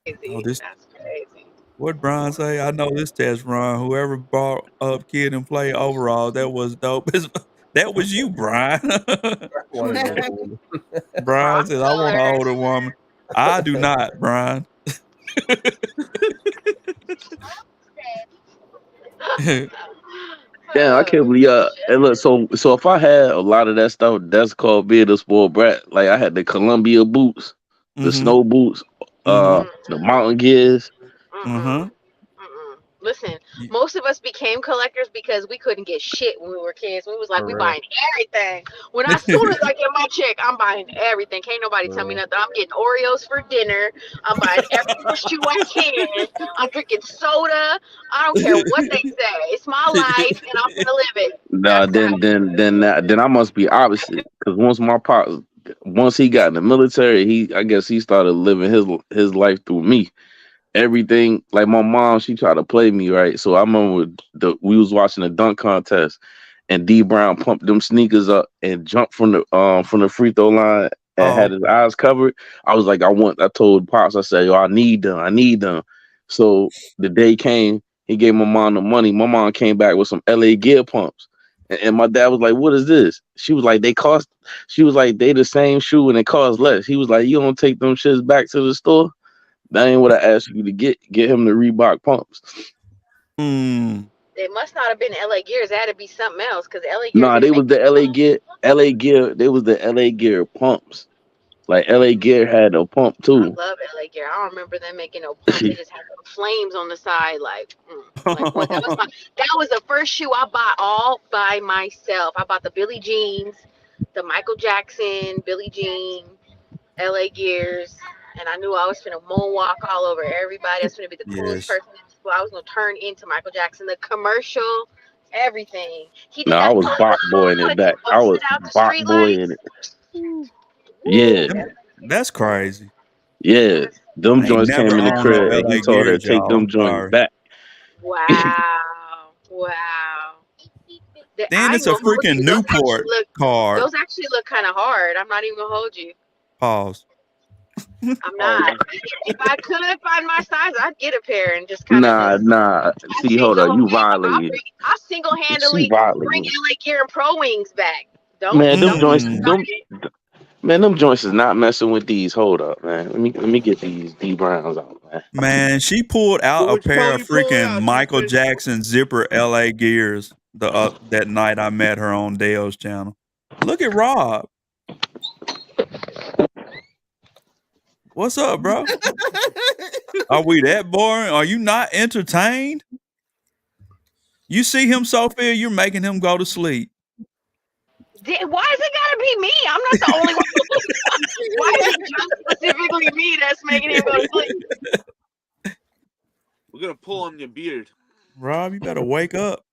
Oh, Crazy. That's crazy. what Brian say? I know this test run. Whoever brought up kid and play overall, that was dope. That was you, Brian. One of those women. Brian Cross says, "I want an colors. older woman." I do not, Brian. Damn, I can't believe and look, so if I had a lot of that stuff, that's called being a spoiled brat. Like I had the Columbia boots, the snow boots, the mountain gears. Listen, most of us became collectors because we couldn't get shit when we were kids. We was like, we buying everything. As soon as I get my check, I'm buying everything. Can't nobody tell me nothing. I'm getting Oreos for dinner. I'm buying every shoe I can. I'm drinking soda. I don't care what they say. It's my life, and I'm gonna live it. Nah, then I must be opposite. Because once he got in the military, I guess he started living his life through me. Everything like my mom, she tried to play me, right? So I remember we was watching a dunk contest, and D Brown pumped them sneakers up and jumped from the free throw line and had his eyes covered. I was like, I told Pops, I said, yo, I need them. So the day came, he gave my mom the money. My mom came back with some LA Gear pumps. And my dad was like, what is this? She was like, they the same shoe and it cost less. He was like, you don't take them shits back to the store? That ain't what I asked you to get him the Reebok pumps. It must not have been LA Gears. It had to be something else because LA Gears. Nah, they was the LA Gear. They was the LA Gear pumps. Like LA Gear had a pump too. I love LA Gear. I don't remember them making no pump. They just had flames on the side. Like what? That was the first shoe I bought all by myself. I bought the Billie Jeans, the Michael Jackson, Billie Jean, LA Gears. And I knew I was finna moonwalk all over everybody. I was finna be the coolest person in school. I was gonna turn into Michael Jackson. The commercial, everything. I was Bach Boy in it back. I was Bach Boy in it. Yeah, that's crazy. Yeah, them joints came in the crib and he told her take them joints back. Wow. Then it's a freaking Newport card. Those actually look kind of hard. I'm not even gonna hold you. Pause. I'm not. If I could find my size, I'd get a pair and just kind of. Nah. See, hold on. You violated. I'll single-handedly bring LA Gear and Pro Wings back. Them joints is not messing with these. Hold up, man. Let me get these D Browns out, man. Man, she pulled out a pair of freaking Michael Jackson zipper LA Gears that night I met her on Dale's channel. Look at Rob. What's up, bro? Are we that boring? Are you not entertained? You see him, Sophia, you're making him go to sleep. Why is it gotta be me? I'm not the only one. Why is it just specifically me that's making him go to sleep? We're gonna pull on your beard. Rob, you better wake up.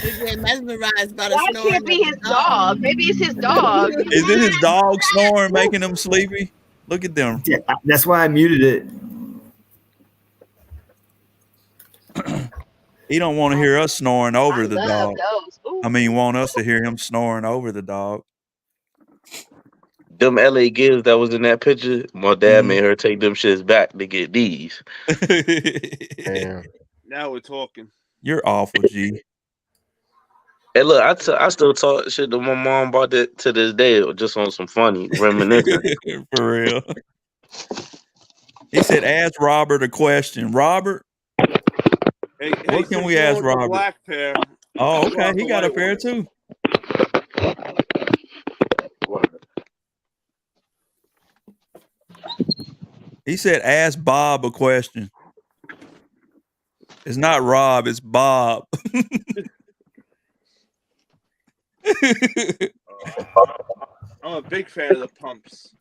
He's getting mesmerized by the snoring. Why can't be his dog? Maybe it's his dog. Is it his dog snoring making him sleepy? Look at them. Yeah, that's why I muted it. He don't want to hear us snoring over the dog. I mean, want us to hear him snoring over the dog. Them LA Gears that was in that picture, my dad made her take them shits back to get these. Damn. Now we're talking. You're awful, G. Hey, look, I still talk shit to my mom about it to this day, just on some funny reminiscing. For real. He said, ask Robert a question. Robert, what can we ask Robert? Black pair. Oh, okay. He got a pair too. He said, ask Bob a question. It's not Rob, it's Bob. I'm a big fan of the pumps.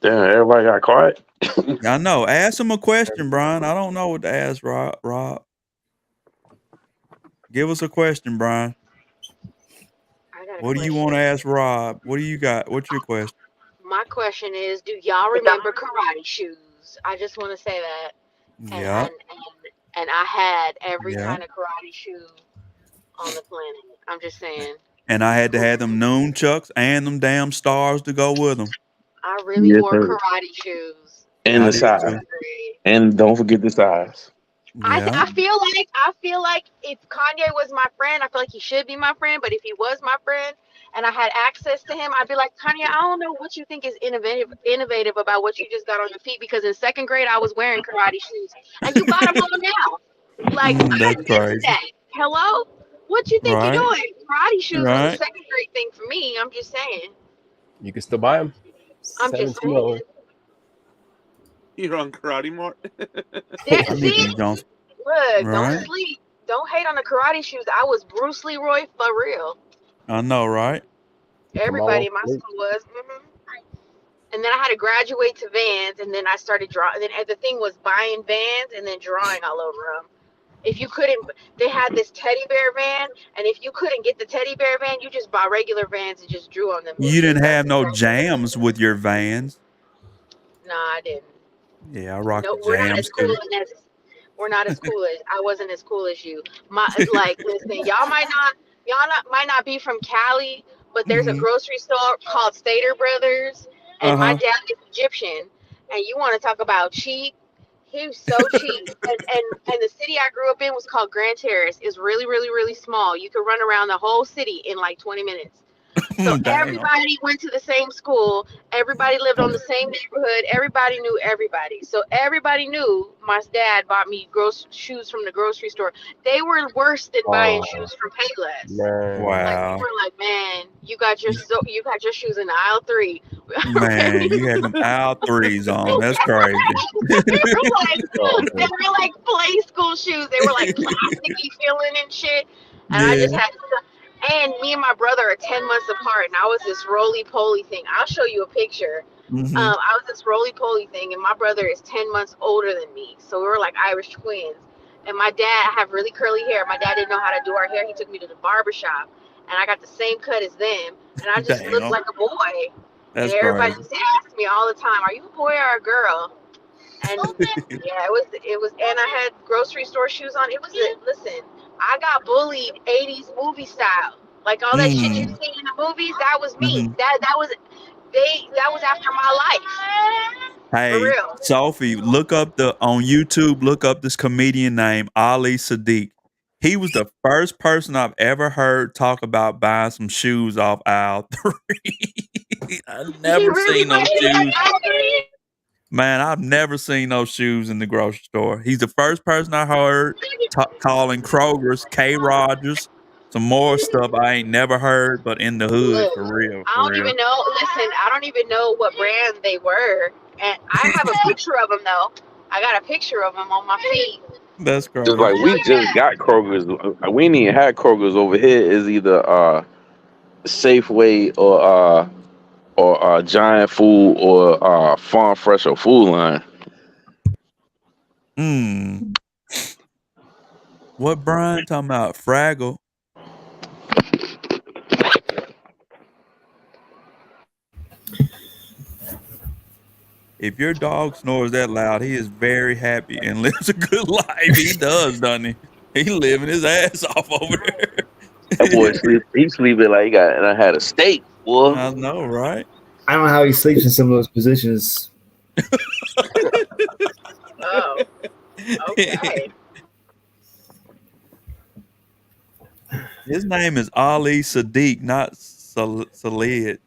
Damn, everybody got quiet. I know. Ask him a question, Brian. I don't know what to ask Rob. Give us a question, Brian. What do you want to ask Rob? What do you got? What's your question? My question is, do y'all remember karate shoes? I just want to say that. Yeah. And I had every kind of karate shoe on the planet. I'm just saying. And I had to have them nunchucks and them damn stars to go with them. I really wore karate shoes. And the size. And don't forget the size. Yeah. I feel like if Kanye was my friend, I feel like he should be my friend. But if he was my friend and I had access to him, I'd be like, Kanye, I don't know what you think is innovative about what you just got on your feet, because in second grade I was wearing karate shoes and you got them on now. Like, I That's missed crazy. that. Hello, what you think you're Right. doing? Karate shoes was a Right. second grade thing for me. I'm just saying. You can still buy them. I'm just 17 only. saying. You're on Karate Mart. There, I need see, them Jones. look, don't Right. sleep. Don't hate on the karate shoes. I was Bruce Leroy for real. I know, right? Everybody Tomorrow. in my school was. And then I had to graduate to Vans, and then I started drawing. And then the thing was buying Vans and then drawing all over them. If you couldn't, they had this teddy bear van, and if you couldn't get the teddy bear van, you just buy regular Vans and just drew on them little You shits. didn't That's have no jams with your Vans. Nah, I didn't. Yeah, I rock No, the we're not as jams cool too. as we're not as cool as I wasn't as cool as you. Listen, might not be from Cali, but there's a Mm-hmm. grocery store called Stater Brothers, and my Uh-huh. dad is Egyptian, and you want to talk about cheap? He was so cheap, and the city I grew up in was called Grand Terrace. It's really, really, really small. You could run around the whole city in like 20 minutes. So Damn. everybody went to the same school. Everybody lived on the same neighborhood. Everybody knew everybody. So everybody knew my dad bought me shoes from the grocery store. They were worse than buying shoes from Payless. Man. Like, we Wow. were like, man, you got your shoes in aisle 3. Man, you had them aisle threes on. That's crazy. They were like play school shoes. They were like plasticky feeling and shit. And I just Yeah. had, and me and my brother are 10 months apart, and I was this roly poly thing. I'll show you a picture. Mm-hmm. I was this roly poly thing, and my brother is 10 months older than me. So we were like Irish twins. And my dad, I have really curly hair. My dad didn't know how to do our hair. He took me to the barber shop, and I got the same cut as them. And I just looked Damn. like a boy. And That's everybody crazy. used to ask me all the time, "Are you a boy or a girl?" And yeah, it was, and I had grocery store shoes on. Listen, I got bullied 80s movie style. Like all that shit you Mm. see in the movies, that was me. Mm-hmm. That was after my life. For Hey, real. Sophie, on YouTube, look up this comedian named Ali Sadiq. He was the first person I've ever heard talk about buying some shoes off aisle 3. I He never really seen those went in shoes. that. Man, I've never seen those shoes in the grocery store. He's the first person I heard calling Kroger's K Rogers. Some more stuff I ain't never heard, but in the hood, Look, for real, I for don't real. even know. Listen, I don't even know what brand they were, and I have a picture of them though. I got a picture of them on my feed. That's Just crazy. like we just got Kroger's. We ain't even had Kroger's over here. Is either Safeway or Giant Food or Farm Fresh or Food Line. Mm. What Brian talking about? Fraggle. If your dog snores that loud, he is very happy and lives a good life. He does, doesn't he? He living his ass off over That boy there. sleep. He sleeping like I had a steak, boy. I know, right? I don't know how he sleeps in some of those positions. Oh, okay. His name is Ali Sadiq, not Salid.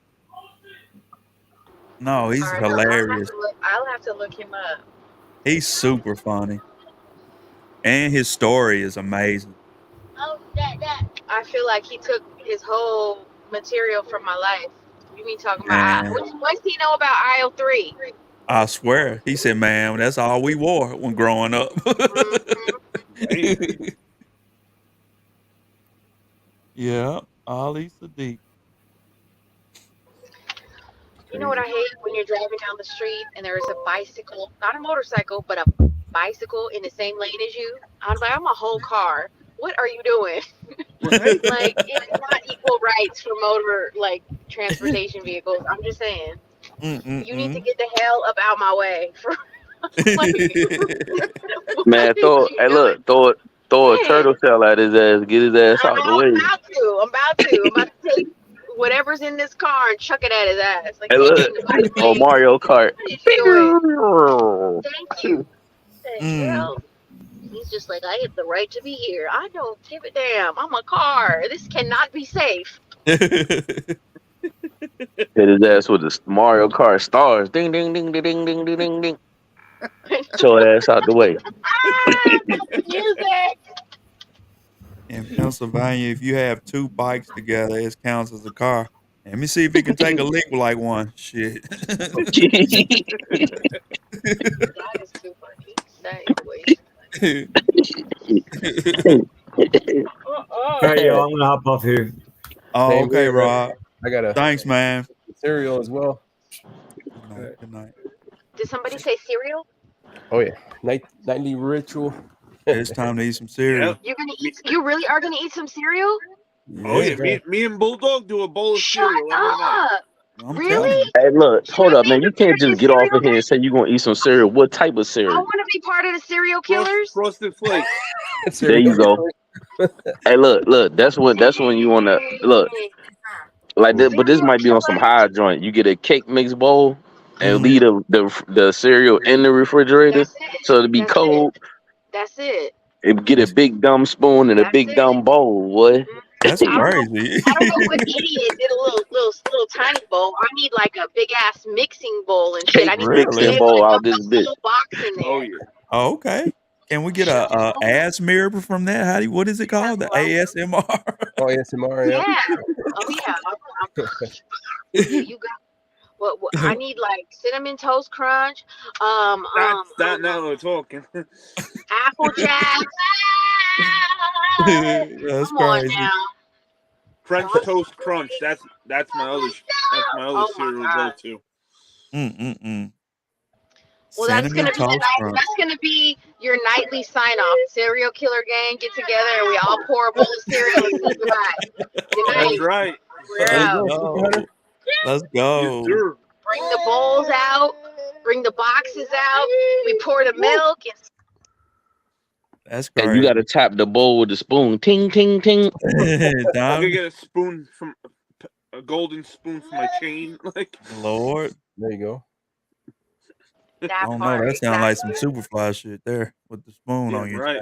No, he's All right, hilarious. I'll have to look him up. He's super funny. And his story is amazing. I feel like he took his whole material from my life. You mean talking about Man, what's he know about aisle 3? I swear. He said, man, that's all we wore when growing up. Yeah, Ali Sadiq. You know what I hate? When you're driving down the street and there is a bicycle, not a motorcycle, but a bicycle in the same lane as you. I'm like, I'm a whole car. What are you doing? Right? Like, it's not equal rights for motor, like, transportation vehicles. I'm just saying. You need to Mm-mm-mm. get the hell up out my way. Like, Man, what is you doing? throw a Man, turtle shell at his ass. Get his ass out the I'm way. about to. I'm about to take whatever's in this car and chuck it at his ass. Like, Hey, you look. getting the bike Oh, lane. Mario Kart. What is you doing? Thank you. The Mm. hell? He's just like, I have the right to be here. I don't give a damn. I'm a car. This cannot be safe. Hit his ass with the Mario Kart stars. Ding ding ding ding ding ding ding ding ding. Show her ass out the way. Music. In Pennsylvania, if you have two bikes together, it counts as a car. Let me see if it can take a lick like one. Shit. That is too funny. That is way All right, y'all. I'm gonna hop off here. Oh, Same okay, here, man. Rob. I got a Thanks, man. cereal as well. Good night. Good night. Did somebody say cereal? Oh yeah, nightly ritual. It's time to eat some cereal. Yep. You're gonna eat? You really are gonna eat some cereal? Oh yeah, Yeah, me and Bulldog do a bowl of Shut cereal every night. up! I'm telling Really? you. Hey, look, hold up, Really? man. You can't just get off Cereal of here and say you gonna eat some cereal. What type of I cereal? want to be part of the serial killers. Frosted Flakes. There you go. Hey, look. That's when you wanna look like this. But this might be on some high joint. You get a cake mix bowl and Mhm. leave the cereal in the refrigerator That's it. so it'll be That's cold. That's it. And get a big dumb spoon and a That's big it. dumb bowl, boy. That's I don't know. crazy. I don't know what idiot did a little tiny bowl. I need like a big ass mixing bowl and shit. I Cake need Really? to be mixing able to bowl out dump this a bitch. whole box in there. Oh yeah. Oh, okay. Can we get a ass mirror from that? What is it called? The ASMR? Oh, ASMR, yeah. Yeah. Oh yeah. You got what? I need like cinnamon toast crunch. That now we're talking. Applejack. That's Come on crazy. now. French toast crunch. That's my other Oh my cereal God. go to. Well, that's Cinnamon gonna be toast crunch. that's gonna be your nightly sign off. Serial killer gang get together and we all pour a bowl of cereal and say goodbye. Good That's night. right. We're Let's out. go. Let's Yes, go. sir. Bring the bowls out. Bring the boxes out. We pour the milk. And That's And you crazy. gotta tap the bowl with the spoon. Ting ting ting. I'm Dog, gonna get a spoon from a golden spoon for my chain. Like Lord. There you go. I that don't know. part. That sounds like some Exactly. Superfly shit there with the spoon yeah, on your right.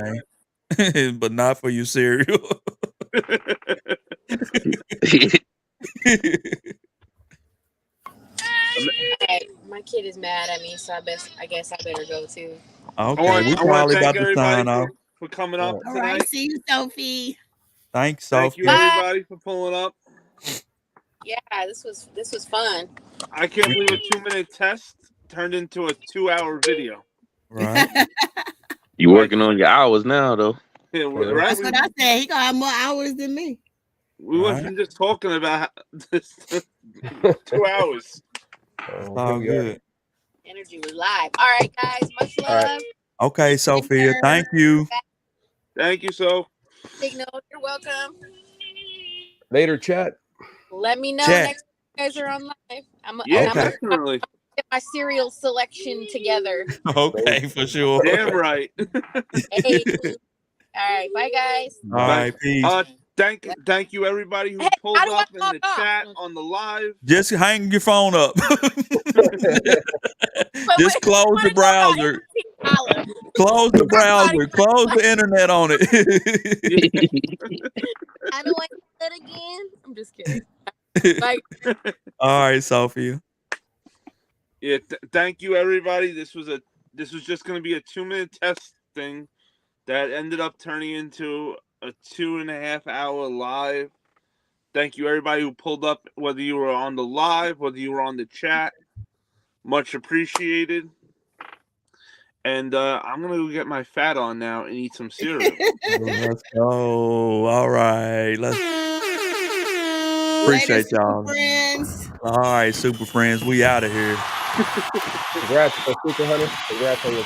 chain. But not for your cereal. Hey, my kid is mad at me, so I guess I better go too. Okay, we I want probably to about thank to everybody sign off. for coming up All tonight. right, see you, Sophie. Thanks, Thank you Sophie. everybody for pulling up. Yeah, this was fun. I can't believe a 2-minute test turned into a 2-hour video. Right. You working on your hours now though. Yeah, right? That's what I said. He gonna have more hours than me. We went from just talking about this 2 hours. It's all good. Energy was live. All right, guys. Much love. Okay, Sophia. Thank you. Thank you, so. Signal. You're welcome. Later, chat. Let me know Chat. next time you guys are on live. I'm Yeah, gonna definitely. get my cereal selection together. Okay, for sure. Damn right. Hey. All right. Bye, guys. All right, peace. Thank you everybody who pulled how do I up in the log off? chat on the live. Just hang your phone up. Just wait, close the browser. Close the browser. Close the internet on it. How do I do that again? I'm just kidding. Bye. All right, Sophia. Yeah, thank you everybody. This was just going to be a 2-minute test thing that ended up turning into a 2.5-hour live. Thank you everybody who pulled up, whether you were on the live, whether you were on the chat. Much appreciated. And I'm gonna go get my fat on now and eat some cereal. Let's go. All right. Let's appreciate Later, y'all. friends. All right, super friends. We out of here. Congrats, Super Hunter. Congrats on your